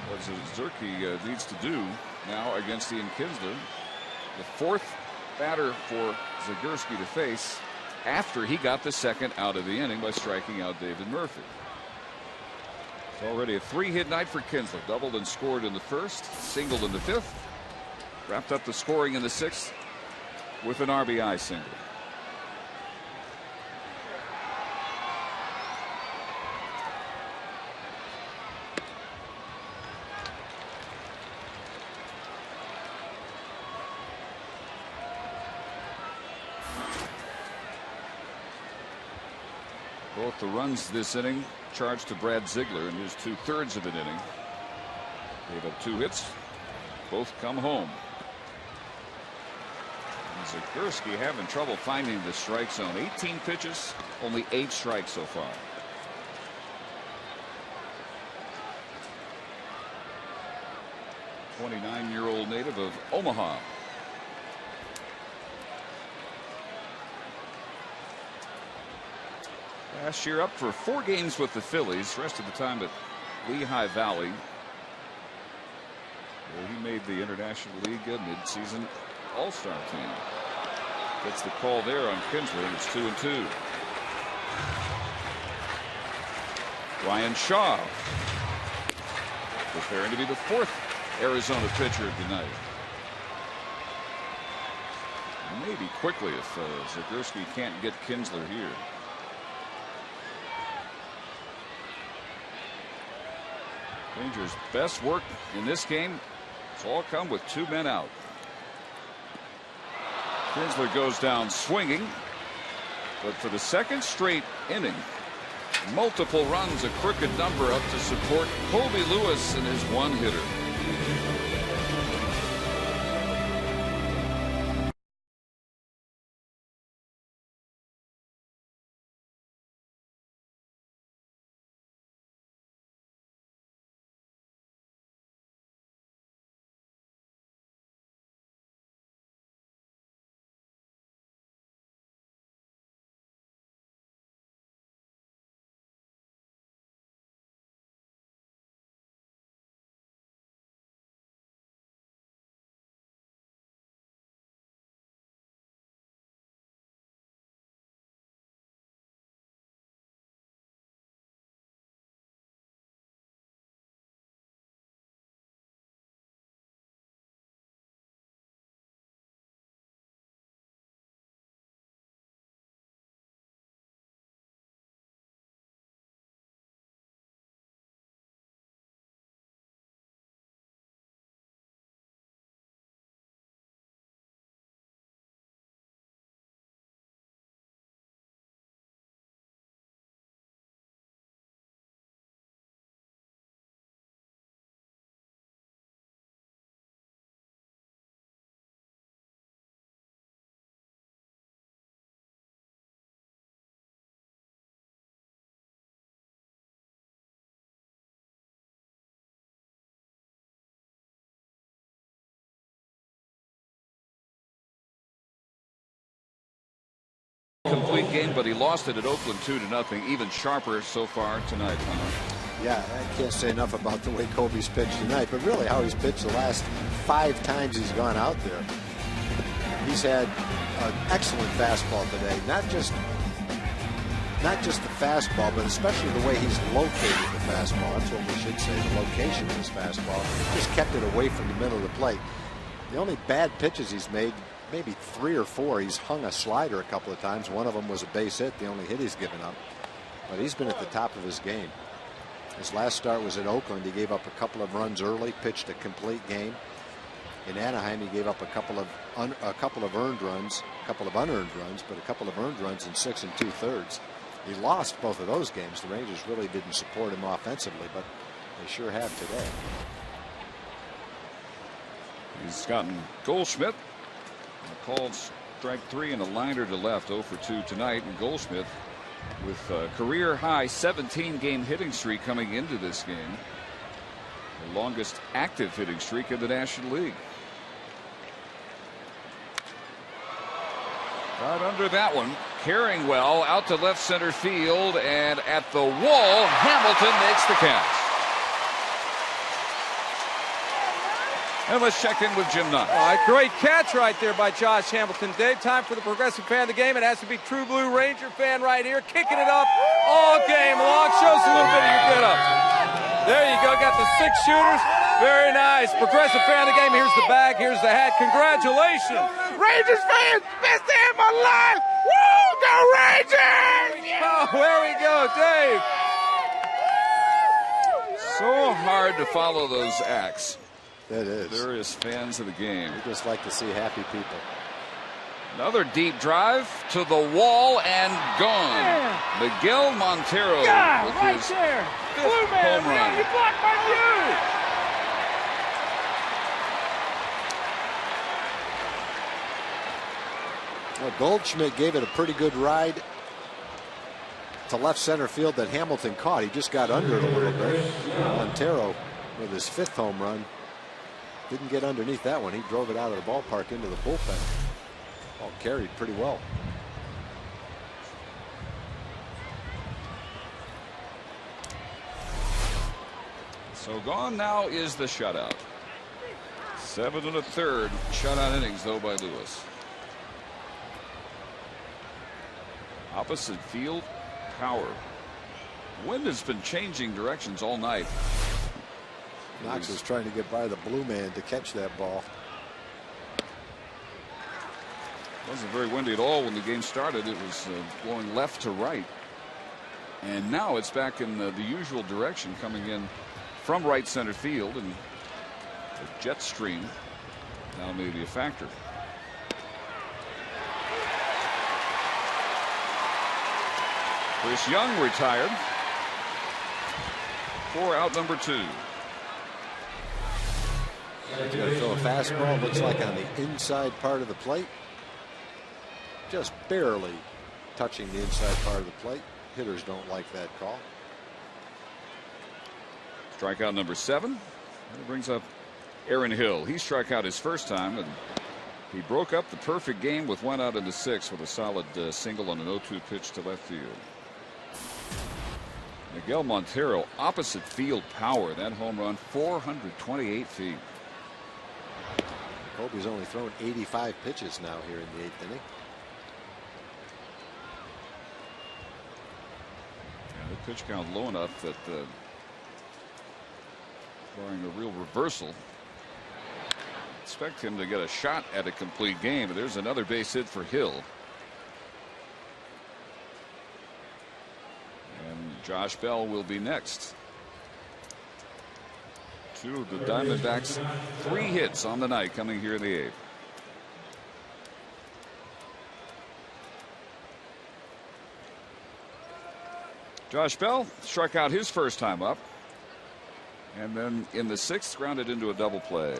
C: what Zerke needs to do now against Ian Kinsler. The 4th batter for Zagurski to face after he got the 2nd out of the inning by striking out David Murphy. It's already a 3-hit night for Kinsler. Doubled and scored in the 1st, singled in the 5th. Wrapped up the scoring in the 6th with an RBI single. Both the runs this inning charged to Brad Ziegler in his 2/3 of an inning. Gave up 2 hits. Both come home. Zagurski having trouble finding the strike zone. 18 pitches, only 8 strikes so far. The 29-year-old native of Omaha. Last year up for 4 games with the Phillies, rest of the time at Lehigh Valley, where he made the International League mid-season All-Star team. Gets the call there on Kinsler, and it's 2-2. Ryan Shaw, preparing to be the 4th Arizona pitcher of the night. Maybe quickly if Zagorski can't get Kinsler here. Rangers' best work in this game has all come with 2 men out. Kinsler goes down swinging, but for the 2nd straight inning, multiple runs, a crooked number up to support Colby Lewis and his 1-hitter. Complete game, but he lost it at Oakland 2-0. Even sharper so far tonight.
A: Yeah, I can't say enough about the way Kobe's pitched tonight, but really how he's pitched the last 5 times he's gone out there. He's had an excellent fastball today. Not just the fastball, but especially the way he's located the fastball. That's what we should say, the location of his fastball. Just kept it away from the middle of the plate. The only bad pitches he's made, maybe 3 or 4. He's hung a slider a couple of times. One of them was a base hit, the only hit he's given up. But he's been at the top of his game. His last start was at Oakland. He gave up a couple of runs early, pitched a complete game. In Anaheim, he gave up a couple of earned runs, a couple of unearned runs, but a couple of earned runs in 6 2/3. He lost both of those games. The Rangers really didn't support him offensively, but they sure have today.
C: He's gotten Goldschmidt. Called strike 3 and a liner to left, 0 for 2 tonight. And Goldschmidt with a career high 17-game hitting streak coming into this game. The longest active hitting streak in the National League. Right under that one. Carrying well out to left center field, and at the wall, Hamilton makes the catch. And let's check in with Jim Knox.
F: All right, great catch right there by Josh Hamilton. Dave, time for the Progressive fan of the game. It has to be True Blue Ranger fan right here, kicking it up all game long. Show us a little bit of your get up. There you go, got the 6 shooters. Very nice. Progressive fan of the game. Here's the bag, here's the hat. Congratulations.
B: Rangers fans, best day of my life. Woo, go Rangers!
F: Oh, there we go, Dave.
C: So hard to follow those acts.
A: It is.
C: Various fans of the game.
A: We just like to see happy people.
C: Another deep drive to the wall and gone.
B: Yeah.
C: Miguel Montero with
B: right
C: his
B: there.
C: 5th
B: Blue man,
C: home run.
B: you blocked my view.
A: Well, Goldschmidt gave it a pretty good ride to left center field that Hamilton caught. He just got under it a little bit. Montero with his 5th home run didn't get underneath that one. He drove it out of the ballpark into the bullpen. Ball carried pretty well.
C: So gone now is the shutout. 7 1/3 shutout innings though by Lewis. Opposite field power. Wind has been changing directions all night.
L: Knox was trying to get by the blue man to catch that ball.
C: Wasn't very windy at all when the game started. It was blowing left to right. And now it's back in the usual direction, coming in from right center field, and the jet stream now may be a factor. Chris Young retired for out number 2.
L: He's going to throw a fastball. Looks like on the inside part of the plate. Just barely touching the inside part of the plate. Hitters don't like that call.
C: Strikeout number 7. That brings up Aaron Hill. He struck out his first time, and he broke up the perfect game with 1 out in the 6th with a solid single on an 0-2 pitch to left field. Miguel Montero, opposite field power. That home run, 428 feet.
L: Kobe's only thrown 85 pitches now here in the 8th inning.
C: Yeah, the pitch count low enough that barring a real reversal, expect him to get a shot at a complete game. But there's another base hit for Hill. And Josh Bell will be next. 2 of the Diamondbacks' 3 hits on the night coming here in the 8th. Josh Bell struck out his first time up, and then in the 6th grounded into a double play.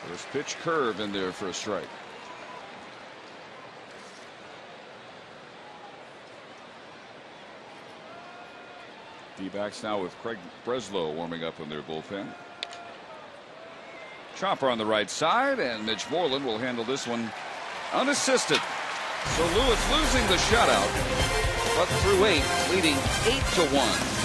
C: First pitch curve in there for a strike. D-backs now with Craig Breslow warming up in their bullpen. Chopper on the right side, and Mitch Moreland will handle this one unassisted. So Lewis losing the shutout, but through 8, leading 8-1.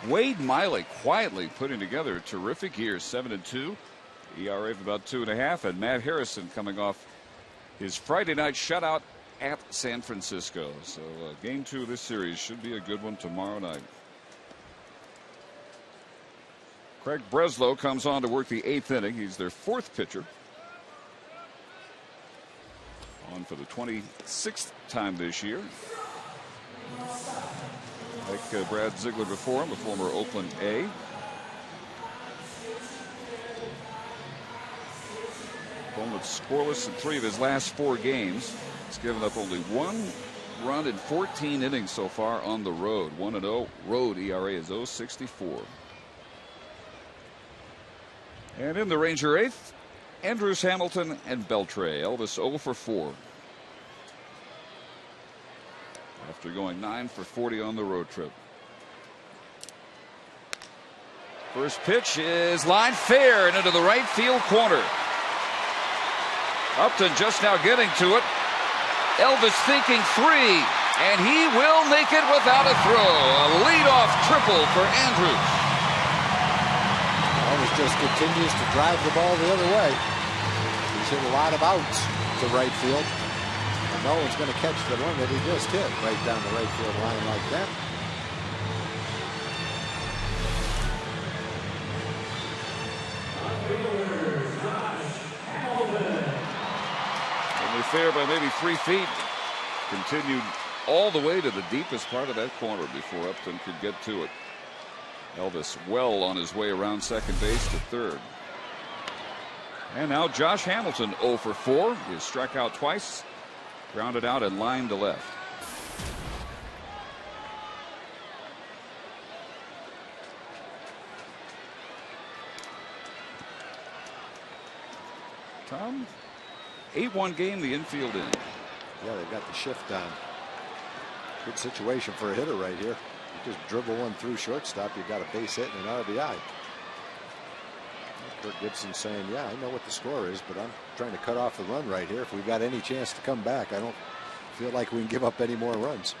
C: Wade Miley quietly putting together a terrific year, 7-2, ERA of about 2.5, and Matt Harrison coming off his Friday night shutout at San Francisco. So game 2 of this series should be a good one tomorrow night. Craig Breslow comes on to work the 8th inning. He's their 4th pitcher. On for the 26th time this year. Like Brad Ziegler before him, a former Oakland A. Bowman scoreless in 3 of his last 4 games. He's given up only 1 run in 14 innings so far on the road. 1-0. Road ERA is 0.64. And in the Ranger 8th, Andrews, Hamilton, and Beltre. Elvis 0 for 4. After going 9 for 40 on the road trip. First pitch is line fair and into the right field corner. Upton just now getting to it. Elvis thinking 3, and he will make it without a throw. A leadoff triple for Andrews.
A: Elvis just continues to drive the ball the other way. He's hit a lot of outs to right field. And no one's going to catch the one that he just hit right down the right field line like that.
C: Only fair by maybe 3 feet. Continued all the way to the deepest part of that corner before Upton could get to it. Elvis well on his way around second base to third. And now Josh Hamilton 0 for 4. He has struck out twice, grounded out and lined to left. Tom, 8-1 game, the infield in.
A: Yeah, they've got the shift on. Good situation for a hitter right here. You just dribble one through shortstop, you got a base hit and an RBI. Kirk Gibson saying, yeah, I know what the score is, but I'm trying to cut off the run right here. If we've got any chance to come back, I don't feel like we can give up any more runs.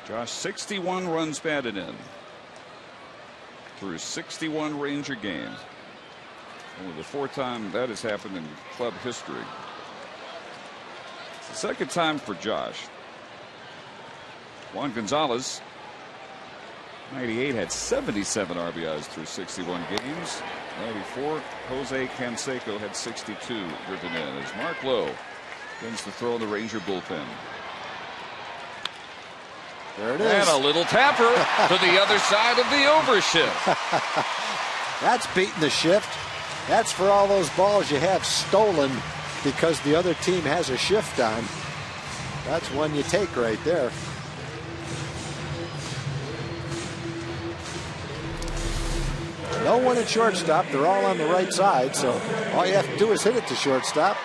C: Josh, 61 runs batted in through 61 Ranger games. Only the 4th time that has happened in club history. It's the 2nd time for Josh. Juan Gonzalez, 98, had 77 RBIs through 61 games. 94, Jose Canseco had 62 driven in as Mark Lowe begins to throw in the Ranger bullpen.
A: There it is.
C: And a little tapper to the other side of the overshift.
A: That's beating the shift. That's for all those balls you have stolen because the other team has a shift on. That's one you take right there. No one at shortstop. They're all on the right side, so all you have to do is hit it to shortstop,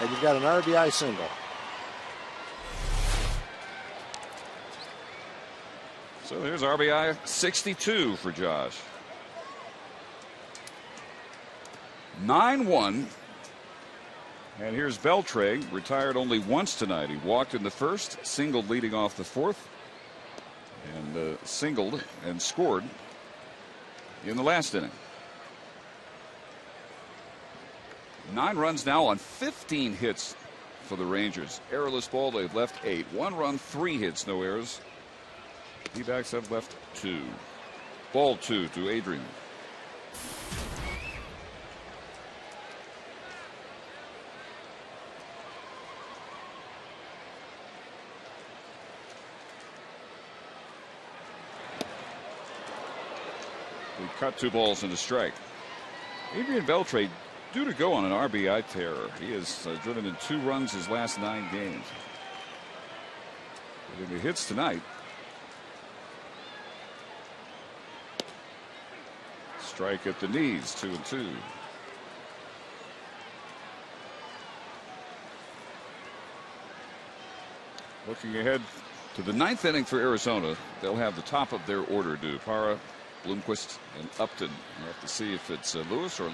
A: and you've got an RBI single.
C: So there's RBI 62 for Josh. 9-1. And here's Beltre, retired only once tonight. He walked in the first, singled leading off the 4th, and singled and scored in the last inning. 9 runs now on 15 hits for the Rangers. Errorless ball, they've left 8. 1 run, 3 hits, no errors. D-backs have left 2. Ball 2 to Adrian. We cut 2 balls and a strike. Adrian Beltre due to go on an RBI tear. He has driven in 2 runs his last 9 games. But if he hits tonight, strike at the knees, 2-2. Looking ahead to the 9th inning for Arizona, they'll have the top of their order due. Parra, Bloomquist, and Upton. We'll have to see if it's Lewis or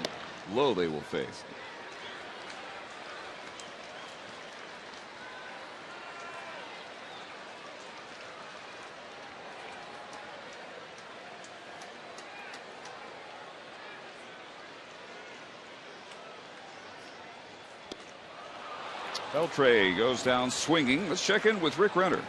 C: Lowe they will face. Beltre goes down swinging. Let's check in with Rick Renner.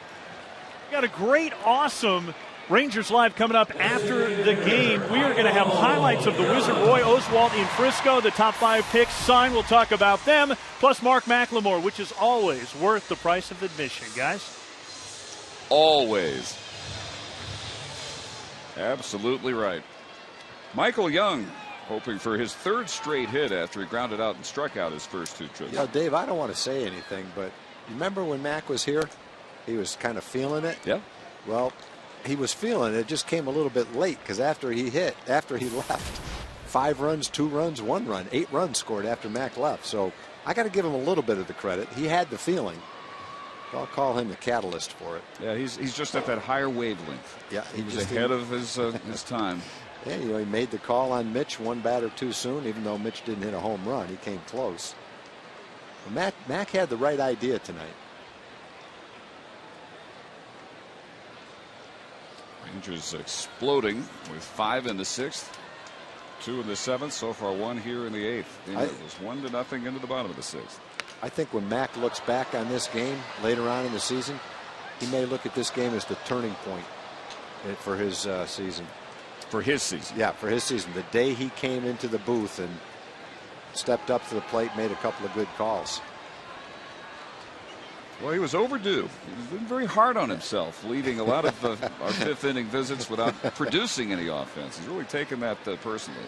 M: Got a great, awesome Rangers Live coming up after the game. We are going to have highlights of the Wizard Roy Oswalt in Frisco, the top 5 picks signed. We'll talk about them, plus Mark McLemore, which is always worth the price of admission, guys.
C: Always. Absolutely right. Michael Young hoping for his 3rd straight hit after he grounded out and struck out his first 2 trips.
L: You know, Dave, I don't want to say anything, but remember when Mac was here? He was kind of feeling it.
C: Yeah.
L: Well, he was feeling it. It just came a little bit late because after he left, 5 runs, 2 runs, 1 run, 8 runs scored after Mac left. So I got to give him a little bit of the credit. He had the feeling. I'll call him the catalyst for it.
C: Yeah, he's just at that higher wavelength.
L: Yeah,
C: he was ahead of his time.
L: Yeah, you know, he made the call on Mitch 1 batter too soon, even though Mitch didn't hit a home run. He came close. But Mac had the right idea tonight.
C: Rangers exploding with 5 in the 6th, 2 in the 7th, so far 1 here in the 8th. And it was 1-0 into the bottom of the 6th.
L: I think when Mac looks back on this game later on in the season, he may look at this game as the turning point for his season.
C: For his season?
L: Yeah, for his season. The day he came into the booth and stepped up to the plate, made a couple of good calls.
C: Well, he was overdue. He's been very hard on himself, leading a lot of our 5th inning visits without producing any offense. He's really taken that personally.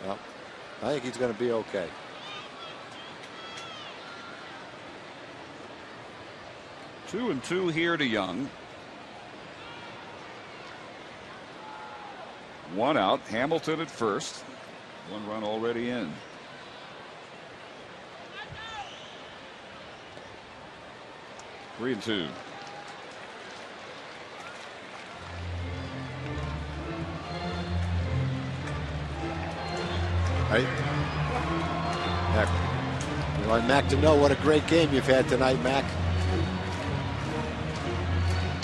L: Well, I think he's going to be okay.
C: Two and 2 here to Young. 1 out. Hamilton at first. 1 run already in. Three and 2.
L: Right. Mac. You want Mac to know what a great game you've had tonight, Mac.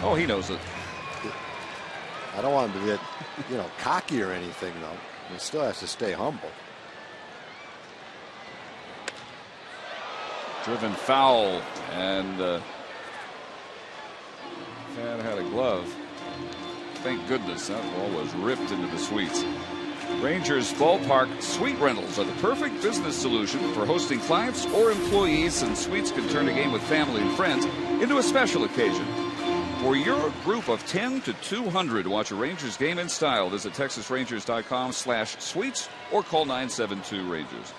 C: Oh, he knows it.
L: I don't want him to get, you know, cocky or anything, though. He still has to stay humble.
C: Driven foul, and Fan had a glove. Thank goodness that ball was ripped into the suites. Rangers Ballpark suite rentals are the perfect business solution for hosting clients or employees, and suites can turn a game with family and friends into a special occasion. For your group of 10 to 200, watch a Rangers game in style. Visit TexasRangers.com/suites or call 972-RANGERS.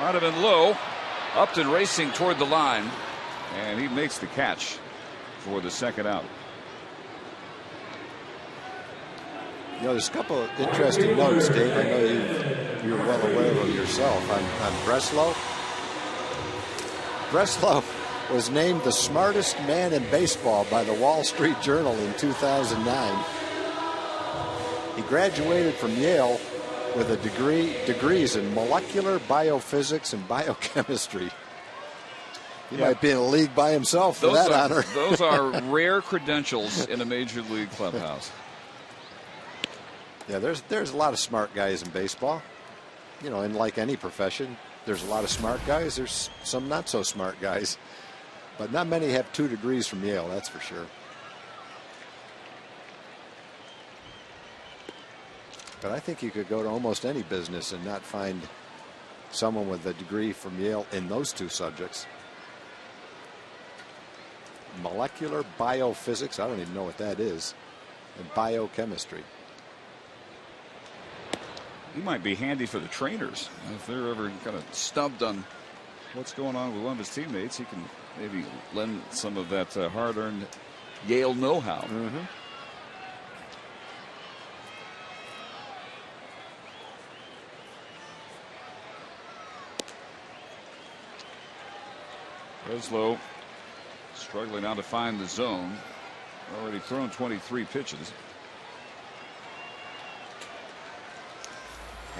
C: Might have been low. Upton racing toward the line, and he makes the catch for the 2nd out.
L: You know, there's a couple of interesting notes, Dave. I know you're well aware of them yourself. On Breslow. Breslow was named the smartest man in baseball by the Wall Street Journal in 2009. He graduated from Yale with a degrees in molecular biophysics and biochemistry. He might be in a league by himself for that honor.
C: Those are rare credentials in a major league clubhouse.
L: Yeah, there's a lot of smart guys in baseball. You know, and like any profession, there's a lot of smart guys. There's some not so smart guys. But not many have 2 degrees from Yale, that's for sure. But I think you could go to almost any business and not find someone with a degree from Yale in those 2 subjects. Molecular biophysics, I don't even know what that is, and biochemistry.
C: He might be handy for the trainers. If they're ever kind of stumped on what's going on with one of his teammates, he can maybe lend some of that hard-earned Yale know-how.
L: Mm-hmm.
C: Breslow struggling now to find the zone. Already thrown 23 pitches.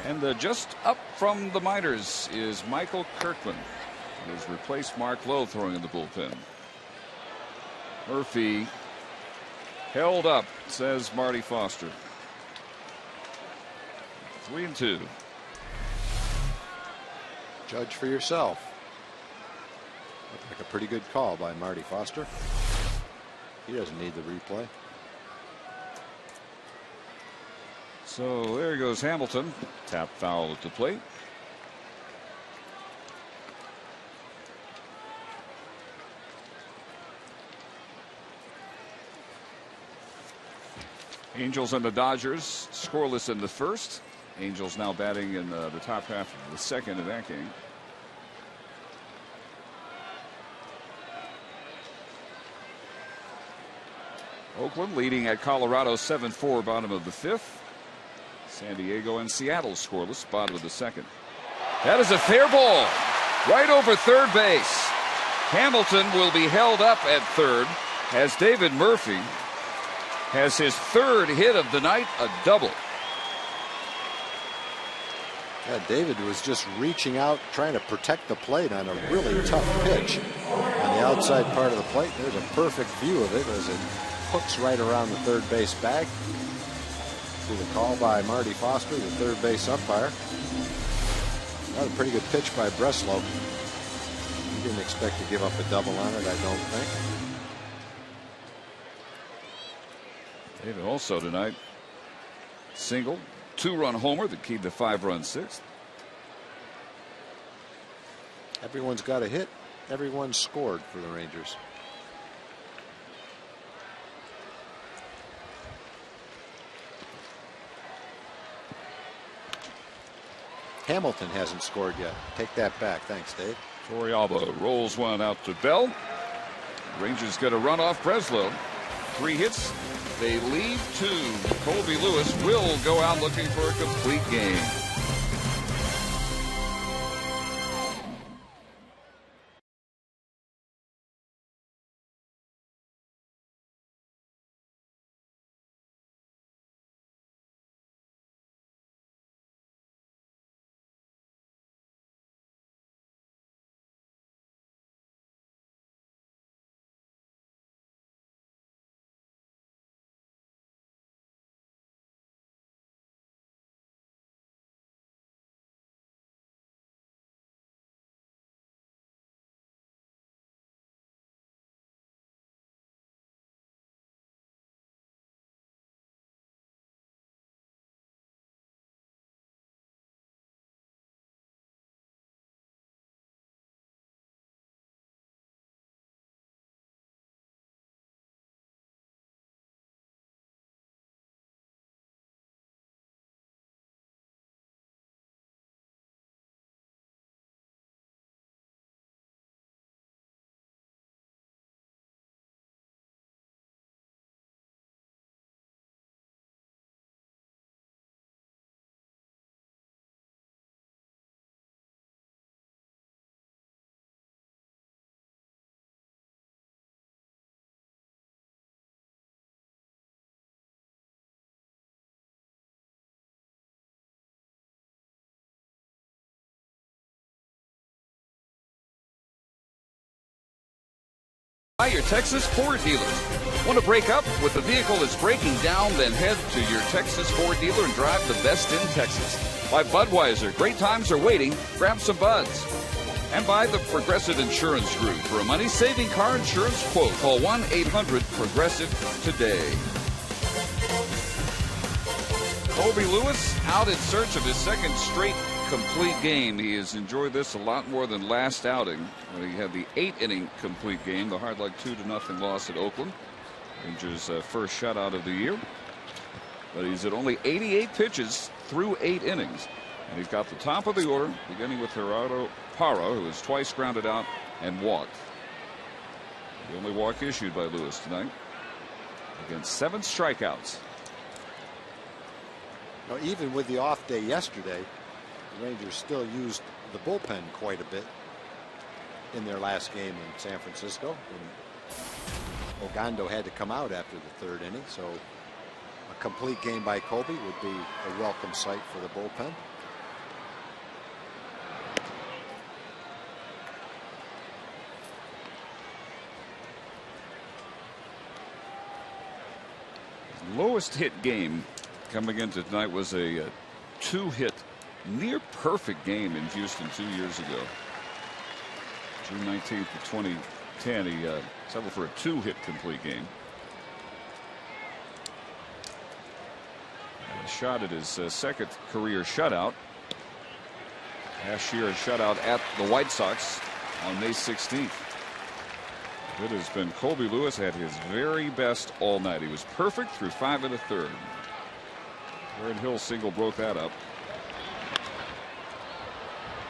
C: And just up from the minors is Michael Kirkland, who has replaced Mark Lowe throwing in the bullpen. Murphy held up, says Marty Foster. 3 and 2.
L: Judge for yourself. Looked like a pretty good call by Marty Foster. He doesn't need the replay.
C: So there goes Hamilton. Tap foul at the plate. Angels and the Dodgers scoreless in the first. Angels now batting in the top half of the second in that game. Oakland leading at Colorado 7-4, bottom of the fifth. San Diego and Seattle scoreless, bottom of the second. That is a fair ball right over third base. Hamilton will be held up at third as David Murphy has his third hit of the night, a double.
L: Yeah, David was just reaching out, trying to protect the plate on a really tough pitch on the outside part of the plate. There's a perfect view of it as it hooks right around the third base bag. With a call by Marty Foster, the third base umpire. That was a pretty good pitch by Breslow. He didn't expect to give up a double on it, I don't think.
C: David also tonight single, 2-run homer that keyed the 5-run sixth.
L: Everyone's got a hit. Everyone scored for the Rangers. Hamilton hasn't scored yet. Take that back. Thanks, Dave.
C: Torrealba rolls one out to Bell. Rangers get a run off Breslow. 3 hits. They leave 2. Colby Lewis will go out looking for a complete game. By your Texas Ford dealer. Want to break up with the vehicle that's breaking down? Then head to your Texas Ford dealer and drive the best in Texas. By Budweiser, great times are waiting. Grab some buds. And by the Progressive Insurance Group. For a money-saving car insurance quote, call 1-800-PROGRESSIVE today. Colby Lewis out in search of his second straight complete game. He has enjoyed this a lot more than last outing when he had the 8-inning complete game, the hard luck 2-0 loss at Oakland. Rangers' first shutout of the year. But he's at only 88 pitches through 8 innings. And he's got the top of the order, beginning with Gerardo Parra, who was twice grounded out and walked. The only walk issued by Lewis tonight. Against 7 strikeouts.
L: Now, even with the off day yesterday, the Rangers still used the bullpen quite a bit in their last game in San Francisco. And Ogando had to come out after the 3rd inning, so a complete game by Colby would be a welcome sight for the bullpen.
C: His lowest hit game coming into tonight was a 2-hit near perfect game in Houston 2 years ago. June 19th of 2010, he settled for a 2-hit complete game. shot at his second career shutout. Last year, a shutout at the White Sox on May 16th. It has been Colby Lewis at his very best all night. He was perfect through 5 1/3. Aaron Hill's single broke that up.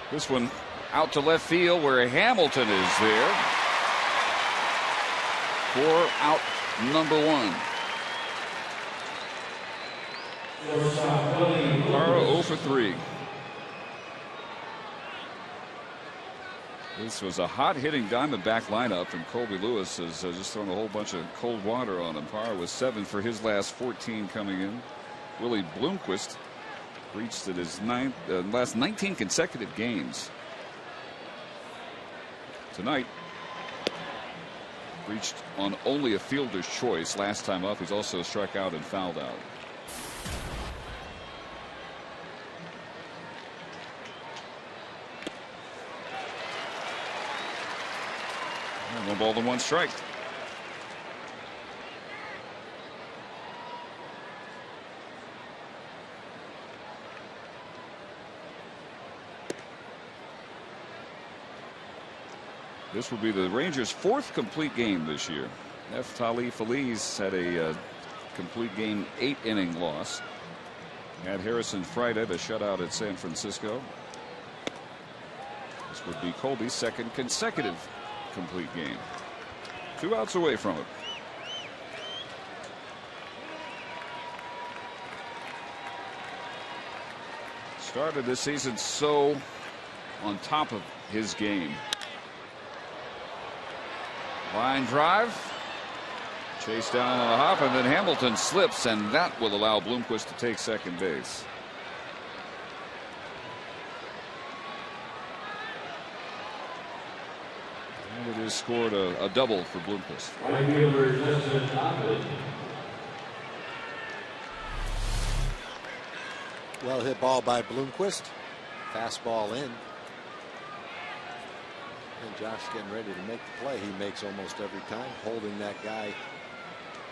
C: This one out to left field where Hamilton is there for out number 1. Parra 0 for 3. This was a hot hitting Diamondback lineup, and Colby Lewis has just thrown a whole bunch of cold water on him. Parra was 7 for his last 14 coming in. Willie Bloomquist reached at his last 19 consecutive games. Tonight, reached on only a fielder's choice last time up. He's also struck out and fouled out. And 1 ball and 1 strike. This will be the Rangers' 4th complete game this year. Neftali Feliz had a complete game 8-inning loss. Had Harrison Friday, the shutout at San Francisco. This would be Colby's 2nd consecutive complete game. 2 outs away from it. Started this season so on top of his game. Line drive. Chased down on the hop, and then Hamilton slips, and that will allow Bloomquist to take second base. And it has scored a double for Bloomquist.
A: Well hit ball by Bloomquist. Fastball in. And Josh getting ready to make the play. He makes almost every time, holding that guy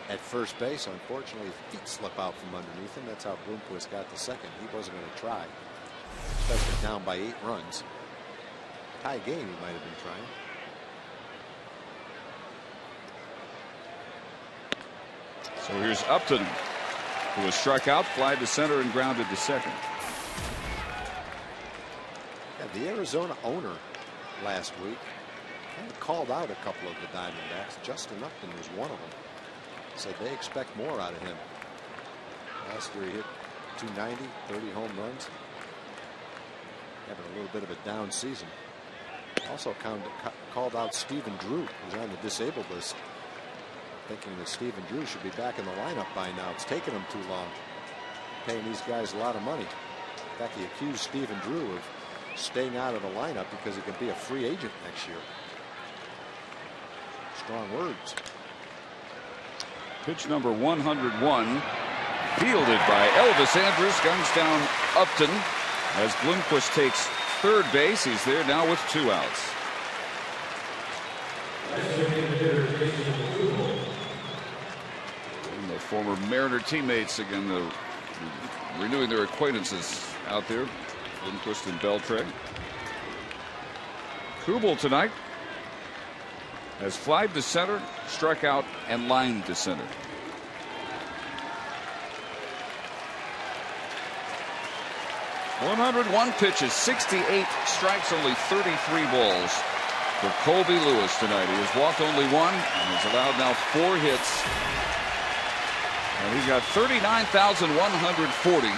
A: at first base. Unfortunately, feet slip out from underneath him. That's how Bloomquist got the second. He wasn't going to try, especially down by 8 runs. Tie game, he might have been trying.
C: So here's Upton, who was struck out, fly to center, and grounded to second.
A: Yeah, the Arizona owner last week kind of called out a couple of the Diamondbacks. Justin Upton was one of them. Said they expect more out of him. Last year he hit 290, 30 home runs. Having a little bit of a down season. Also called out Stephen Drew, who's on the disabled list, thinking that Stephen Drew should be back in the lineup by now. It's taken him too long, paying these guys a lot of money. In fact, he accused Stephen Drew of staying out of the lineup because he can be a free agent next year. Strong words.
C: Pitch number 101, fielded by Elvis Andrus, guns down Upton as Bloomquist takes third base. He's there now with 2 outs. And the former Mariner teammates again renewing their acquaintances out there. Bloomquist and Beltre. Kubel tonight has flied to center, struck out, and lined to center. .101 pitches, 68 strikes, only 33 balls for Colby Lewis tonight. He has walked only 1 and has allowed now 4 hits. And he's got 39,140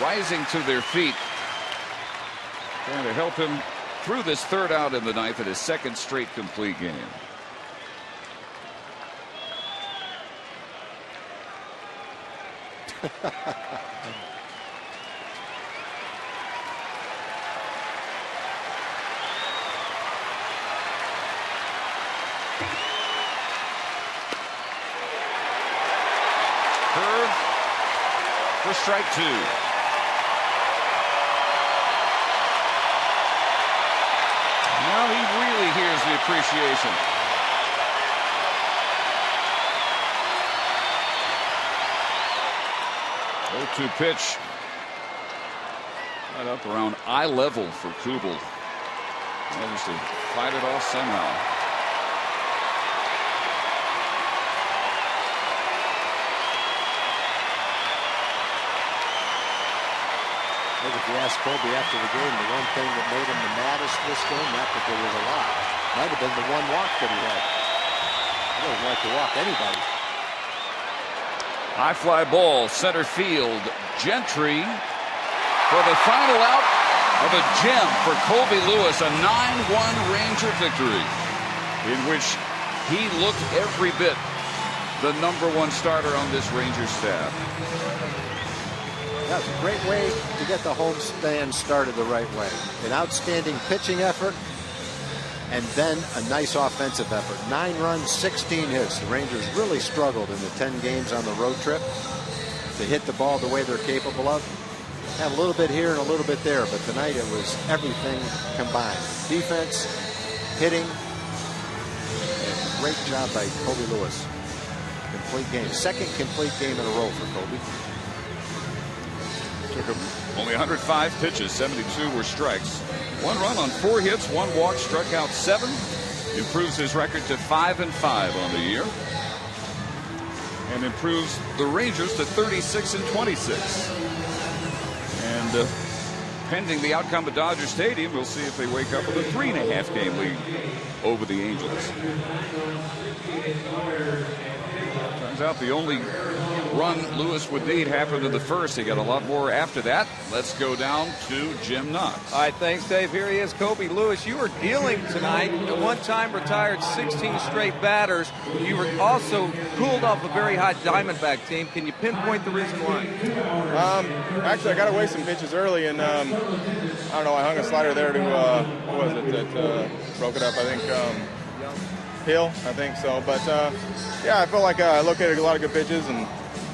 C: rising to their feet, trying to help him through this 3rd out in the 9th at his 2nd straight complete game. Curve for strike 2. Now he really hears the appreciation. 0-2 pitch. Right up around eye level for Kubel. Managed to fight it off somehow.
L: I think if you ask Kobe after the game, the one thing that made him the maddest this game, not that there was a lot, might have been the one walk that he had. He doesn't like to walk anybody.
C: High fly ball, center field. Gentry for the final out of a gem for Kobe Lewis, a 9-1 Ranger victory in which he looked every bit the #1 starter on this Ranger staff.
L: That was a great way to get the home stand started the right way. An outstanding pitching effort, and then a nice offensive effort. 9 runs, 16 hits. The Rangers really struggled in the 10 games on the road trip to hit the ball the way they're capable of. Had a little bit here and a little bit there, but tonight it was everything combined. Defense, hitting, and great job by Kobe Lewis. Complete game. Second complete game in a row for Kobe.
C: Took him only 105 pitches, 72 were strikes. 1 run on 4 hits, 1 walk, struck out 7. Improves his record to 5-5 on the year. And improves the Rangers to 36-26. And pending the outcome at Dodger Stadium, we'll see if they wake up with a 3.5 game lead over the Angels. Turns out the only run Lewis would need happened in the first. He got a lot more after that. Let's go down to Jim Knox.
F: All right, thanks, Dave. Here he is, Kobe Lewis. You were dealing tonight. At one time retired 16 straight batters. You were also cooled off a very hot Diamondback team. Can you pinpoint the reason why?
N: Actually, I got away some pitches early, and I don't know, I hung a slider there to, what was it, that broke it up, I think, Hill, I think so. But, yeah, I felt like I located a lot of good pitches, and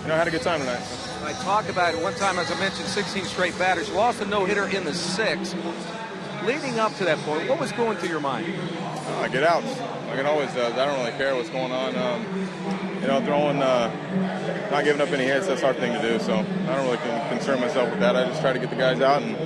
N: I had a good time tonight.
F: I talk about it one time, as I mentioned, 16 straight batters. You lost a no-hitter in the 6th. Leading up to that point, what was going through your mind?
N: Get outs. Like it always does. I don't really care what's going on. Throwing, not giving up any hits, that's a hard thing to do. So I don't really concern myself with that. I just try to get the guys out and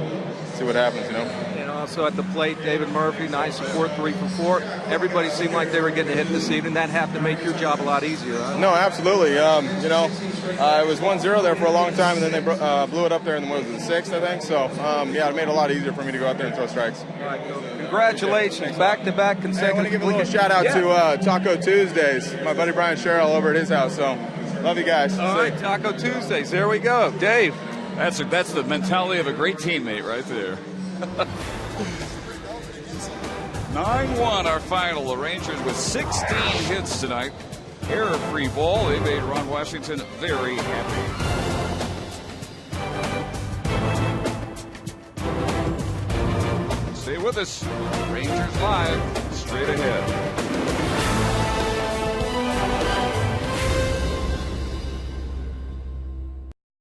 N: see what happens, And
F: also at the plate, David Murphy, nice support, 3 for 4. Everybody seemed like they were getting a hit this evening. That had to make your job a lot easier, huh?
N: No, absolutely. It was 1-0 there for a long time, and then they blew it up there in the 6th, I think. So, it made it a lot easier for me to go out there and throw strikes.
F: All right, congratulations, back-to-back consecutive.
N: I want to give a little shout-out to Taco Tuesdays, my buddy Brian Sherrill over at his house. So, love you guys.
F: All right, Taco Tuesdays. There we go. Dave.
C: That's the mentality of a great teammate right there. 9-1 our final. The Rangers with 16 hits tonight. Error-free ball. They made Ron Washington very happy. Stay with us. Rangers Live straight ahead.